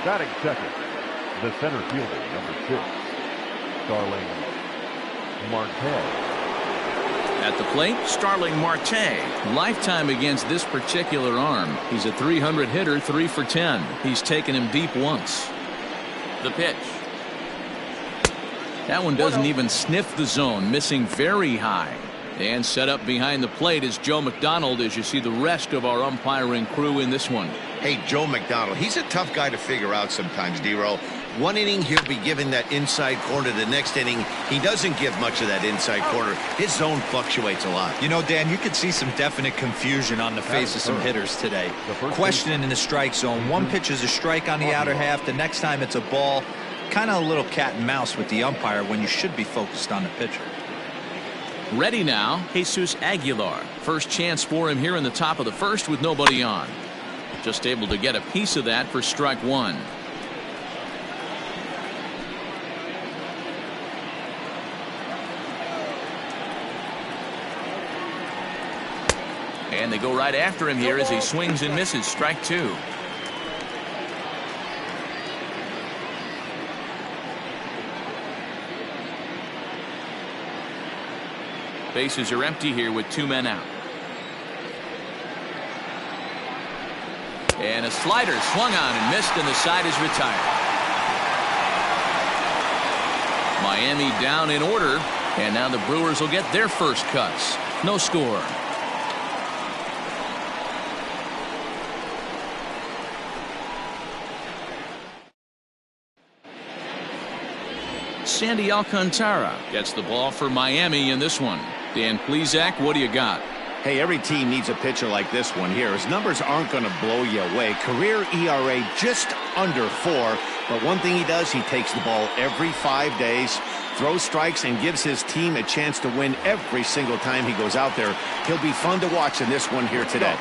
Batting second, the center fielder, number 6, Starling Marte. At the plate, Starling Marte. Lifetime against this particular arm. He's a .300 hitter, 3 for 10. He's taken him deep once. The pitch. That one doesn't even sniff the zone, missing very high. And set up behind the plate is Joe McDonald as you see the rest of our umpiring crew in this one. Hey, Joe McDonald, he's a tough guy to figure out sometimes, D-Row. One inning, he'll be given that inside corner. The next inning, he doesn't give much of that inside corner. His zone fluctuates a lot. You know, Dan, you could see some definite confusion on the face of some hitters today. Questioning in the strike zone. One pitch is a strike on the outer half. The next time it's a ball. Kind of a little cat and mouse with the umpire when you should be focused on the pitcher. Ready now, Jesus Aguilar. First chance for him here in the top of the first with nobody on. Just able to get a piece of that for strike one. And they go right after him here as he swings and misses. Strike two. Bases are empty here with 2 men out. And a slider swung on and missed, and the side is retired. Miami down in order, and now the Brewers will get their first cuts. No score. Sandy Alcantara gets the ball for Miami in this one. Dan Plesac, what do you got? Hey, every team needs a pitcher like this one here. His numbers aren't going to blow you away. Career ERA just under 4. But one thing he does, he takes the ball every 5 days, throws strikes, and gives his team a chance to win every single time he goes out there. He'll be fun to watch in this one here today.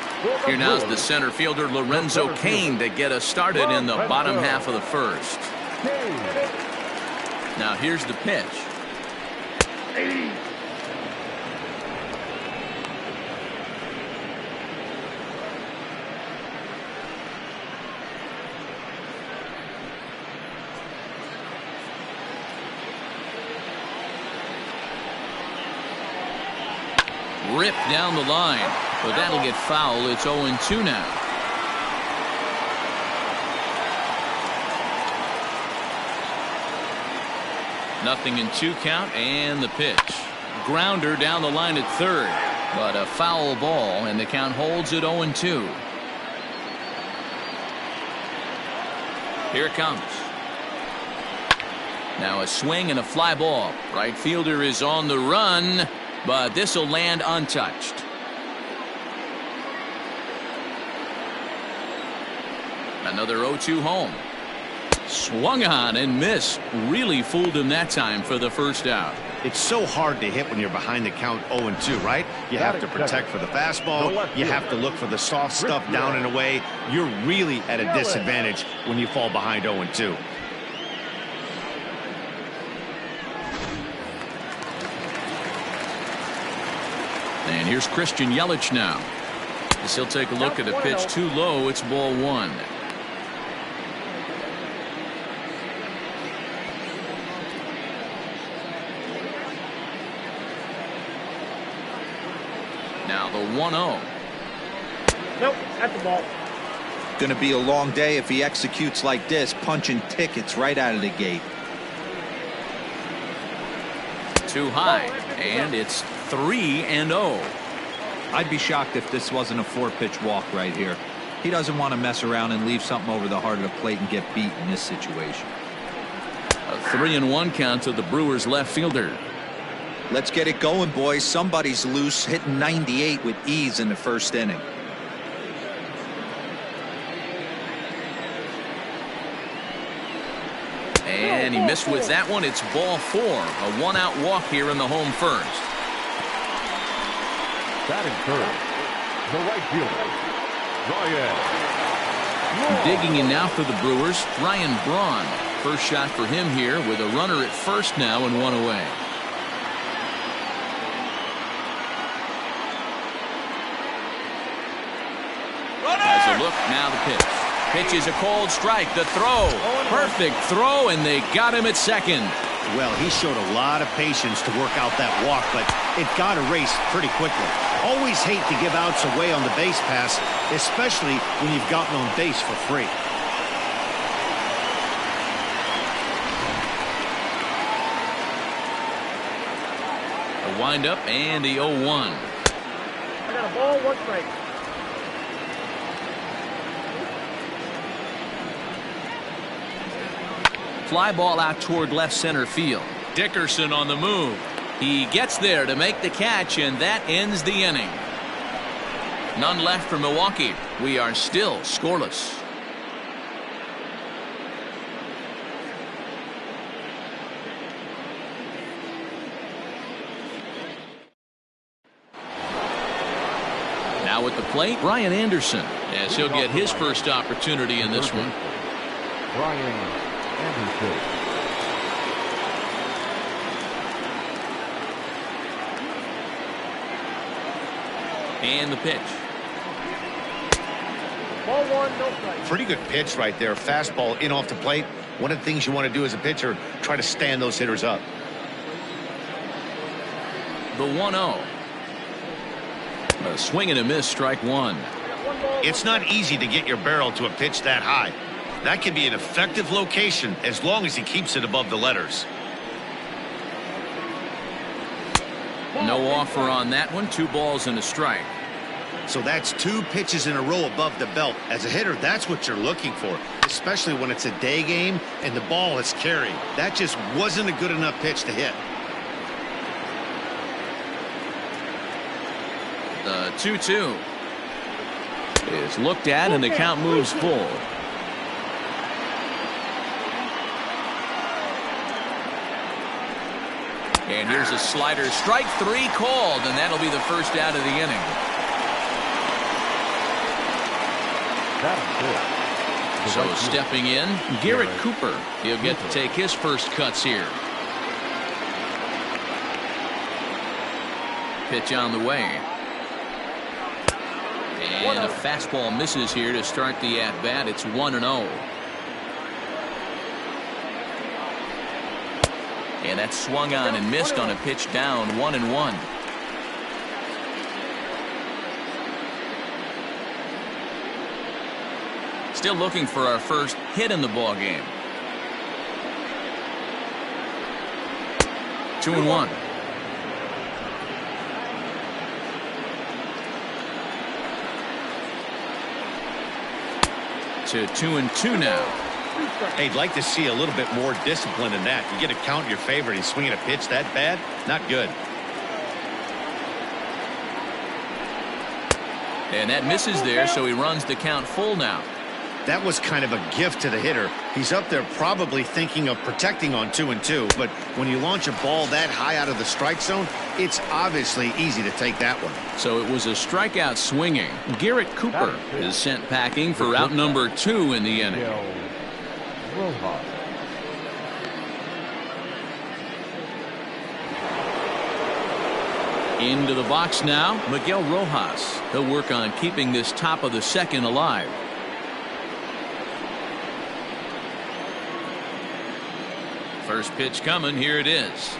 Here now's the center fielder Lorenzo Cain to get us started in the bottom half of the first. Now here's the pitch. Ripped down the line, but that'll get foul. It's 0-2 now. Nothing in 2 count, and the pitch. Grounder down the line at third, but a foul ball, and the count holds at 0-2. Here it comes. Now a swing and a fly ball. Right fielder is on the run, but this will land untouched. Another 0-2 home. Swung on and missed. Really fooled him that time for the first out. It's so hard to hit when you're behind the count 0-2, right? You have to protect for the fastball. You have to look for the soft stuff down and away. You're really at a disadvantage when you fall behind 0-2. And here's Christian Yelich now. As he'll take a look at a pitch too low. It's ball one. Now the 1-0. Nope, that's the ball. Going to be a long day if he executes like this, punching tickets right out of the gate. Too high, and it's 3-0. I'd be shocked if this wasn't a 4-pitch walk right here. He doesn't want to mess around and leave something over the heart of the plate and get beat in this situation. A 3-1 count to the Brewers left fielder. Let's get it going, boys. Somebody's loose, hitting 98 with ease in the first inning. And he missed with that one. It's ball four. A 1-out walk here in the home first. Batting third, the right fielder, Ryan. Digging in now for the Brewers, Ryan Braun. First shot for him here with a runner at first now and one away. As a look, now the pitch. Pitch is a cold strike. The throw. Perfect throw, and they got him at second. Well, he showed a lot of patience to work out that walk, but it got erased pretty quickly. Always hate to give outs away on the base pass, especially when you've gotten on base for free. A windup and the 0-1. I got a ball, 1 strike. Fly ball out toward left center field. Dickerson on the move. He gets there to make the catch, and that ends the inning. None left for Milwaukee. We are still scoreless. Now at the plate, Brian Anderson, as he'll get his first opportunity in this one. Brian Anderson. And the pitch. Ball 1, no strike. Pretty good pitch right there. Fastball in off the plate. One of the things you want to do as a pitcher, try to stand those hitters up. The 1-0. A swing and a miss, strike one. It's not easy to get your barrel to a pitch that high. That can be an effective location as long as he keeps it above the letters. No offer on that one. 2 balls and a strike. So that's 2 pitches in a row above the belt. As a hitter, that's what you're looking for, especially when it's a day game and the ball is carried. That just wasn't a good enough pitch to hit. The 2-2 is looked at, and the count moves full. And here's a slider. Strike 3 called, and that'll be the first out of the inning. So stepping in, Garrett Cooper. He'll get to take his first cuts here. Pitch on the way. And a fastball misses here to start the at-bat. It's 1-0. And that swung on and missed on a pitch down, 1-1. Still looking for our first hit in the ball game. 2-1. To 2-2 now. Hey, I'd like to see a little bit more discipline in that. You get a count in your favor and he's swinging a pitch that bad? Not good. And that misses there, so he runs the count full now. That was kind of a gift to the hitter. He's up there probably thinking of protecting on 2-2, but when you launch a ball that high out of the strike zone, it's obviously easy to take that one. So it was a strikeout swinging. Garrett Cooper is sent packing for out number 2 in the inning. Rojas. Into the box now, Miguel Rojas. He'll work on keeping this top of the second alive. First pitch coming. Here it is.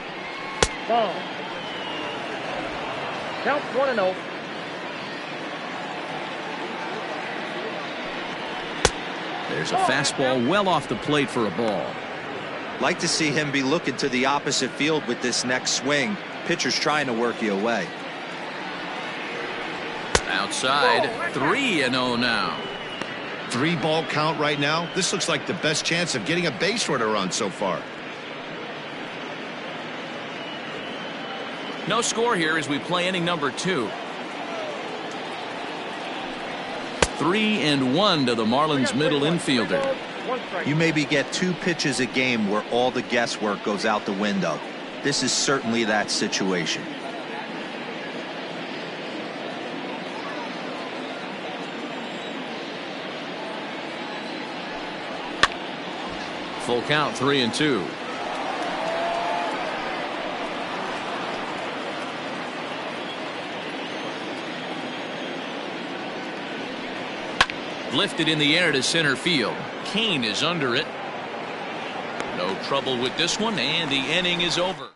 Ball. Count 1-0. There's a fastball well off the plate for a ball. Like to see him be looking to the opposite field with this next swing. Pitcher's trying to work you away. Outside, 3-0 now. 3-ball count right now. This looks like the best chance of getting a base runner run so far. No score here as we play inning number 2. 3-1 to the Marlins middle infielder. You maybe get 2 pitches a game where all the guesswork goes out the window. This is certainly that situation. Full count, 3-2. Lifted in the air to center field. Kane is under it. No trouble with this one, and the inning is over.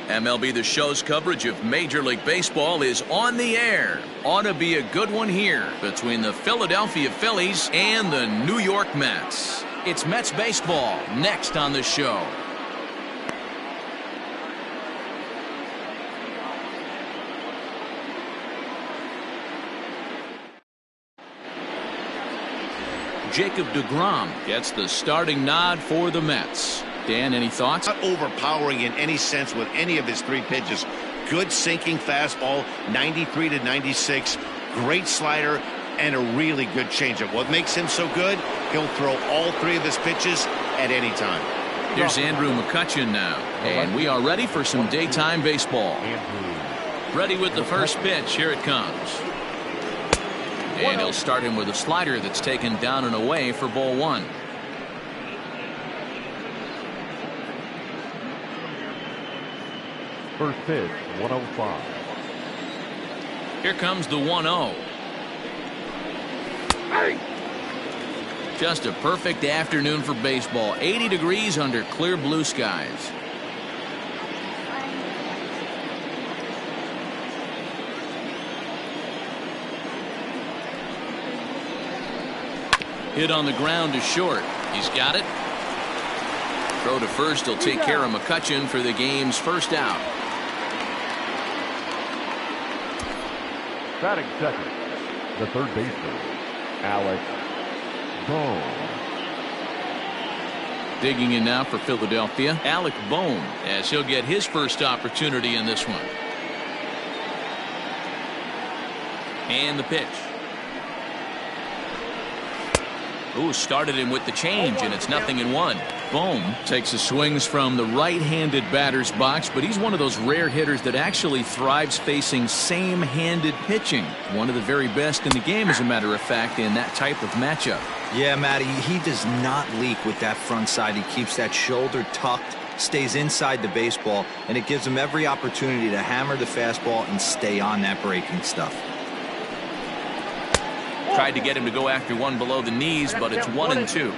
MLB The Show's coverage of Major League Baseball is on the air. Ought to be a good one here between the Philadelphia Phillies and the New York Mets. It's Mets baseball next on the show. Jacob deGrom gets the starting nod for the Mets. Dan, any thoughts? Not overpowering in any sense with any of his 3 pitches. Good sinking fastball, 93 to 96. Great slider and a really good changeup. What makes him so good? He'll throw all 3 of his pitches at any time. Here's Andrew McCutchen now, and we are ready for some daytime baseball. Ready with the first pitch. Here it comes. And he'll start him with a slider that's taken down and away for ball 1. First pitch, 105. Here comes the 1-0. Just a perfect afternoon for baseball. 80 degrees under clear blue skies. Hit on the ground to short. He's got it. Throw to first will take care of McCutchen for the game's first out. Batting second, the third baseman, Alex Bohm. Digging in now for Philadelphia, Alec Bohm, as he'll get his first opportunity in this one. And the pitch. Ooh, started him with the change, and it's 0-1. Bohm takes his swings from the right-handed batter's box, but he's one of those rare hitters that actually thrives facing same-handed pitching. One of the very best in the game, as a matter of fact, in that type of matchup. Yeah, Matty, he does not leak with that front side. He keeps that shoulder tucked, stays inside the baseball, and it gives him every opportunity to hammer the fastball and stay on that breaking stuff. Tried to get him to go after one below the knees, but it's 1-2.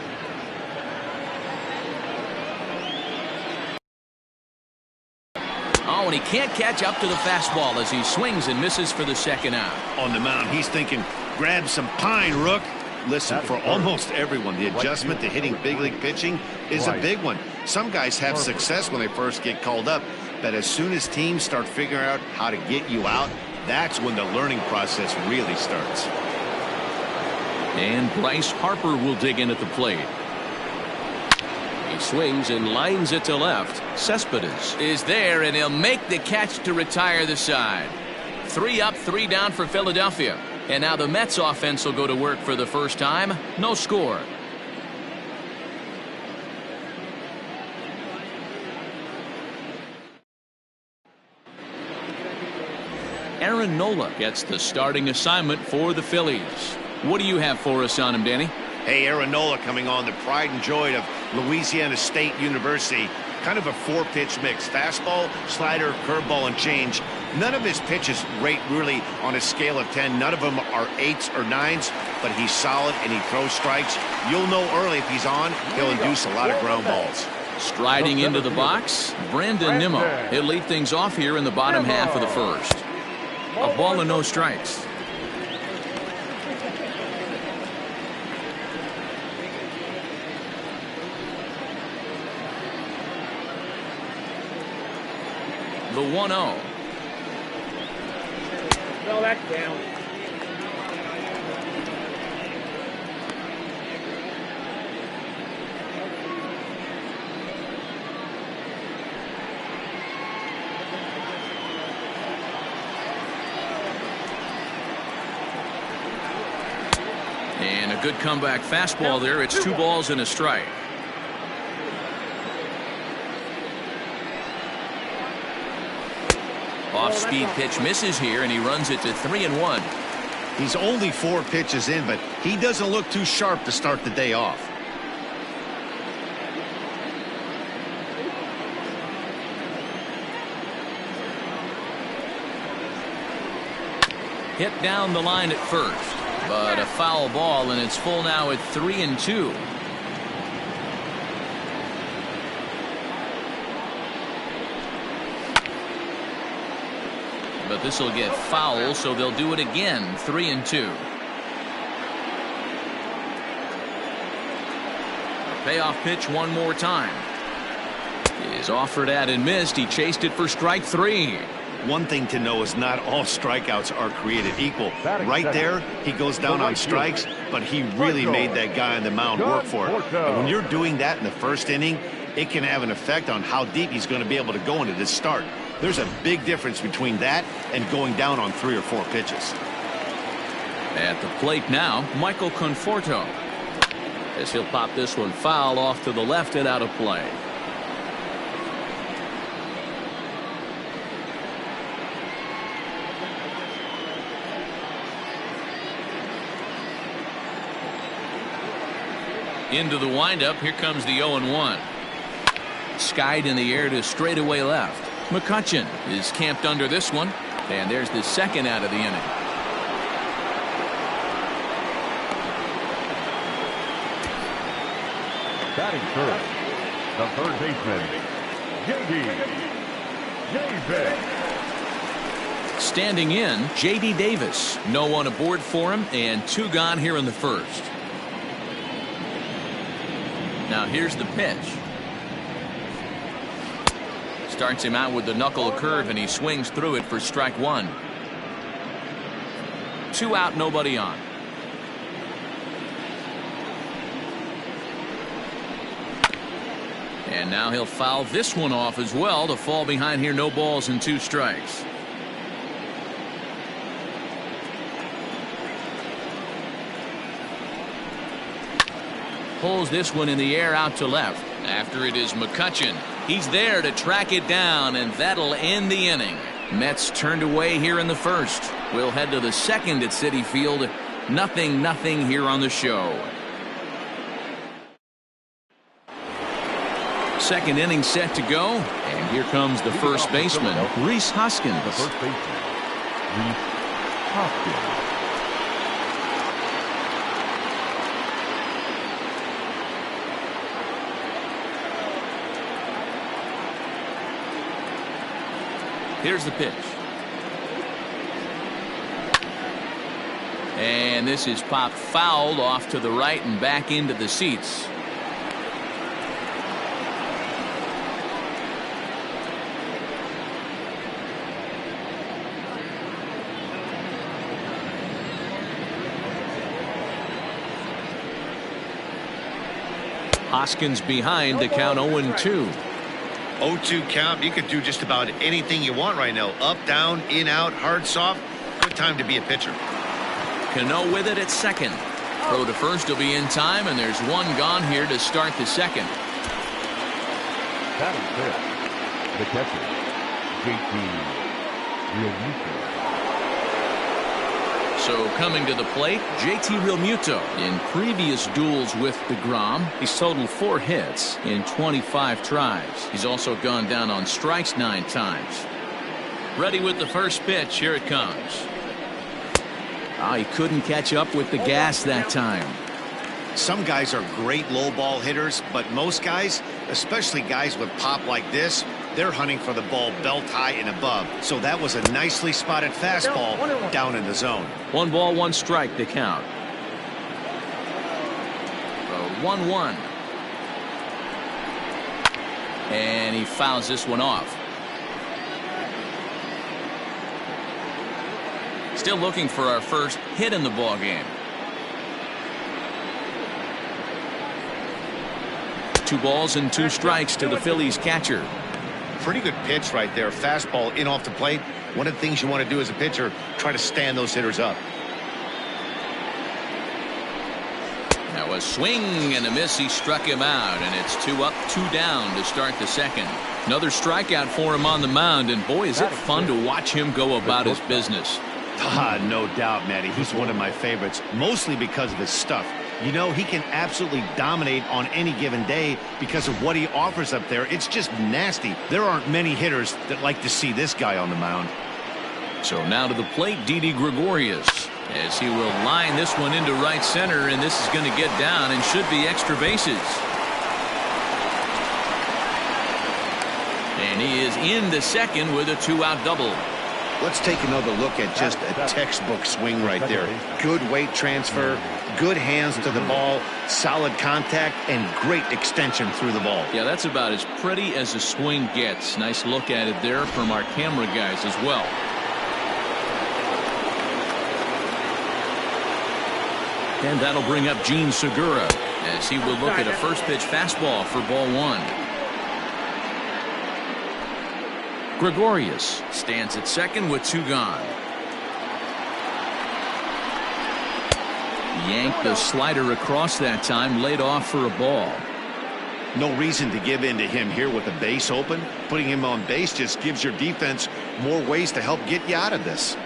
Oh, and he can't catch up to the fastball as he swings and misses for the second out. On the mound, he's thinking, grab some pine, Rook. Listen, for almost everyone, the adjustment to hitting big league pitching is a big one. Some guys have success when they first get called up, but as soon as teams start figuring out how to get you out, that's when the learning process really starts. And Bryce Harper will dig in at the plate. He swings and lines it to left. Cespedes is there, and he'll make the catch to retire the side. 3 up, 3 down for Philadelphia. And now the Mets offense will go to work for the first time. No score. Aaron Nola gets the starting assignment for the Phillies. What do you have for us on him, Danny? Hey, Aaron Nola coming on, the pride and joy of Louisiana State University. Kind of a 4-pitch mix. Fastball, slider, curveball, and change. None of his pitches rate really on a scale of 10. None of them are 8s or 9s, but he's solid and he throws strikes. You'll know early if he's on, he'll induce a lot of ground balls. Striding into the box, Brandon Nimmo. He'll lead things off here in the bottom half of the first. A ball and no strikes. The 1-0. No, that's down. And a good comeback fastball there. It's 2 balls and a strike. Off-speed pitch misses here, and he runs it to 3-1. He's only 4 pitches in, but he doesn't look too sharp to start the day off. Hit down the line at first, but a foul ball, and it's full now at 3-2. But this will get foul, so they'll do it again. 3-2. Payoff pitch one more time. Is offered at and missed. He chased it for strike 3. One thing to know is not all strikeouts are created equal. Right there, he goes down on strikes, but he really made that guy on the mound work for it. And when you're doing that in the first inning, it can have an effect on how deep he's going to be able to go into this start. There's a big difference between that and going down on 3 or 4 pitches. At the plate now, Michael Conforto. As he'll pop this one foul off to the left and out of play. Into the windup. Here comes the 0-1. Skied in the air to straightaway left. McCutchen is camped under this one. And there's the second out of the inning. Batting first, the third baseman, J.D. Davis. Standing in, J.D. Davis. No one aboard for him, and 2 gone here in the first. Now here's the pitch. Starts him out with the knuckle curve, and he swings through it for strike 1. 2 out, nobody on. And now he'll foul this one off as well to fall behind here. No balls and 2 strikes. Pulls this one in the air out to left. After it is McCutchen. He's there to track it down, and that'll end the inning. Mets turned away here in the first. We'll head to the second at Citi Field. 0-0 here on the show. Second inning set to go, and here comes the first baseman, Rhys Hoskins. The first baseman, Rhys Hoskins. Here's the pitch. And this is popped foul off to the right and back into the seats. Hoskins behind to count 0-2. 0-2 count. You could do just about anything you want right now. Up, down, in, out, hard, soft. Good time to be a pitcher. Cano with it at second. Throw to first will be in time, and there's 1 gone here to start the second. Batting fifth, the catcher, J.T. Realmuto. So coming to the plate, J.T. Realmuto. In previous duels with DeGrom, he's totaled 4 hits in 25 tries. He's also gone down on strikes 9 times. Ready with the first pitch. Here it comes. He couldn't catch up with the gas that time. Some guys are great low ball hitters, but most guys, especially guys with pop like this, they're hunting for the ball belt high and above. So that was a nicely spotted fastball down in the zone. 1 ball, 1 strike to count. 1-1. And he fouls this one off. Still looking for our first hit in the ball game. 2 balls and 2 strikes to the Phillies catcher. Pretty good pitch right there. Fastball in off the plate. One of the things you want to do as a pitcher, try to stand those hitters up. Now a swing and a miss. He struck him out, and it's 2 up, 2 down to start the second. Another strikeout for him on the mound, and boy, is it fun to watch him go about his business. No doubt, Matty. He's one of my favorites, mostly because of his stuff. You know, he can absolutely dominate on any given day because of what he offers up there. It's just nasty. There aren't many hitters that like to see this guy on the mound. So now to the plate, Didi Gregorius, as he will line this one into right center, and this is going to get down and should be extra bases. And he is into second with a 2-out double. Let's take another look at just a textbook swing right there. Good weight transfer, good hands to the ball, solid contact, and great extension through the ball. Yeah, that's about as pretty as a swing gets. Nice look at it there from our camera guys as well. And that'll bring up Gene Segura as he will look at a first pitch fastball for ball 1. Gregorius stands at second with 2 gone. Yanked the slider across that time, laid off for a ball. No reason to give in to him here with a base open. Putting him on base just gives your defense more ways to help get you out of this.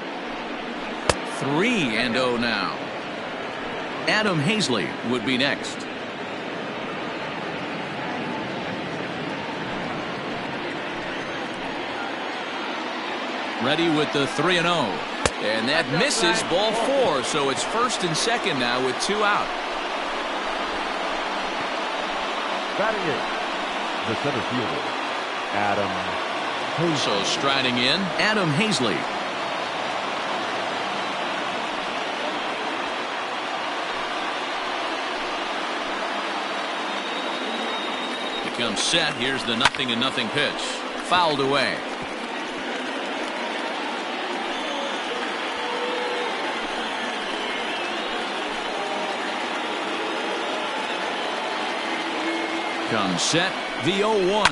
3-0 now. Adam Hazley would be next. Ready with the 3-0. And that misses, ball 4. So it's first and second now with 2 out. Batting in, the center fielder, Adam Hazley. So striding in, Adam Hazley. Becomes set. Here's the 0-0 pitch. Fouled away. Comes set. The 0-1.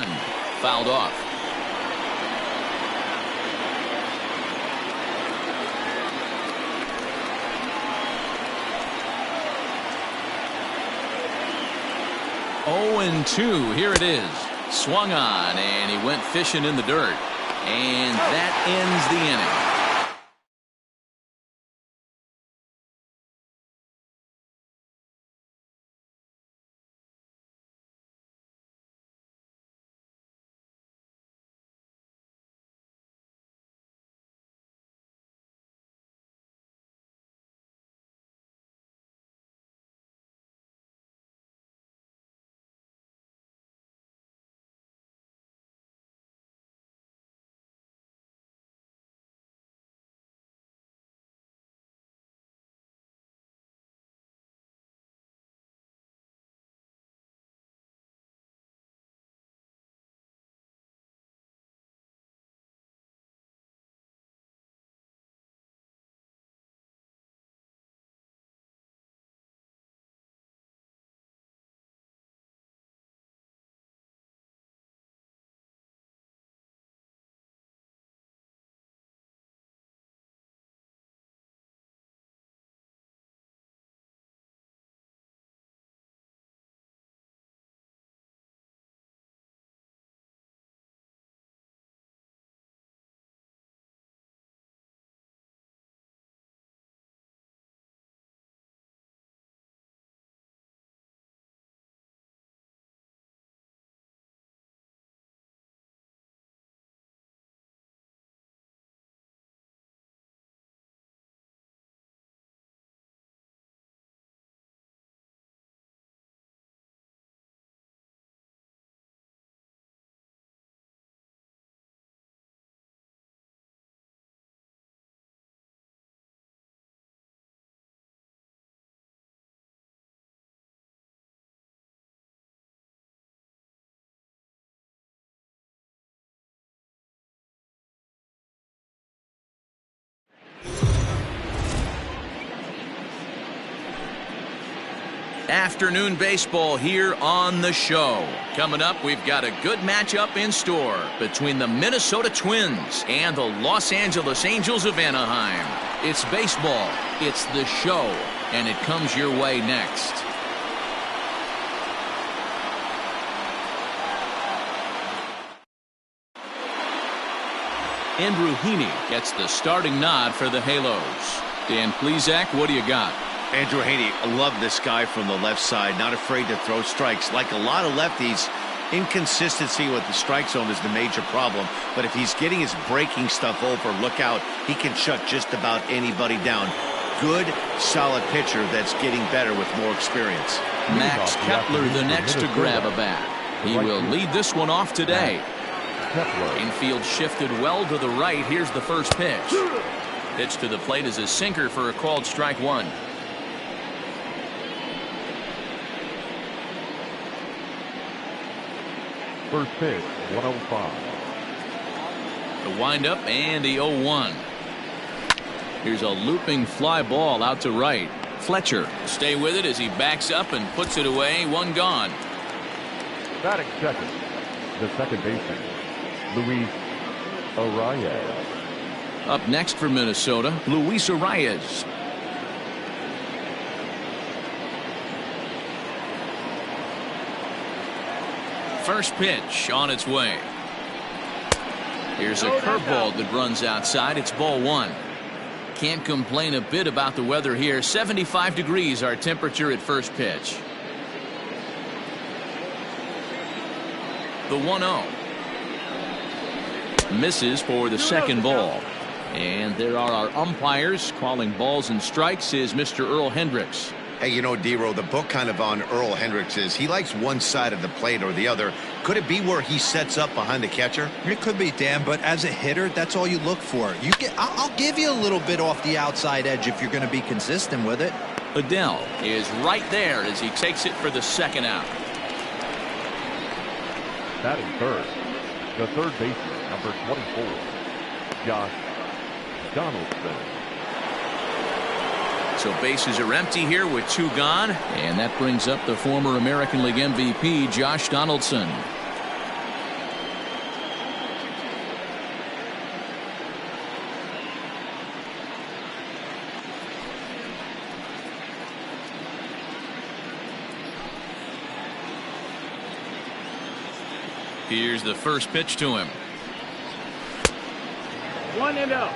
Fouled off. Oh, and 2. Here it is. Swung on, and he went fishing in the dirt. And that ends the inning. Afternoon baseball here on the show. Coming up, we've got a good matchup in store between the Minnesota Twins and the Los Angeles Angels of Anaheim. It's baseball, it's the show, and it comes your way next. Andrew Heaney gets the starting nod for the Halos. Dan Plesac, what do you got? Andrew Heaney, I love this guy from the left side, not afraid to throw strikes. Like a lot of lefties, inconsistency with the strike zone is the major problem. But if he's getting his breaking stuff over, look out, he can shut just about anybody down. Good, solid pitcher that's getting better with more experience. Max Kepler the next to grab a bat. He will lead this one off today. Infield shifted well to the right. Here's the first pitch. Pitch to the plate is a sinker for a called strike 1. First pitch, 105. The windup and the 0-1. Here's a looping fly ball out to right. Fletcher stay with it as he backs up and puts it away. 1 gone. Batting second, the second baseman, Luis Arias. Up next for Minnesota, Luis Arias. First pitch on its way. Here's a curveball that runs outside. It's ball 1. Can't complain a bit about the weather here. 75 degrees our temperature at first pitch. The 1-0. Misses for the second ball. And there are our umpires calling balls and strikes is Mr. Earl Hendricks. Hey, you know, D-Row, the book kind of on Earl Hendricks is he likes one side of the plate or the other. Could it be where he sets up behind the catcher? It could be, Dan, but as a hitter, that's all you look for. I'll give you a little bit off the outside edge if you're going to be consistent with it. Adell is right there as he takes it for the second out. Batting third, the third baseman, number 24, Josh Donaldson. So bases are empty here with 2 gone, and that brings up the former American League MVP, Josh Donaldson. Here's the first pitch to him. 1-0.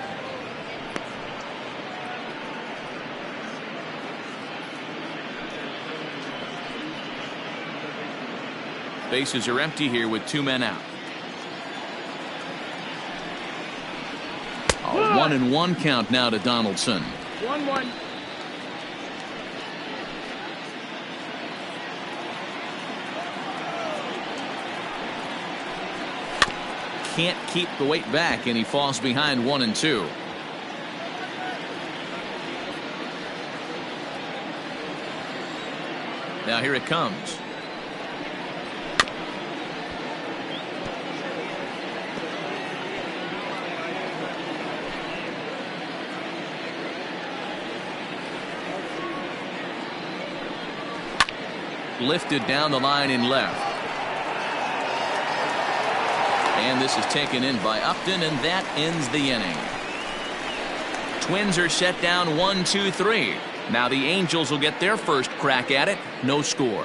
Bases are empty here with 2 men out. A 1-1 count now to Donaldson. 1-1. Can't keep the weight back, and he falls behind 1-2. Now here it comes. Lifted down the line in left. And this is taken in by Upton, and that ends the inning. Twins are set down 1-2-3. Now the Angels will get their first crack at it. No score.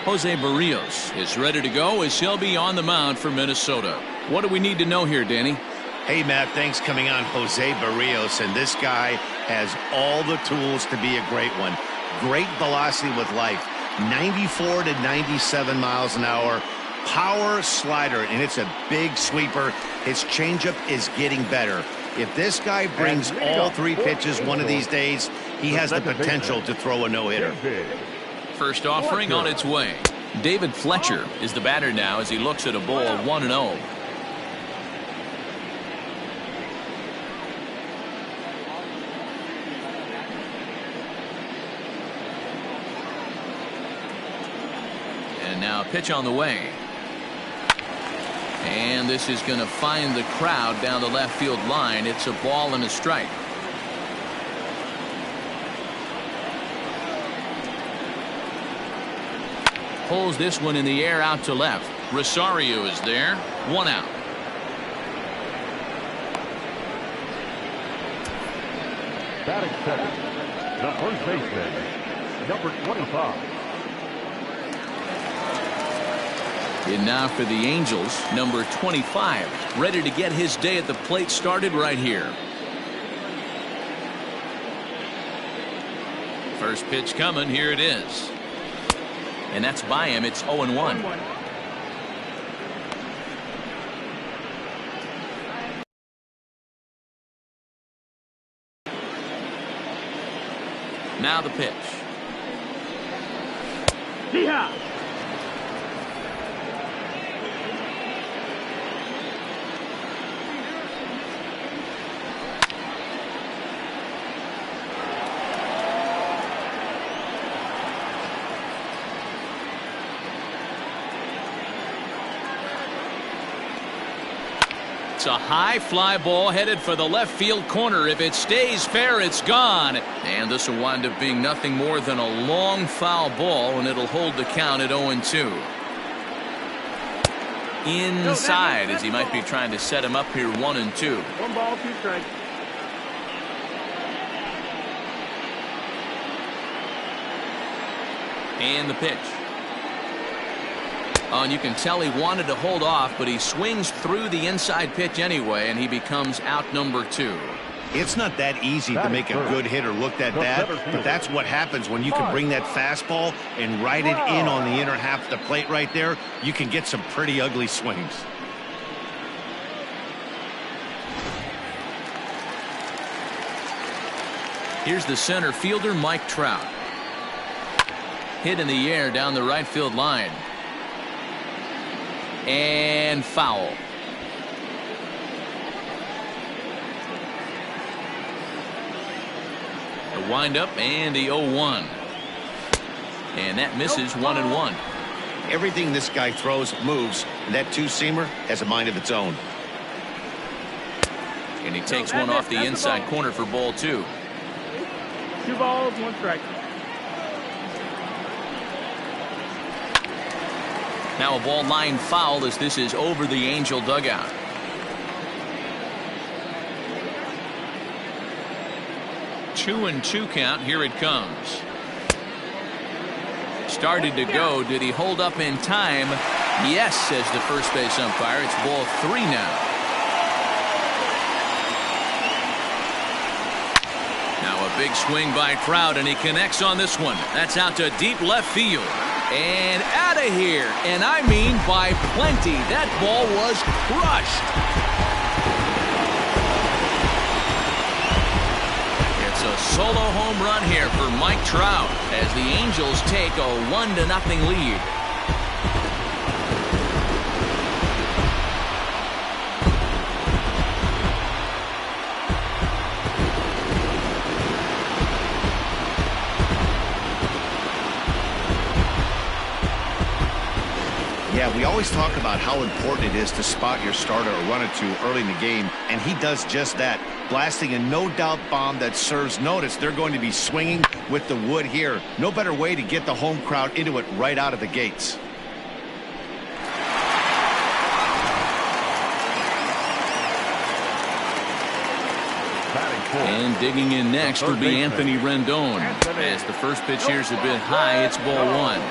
Jose Barrios is ready to go as he'll be on the mound for Minnesota. What do we need to know here, Danny? Hey, Matt, thanks coming on Jose Barrios, and this guy has all the tools to be a great one. Great velocity with life, 94 to 97 miles an hour, power slider, and it's a big sweeper. His changeup is getting better. If this guy brings all 3 pitches one of these days, he has the potential to throw a no-hitter. First offering on its way. David Fletcher is the batter now as he looks at a ball 1-0. And now a pitch on the way. And this is going to find the crowd down the left field line. It's a ball and a strike. Pulls this one in the air out to left. Rosario is there. 1 out. Batting second, the first baseman, number 25. And now for the Angels, number 25, ready to get his day at the plate started right here. First pitch coming, here it is. And that's by him. It's 0-1. Now the pitch. Yeah. It's a high fly ball headed for the left field corner. If it stays fair, it's gone. And this will wind up being nothing more than a long foul ball, and it'll hold the count at 0-2. Inside, as he might be trying to set him up here 1-2. 1 ball, 2 strikes. And the pitch. Oh, and you can tell he wanted to hold off, but he swings through the inside pitch anyway, and he becomes out number 2. It's not that easy to make a good hitter look that bad, but that's what happens when you can bring that fastball and ride it in on the inner half of the plate right there. You can get some pretty ugly swings. Here's the center fielder, Mike Trout. Hit in the air down the right field line. And foul. The windup and the 0-1. And that misses 1-1. Everything this guy throws moves, and that two-seamer has a mind of its own. And he takes one off the inside corner for ball 2. 2 balls, 1 strike. Now a ball line foul as this is over the Angel dugout. Two and 2 count. Here it comes. Started to go. Did he hold up in time? Yes, says the first base umpire. It's ball 3 now. Now a big swing by Trout, and he connects on this one. That's out to deep left field. And out of here. And I mean by plenty. That ball was crushed. It's a solo home run here for Mike Trout as the Angels take a 1-0 lead. Yeah, we always talk about how important it is to spot your starter or run it to early in the game, and he does just that, blasting a no-doubt bomb that serves notice. They're going to be swinging with the wood here. No better way to get the home crowd into it right out of the gates. And digging in next will be Anthony Rendon. As the first pitch here's a bit high, it's ball 1.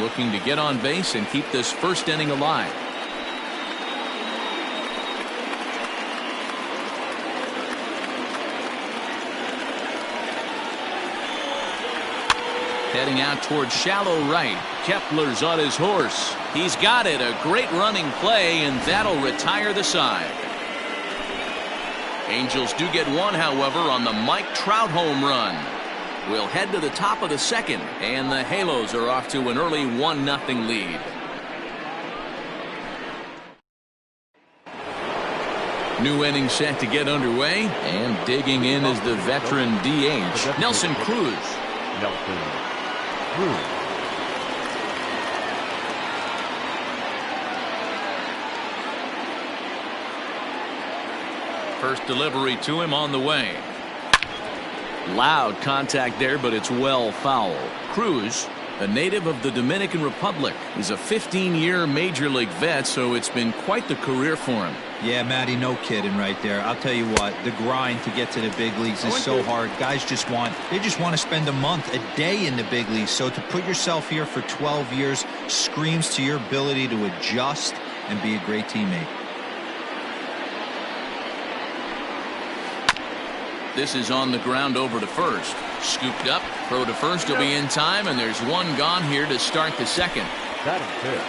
Looking to get on base and keep this first inning alive. Heading out towards shallow right. Kepler's on his horse. He's got it. A great running play, and that'll retire the side. Angels do get one, however, on the Mike Trout home run. We'll head to the top of the second, and the Halos are off to an early 1-0 lead. New inning set to get underway, and digging in is the veteran DH, Nelson Cruz. Nelson Cruz. First delivery to him on the way. Loud contact there, but it's well foul. Cruz, a native of the Dominican Republic, is a 15-year Major League vet, so it's been quite the career for him. Yeah, Matty, no kidding right there. I'll tell you what, the grind to get to the big leagues is so hard. Guys just want to spend a month, a day in the big leagues. So to put yourself here for 12 years screams to your ability to adjust and be a great teammate. This is on the ground over to first. Scooped up, throw to first will be in time, and there's one gone here to start the second. Batting fifth,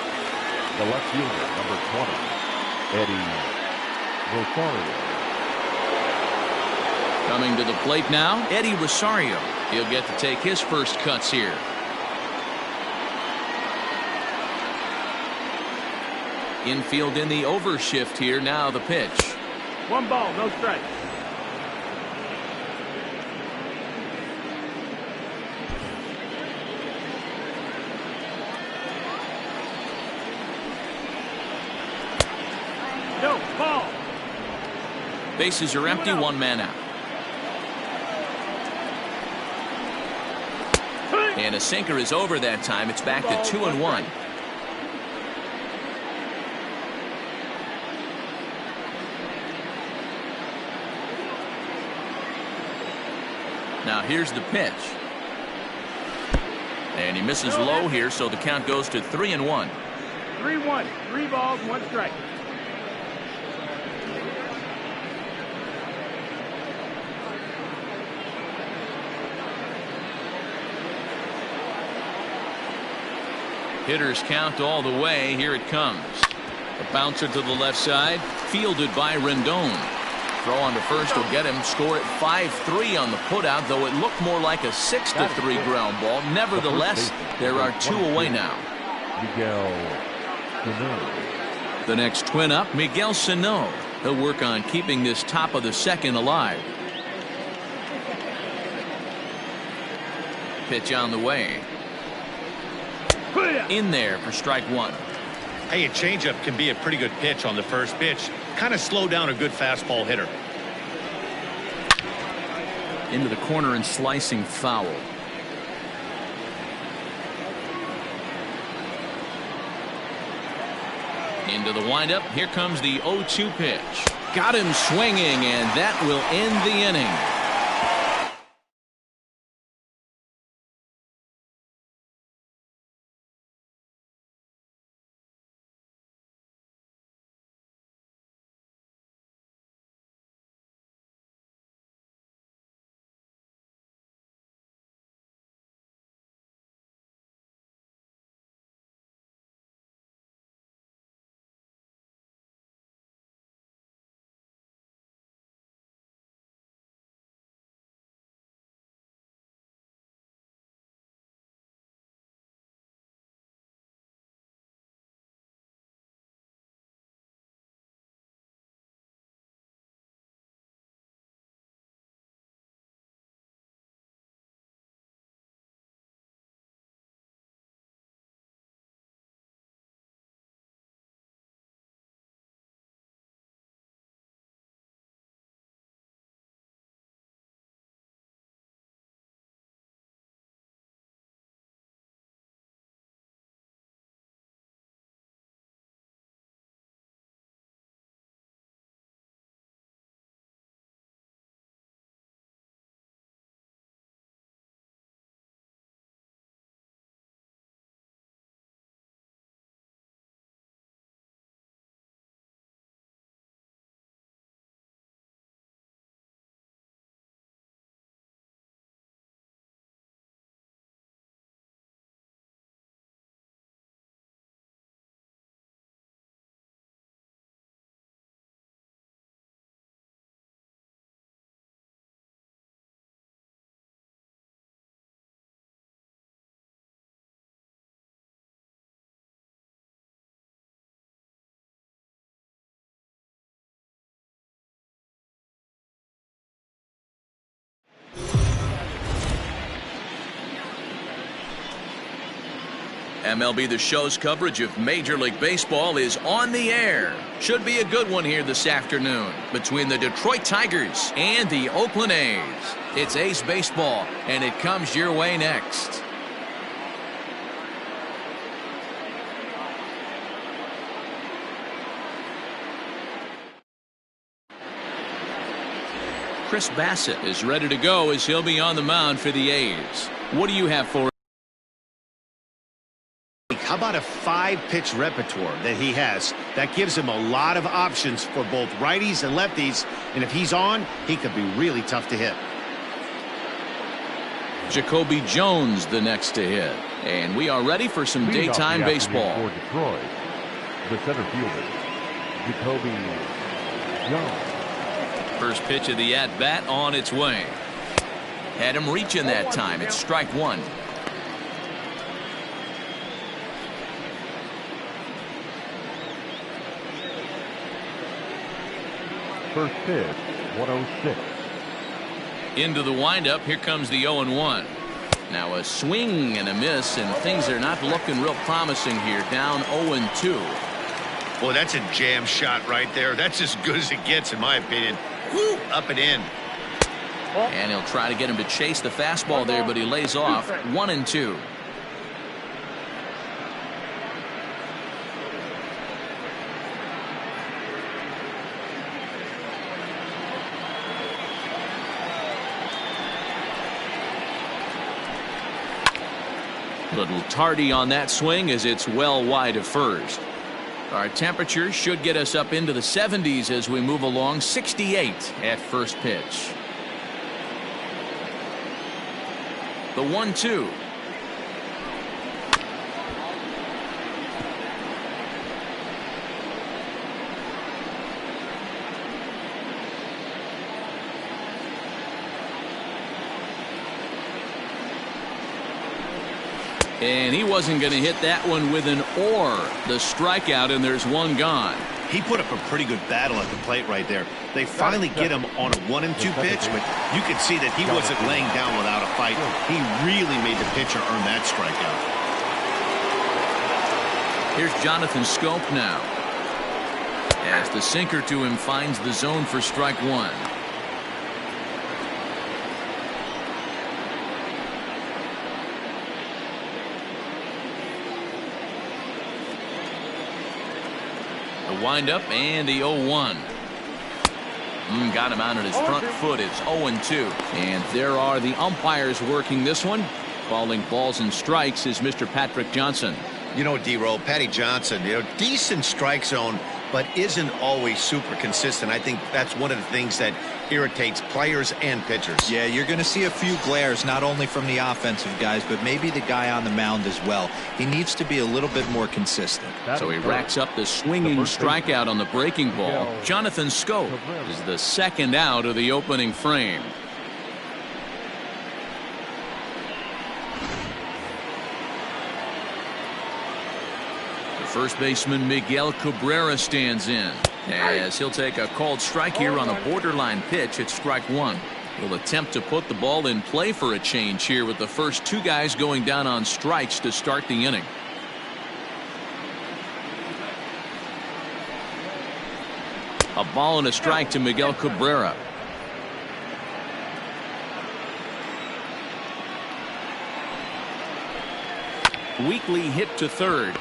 the left fielder, number 20, Eddie Rosario. Coming to the plate now, Eddie Rosario. He'll get to take his first cuts here. Infield in the overshift here. Now the pitch. 1 ball, no strike. No, ball. Bases are empty, 1 man out. And a sinker is over that time. It's back to 2-1. Now here's the pitch. And he misses low here, so the count goes to 3-1. 3-1. 3 balls, 1 strike. Hitters count all the way. Here it comes. A bouncer to the left side, fielded by Rendon. Throw on to first will get him. Score at 5-3 on the putout, though it looked more like a 6-3 ground ball. Nevertheless, there are 2 away now. Miguel Sano. The next twin up, Miguel Sano. He'll work on keeping this top of the second alive. Pitch on the way. In there for strike 1. Hey, a changeup can be a pretty good pitch on the first pitch. Kind of slow down a good fastball hitter. Into the corner and slicing foul. Into the windup. Here comes the 0-2 pitch. Got him swinging, and that will end the inning. MLB The Show's coverage of Major League Baseball is on the air. Should be a good one here this afternoon between the Detroit Tigers and the Oakland A's. It's A's baseball, and it comes your way next. Chris Bassett is ready to go as he'll be on the mound for the A's. What do you have for? How about a 5-pitch repertoire that he has? That gives him a lot of options for both righties and lefties, and if he's on, he could be really tough to hit. Jacoby Jones the next to hit, and we are ready for some daytime baseball. For Detroit, the center fielder, Jacoby Jones. First pitch of the at-bat on its way. Had him reaching that time. It's strike 1. First pitch, 106. Into the windup. Here comes the 0-1. Now a swing and a miss, and things are not looking real promising here. Down 0-2. Boy, that's a jam shot right there. That's as good as it gets, in my opinion. Woo, up and in. And he'll try to get him to chase the fastball there, but he lays off. 1-2. Little tardy on that swing as it's well wide of first. Our temperature should get us up into the 70s as we move along. 68 at first pitch. The 1-2. And he wasn't going to hit that one with an or. The strikeout, and there's one gone. He put up a pretty good battle at the plate right there. They finally get him on a 1-2 pitch, but you could see that he wasn't laying down without a fight. He really made the pitcher earn that strikeout. Here's Jonathan Schoop now. As the sinker to him finds the zone for strike one. The windup and the 0-1. Got him out on his front foot. It's 0-2. And there are the umpires working this one. Calling balls and strikes is Mr. Patrick Johnson. You know, D-Roll, Patty Johnson, decent strike zone, but isn't always super consistent. I think that's one of the things that irritates players and pitchers. Yeah, you're going to see a few glares, not only from the offensive guys, but maybe the guy on the mound as well. He needs to be a little bit more consistent. So he racks up the swinging strikeout on the breaking ball. Jonathan Schoop is the second out of the opening frame. First baseman Miguel Cabrera stands in as he'll take a called strike here on a borderline pitch at strike one. He'll attempt to put the ball in play for a change here with the first two guys going down on strikes to start the inning. A ball and a strike to Miguel Cabrera. Weekly hit to third.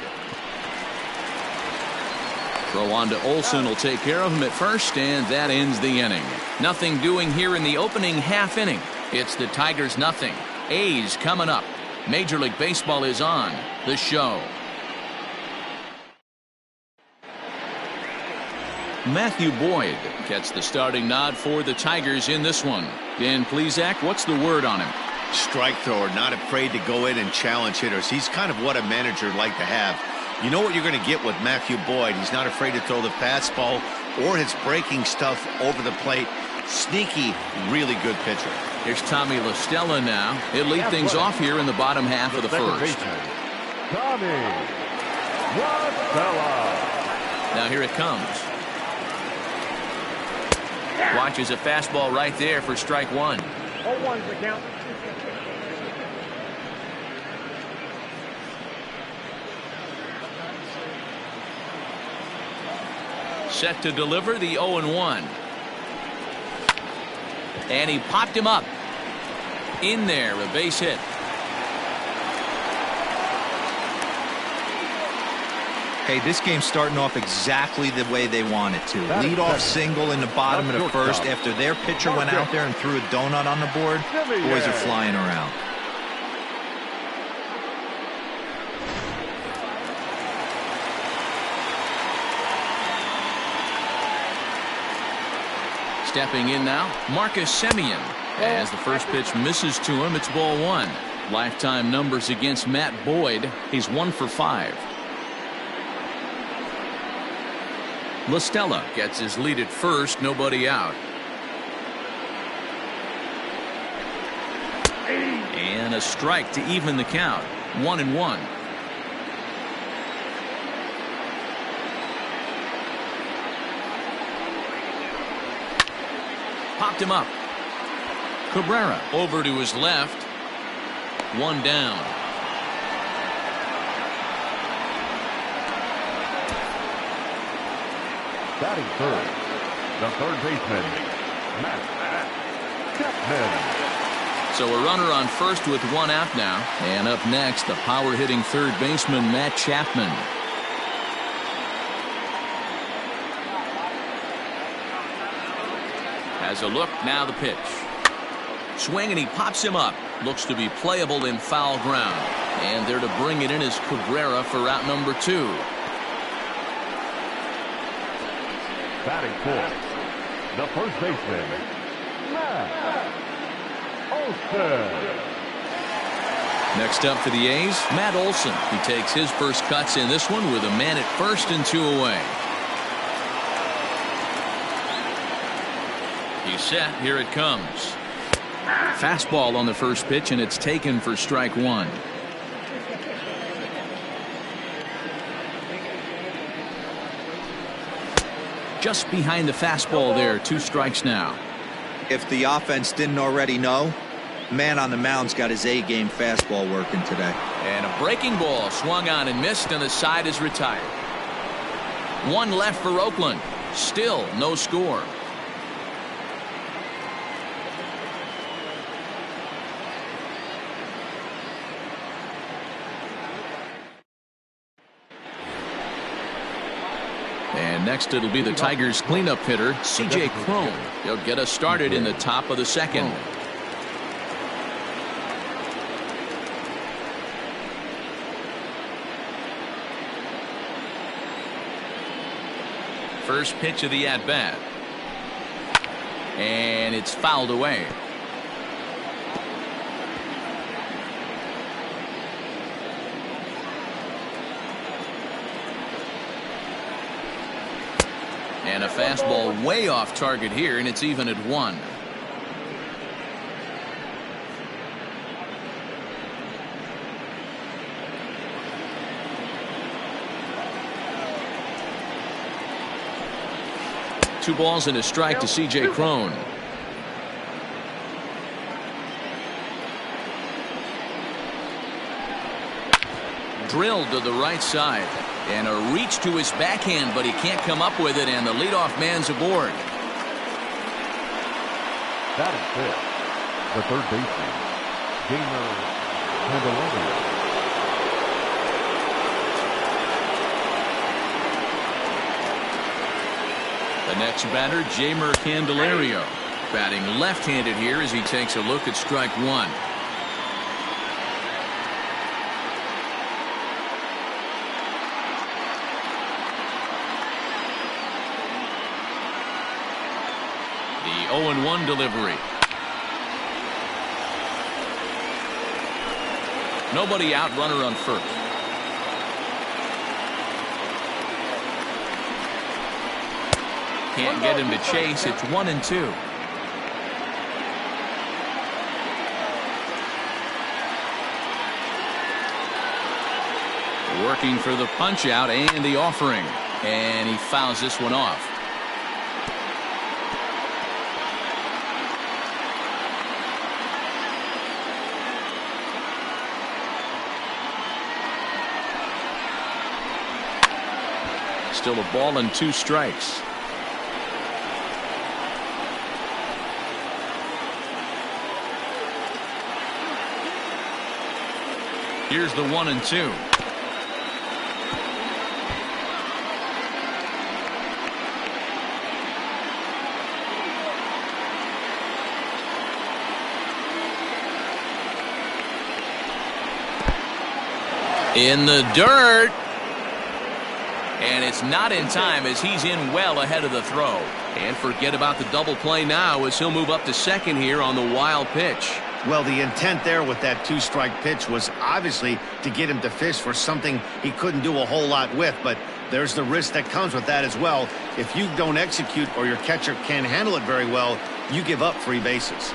Throw on to Olson will take care of him at first, and that ends the inning. Nothing doing here in the opening half inning. It's the Tigers nothing. A's coming up. Major League Baseball is on the show. Matthew Boyd gets the starting nod for the Tigers in this one. Dan Plesac, what's the word on him? Strike thrower, not afraid to go in and challenge hitters. He's kind of what a manager would like to have. You know what you're going to get with Matthew Boyd. He's not afraid to throw the fastball or his breaking stuff over the plate. Sneaky, really good pitcher. Here's Tommy La Stella now. He'll lead things off here in the bottom half of the first. Tommy La Stella. Now here it comes. Watches a fastball right there for strike one. 0-1's the count. Set to deliver the 0-1. And he popped him up. In there, a base hit. Hey, this game's starting off exactly the way they want it to. Lead off single in the bottom of the first after their pitcher went out there and threw a donut on the board. Boys are flying around. Stepping in now, Marcus Semien. As the first pitch misses to him, it's ball one. Lifetime numbers against Matt Boyd. He's 1 for 5. La Stella gets his lead at first, nobody out. And a strike to even the count. 1-1. Popped him up. Cabrera over to his left. One down. Batting third, the third baseman, Matt Chapman. So a runner on first with one out now. And up next, the power-hitting third baseman, Matt Chapman. Has a look, now the pitch. Swing, and he pops him up. Looks to be playable in foul ground. And there to bring it in is Cabrera for out number 2. Batting fourth, the first baseman, Matt Olson. Next up for the A's, Matt Olson. He takes his first cuts in this one with a man at first and 2 away. He's set. Here it comes. Fastball on the first pitch, and it's taken for strike one. Just behind the fastball there. 2 strikes now. If the offense didn't already know, man on the mound's got his A-game fastball working today. And a breaking ball swung on and missed, and the side is retired. 1 left for Oakland. Still no score. And next it'll be the Tigers cleanup hitter, C.J. Cron. He'll get us started in the top of the second. First pitch of the at-bat. And it's fouled away. And a fastball way off target here, and it's even at 1. Two balls and a strike to C.J. Cron. Drilled to the right side. And a reach to his backhand, but he can't come up with it, and the leadoff man's aboard. That is it. The third baseman, Jeimer Candelario. The next batter, Jeimer Candelario, batting left-handed here as he takes a look at strike 1. The 0-1 delivery. Nobody out, runner on first. Can't get him to chase. It's 1-2. Working for the punch out and the offering, and he fouls this one off. Still a ball and 2 strikes. Here's the 1-2. In the dirt. And it's not in time as he's in well ahead of the throw. And forget about the double play now as he'll move up to second here on the wild pitch. Well, the intent there with that 2-strike pitch was obviously to get him to fish for something he couldn't do a whole lot with, but there's the risk that comes with that as well. If you don't execute or your catcher can't handle it very well, you give up 3 bases.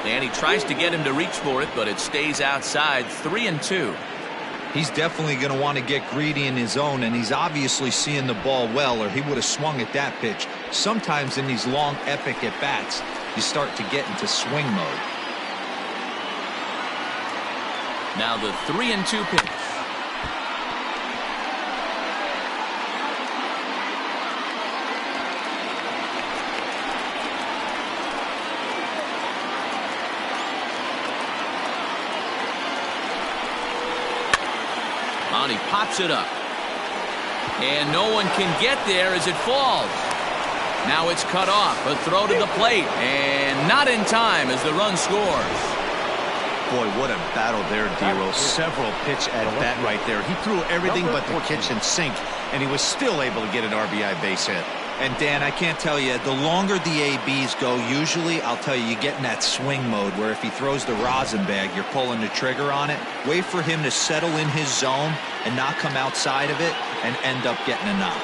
And he tries to get him to reach for it, but it stays outside. 3-2. He's definitely going to want to get greedy in his own, and he's obviously seeing the ball well, or he would have swung at that pitch. Sometimes in these long, epic at-bats, you start to get into swing mode. Now the 3-2 pitch. He pops it up. And no one can get there as it falls. Now it's cut off. A throw to the plate. And not in time as the run scores. Boy, what a battle there, Dero. Several pitch at bat right there. He threw everything but the kitchen sink, and he was still able to get an RBI base hit. And Dan, I can't tell you, the longer the ABs go, usually, I'll tell you, you get in that swing mode where if he throws the rosin bag, you're pulling the trigger on it. Wait for him to settle in his zone and not come outside of it and end up getting a knock.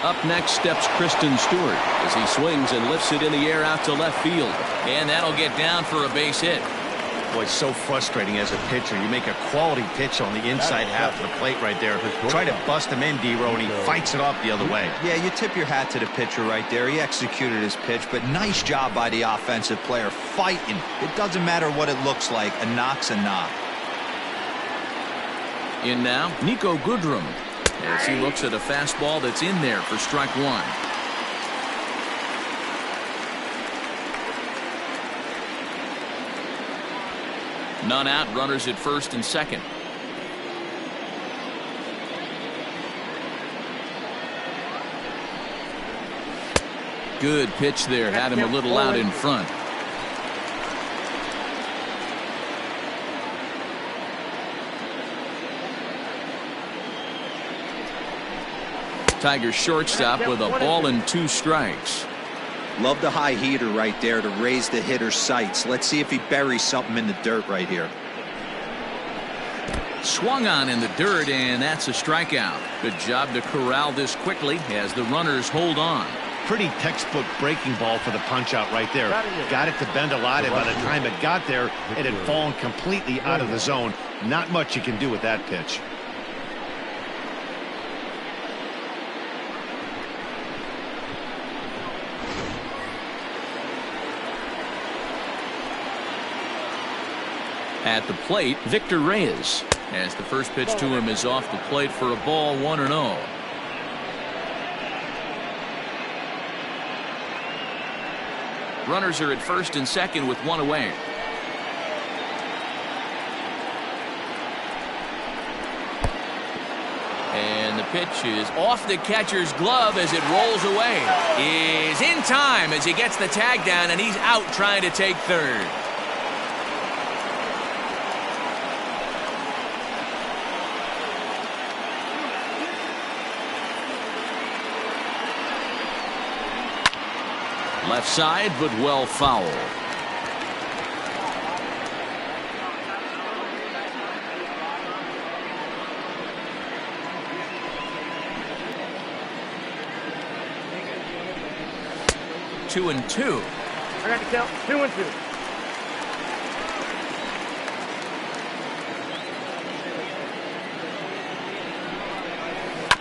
Up next steps Kristen Stewart as he swings and lifts it in the air out to left field. And that'll get down for a base hit. Boy, so frustrating as a pitcher. You make a quality pitch on the inside half of the plate right there. Try to bust him in, D-Row, and he fights it off the other way. Yeah, you tip your hat to the pitcher right there. He executed his pitch, but nice job by the offensive player fighting. It doesn't matter what it looks like. A knock's a knock. In now, Niko Goodrum, as he looks at a fastball that's in there for strike one. None out, runners at first and second. Good pitch there, had him a little out in front. Tigers shortstop with a ball and 2 strikes. Love the high heater right there to raise the hitter's sights. Let's see if he buries something in the dirt right here. Swung on in the dirt, and that's a strikeout. Good job to corral this quickly as the runners hold on. Pretty textbook breaking ball for the punch out right there. Got it to bend a lot, and by the time it got there, it had fallen completely out of the zone. Not much you can do with that pitch. At the plate, Victor Reyes, as the first pitch to him is off the plate for a ball, 1-0. Runners are at first and second with 1 away. And the pitch is off the catcher's glove as it rolls away. Is in time as he gets the tag down, and he's out trying to take third. Left side, but well foul. Two and two. I got the count. 2-2.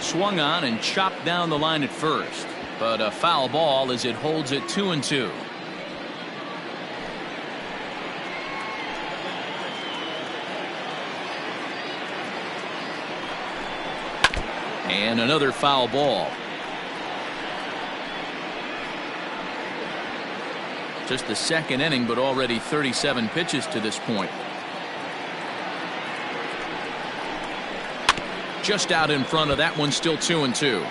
Swung on and chopped down the line at first. But a foul ball as it holds it 2-2. And another foul ball. Just the second inning, but already 37 pitches to this point. Just out in front of that one, still 2-2.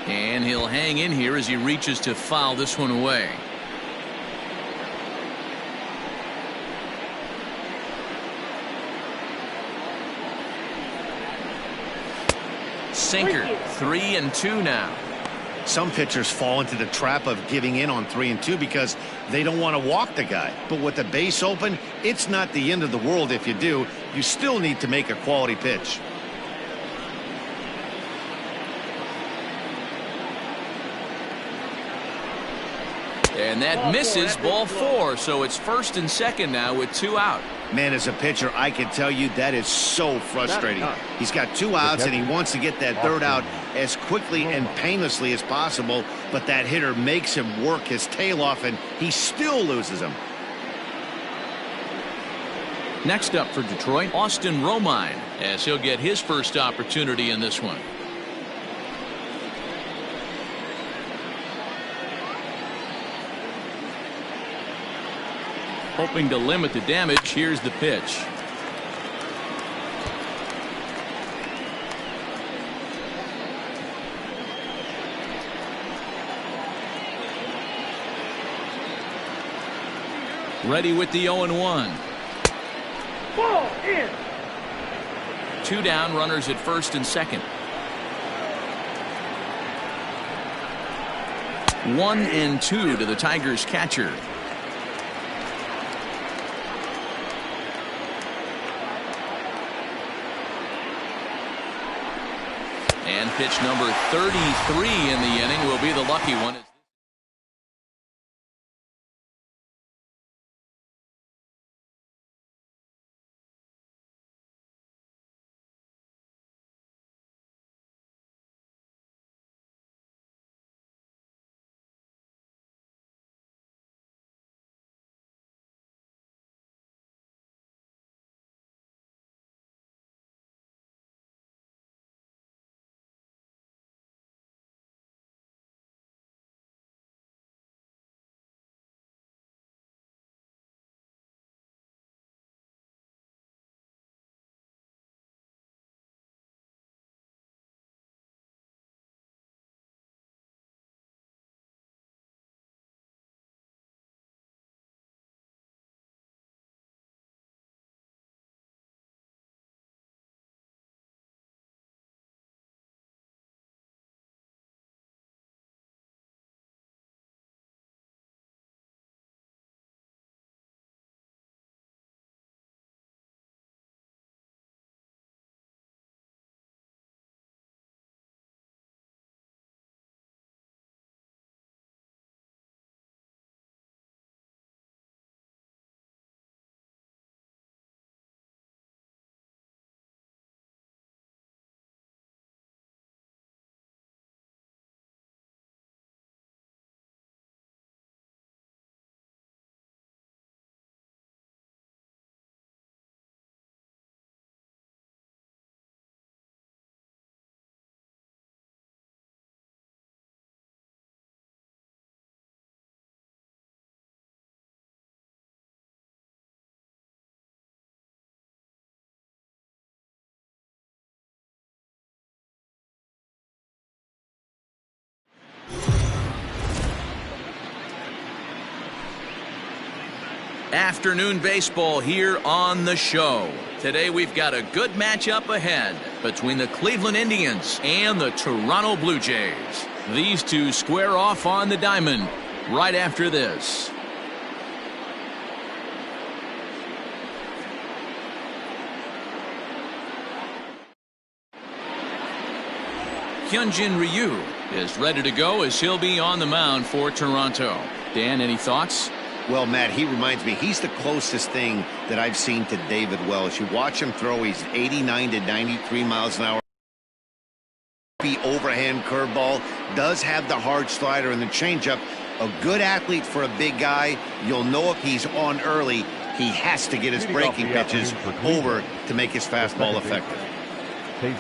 And he'll hang in here as he reaches to foul this one away. Sinker, 3-2 now. Some pitchers fall into the trap of giving in on 3-2 because they don't want to walk the guy. But with the base open, it's not the end of the world if you do. You still need to make a quality pitch. And that misses, ball 4, so it's first and second now with 2 out. Man, as a pitcher, I can tell you that is so frustrating. He's got 2 outs, and he wants to get that third out as quickly and painlessly as possible, but that hitter makes him work his tail off, and he still loses him. Next up for Detroit, Austin Romine, as he'll get his first opportunity in this one. Hoping to limit the damage, here's the pitch. Ready with the 0-1. Ball in. 2 down, runners at first and second. 1-2 to the Tigers catcher. And pitch number 33 in the inning will be the lucky one. Afternoon baseball here on the show. Today we've got a good matchup ahead between the Cleveland Indians and the Toronto Blue Jays. These two square off on the diamond right after this. Hyunjin Ryu is ready to go as he'll be on the mound for Toronto. Dan, any thoughts? Well, Matt, he reminds me, he's the closest thing that I've seen to David Wells. You watch him throw, he's 89 to 93 miles an hour. The overhand curveball, does have the hard slider and the changeup. A good athlete for a big guy. You'll know if he's on early, he has to get his breaking pitches over to make his fastball effective.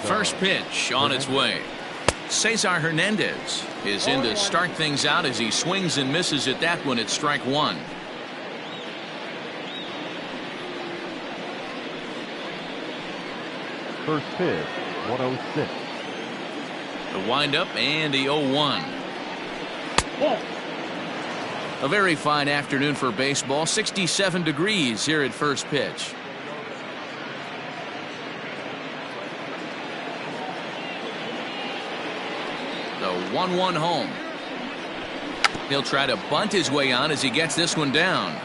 First pitch on its way. Cesar Hernandez is in to start things out as he swings and misses at that one at strike one. First pitch, 106. The windup and the 0-1. A very fine afternoon for baseball. 67 degrees here at first pitch. The 1-1 home. He'll try to bunt his way on as he gets this one down.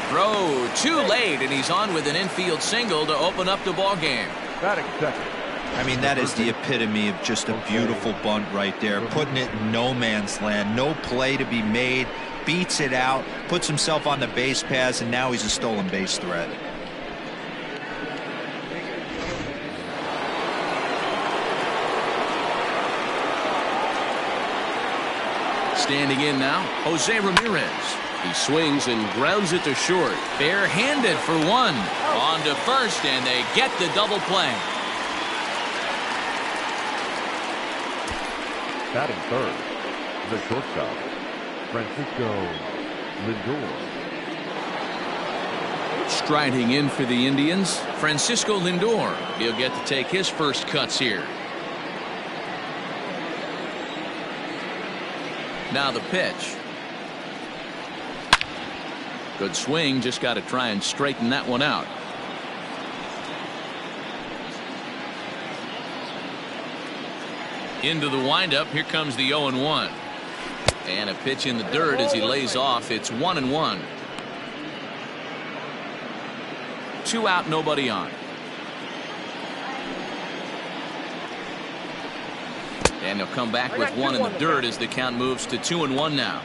Throw too late, and he's on with an infield single to open up the ball game. Batting second. I mean, that is the epitome of just a beautiful bunt right there. Putting it in no man's land. No play to be made. Beats it out. Puts himself on the base paths, and now he's a stolen base threat. Standing in now, Jose Ramirez. He swings and grounds it to short. Barehanded for one. On to first, and they get the double play. Batting third, the shortstop, Francisco Lindor. Striding in for the Indians, Francisco Lindor. He'll get to take his first cuts here. Now the pitch. Good swing, just got to try and straighten that one out. Into the windup, here comes the 0-1. And a pitch in the dirt as he lays off. It's 1-1. 2 out, nobody on. And he'll come back with one in the dirt as the count moves to 2-1 now.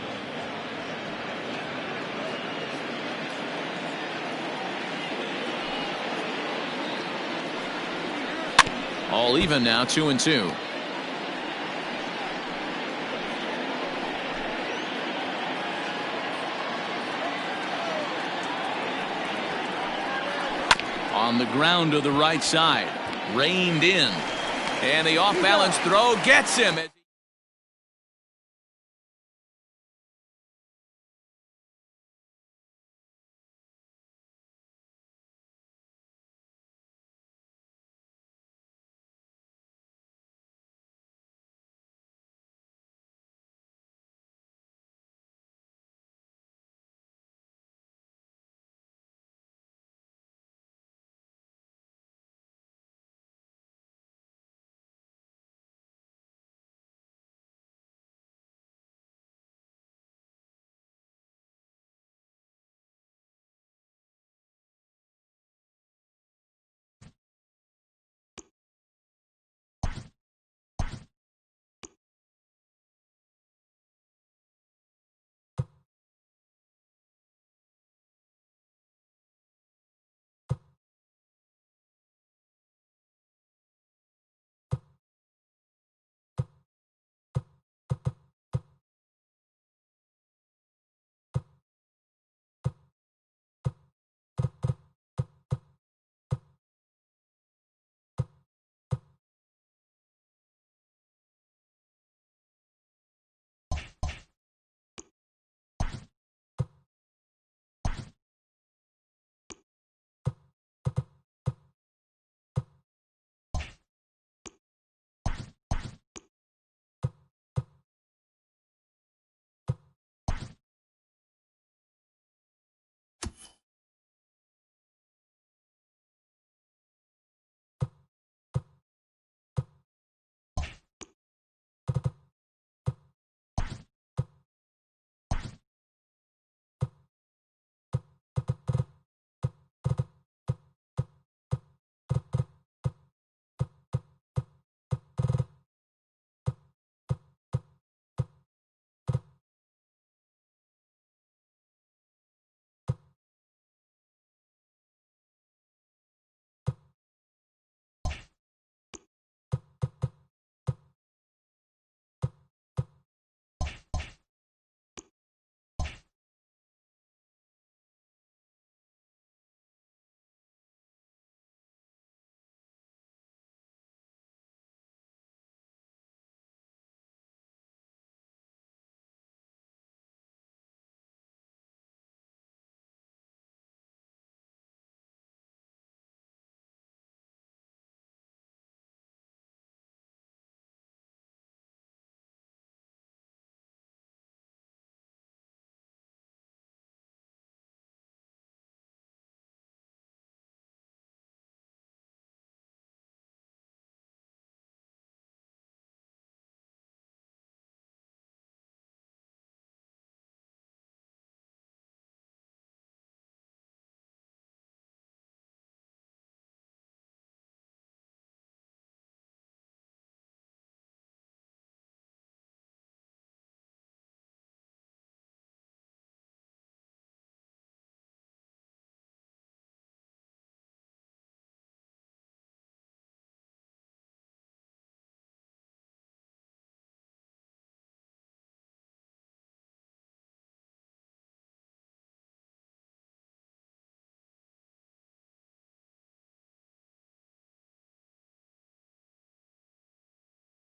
All even now, 2-2. On the ground to the right side. Reined in. And the off-balance throw gets him.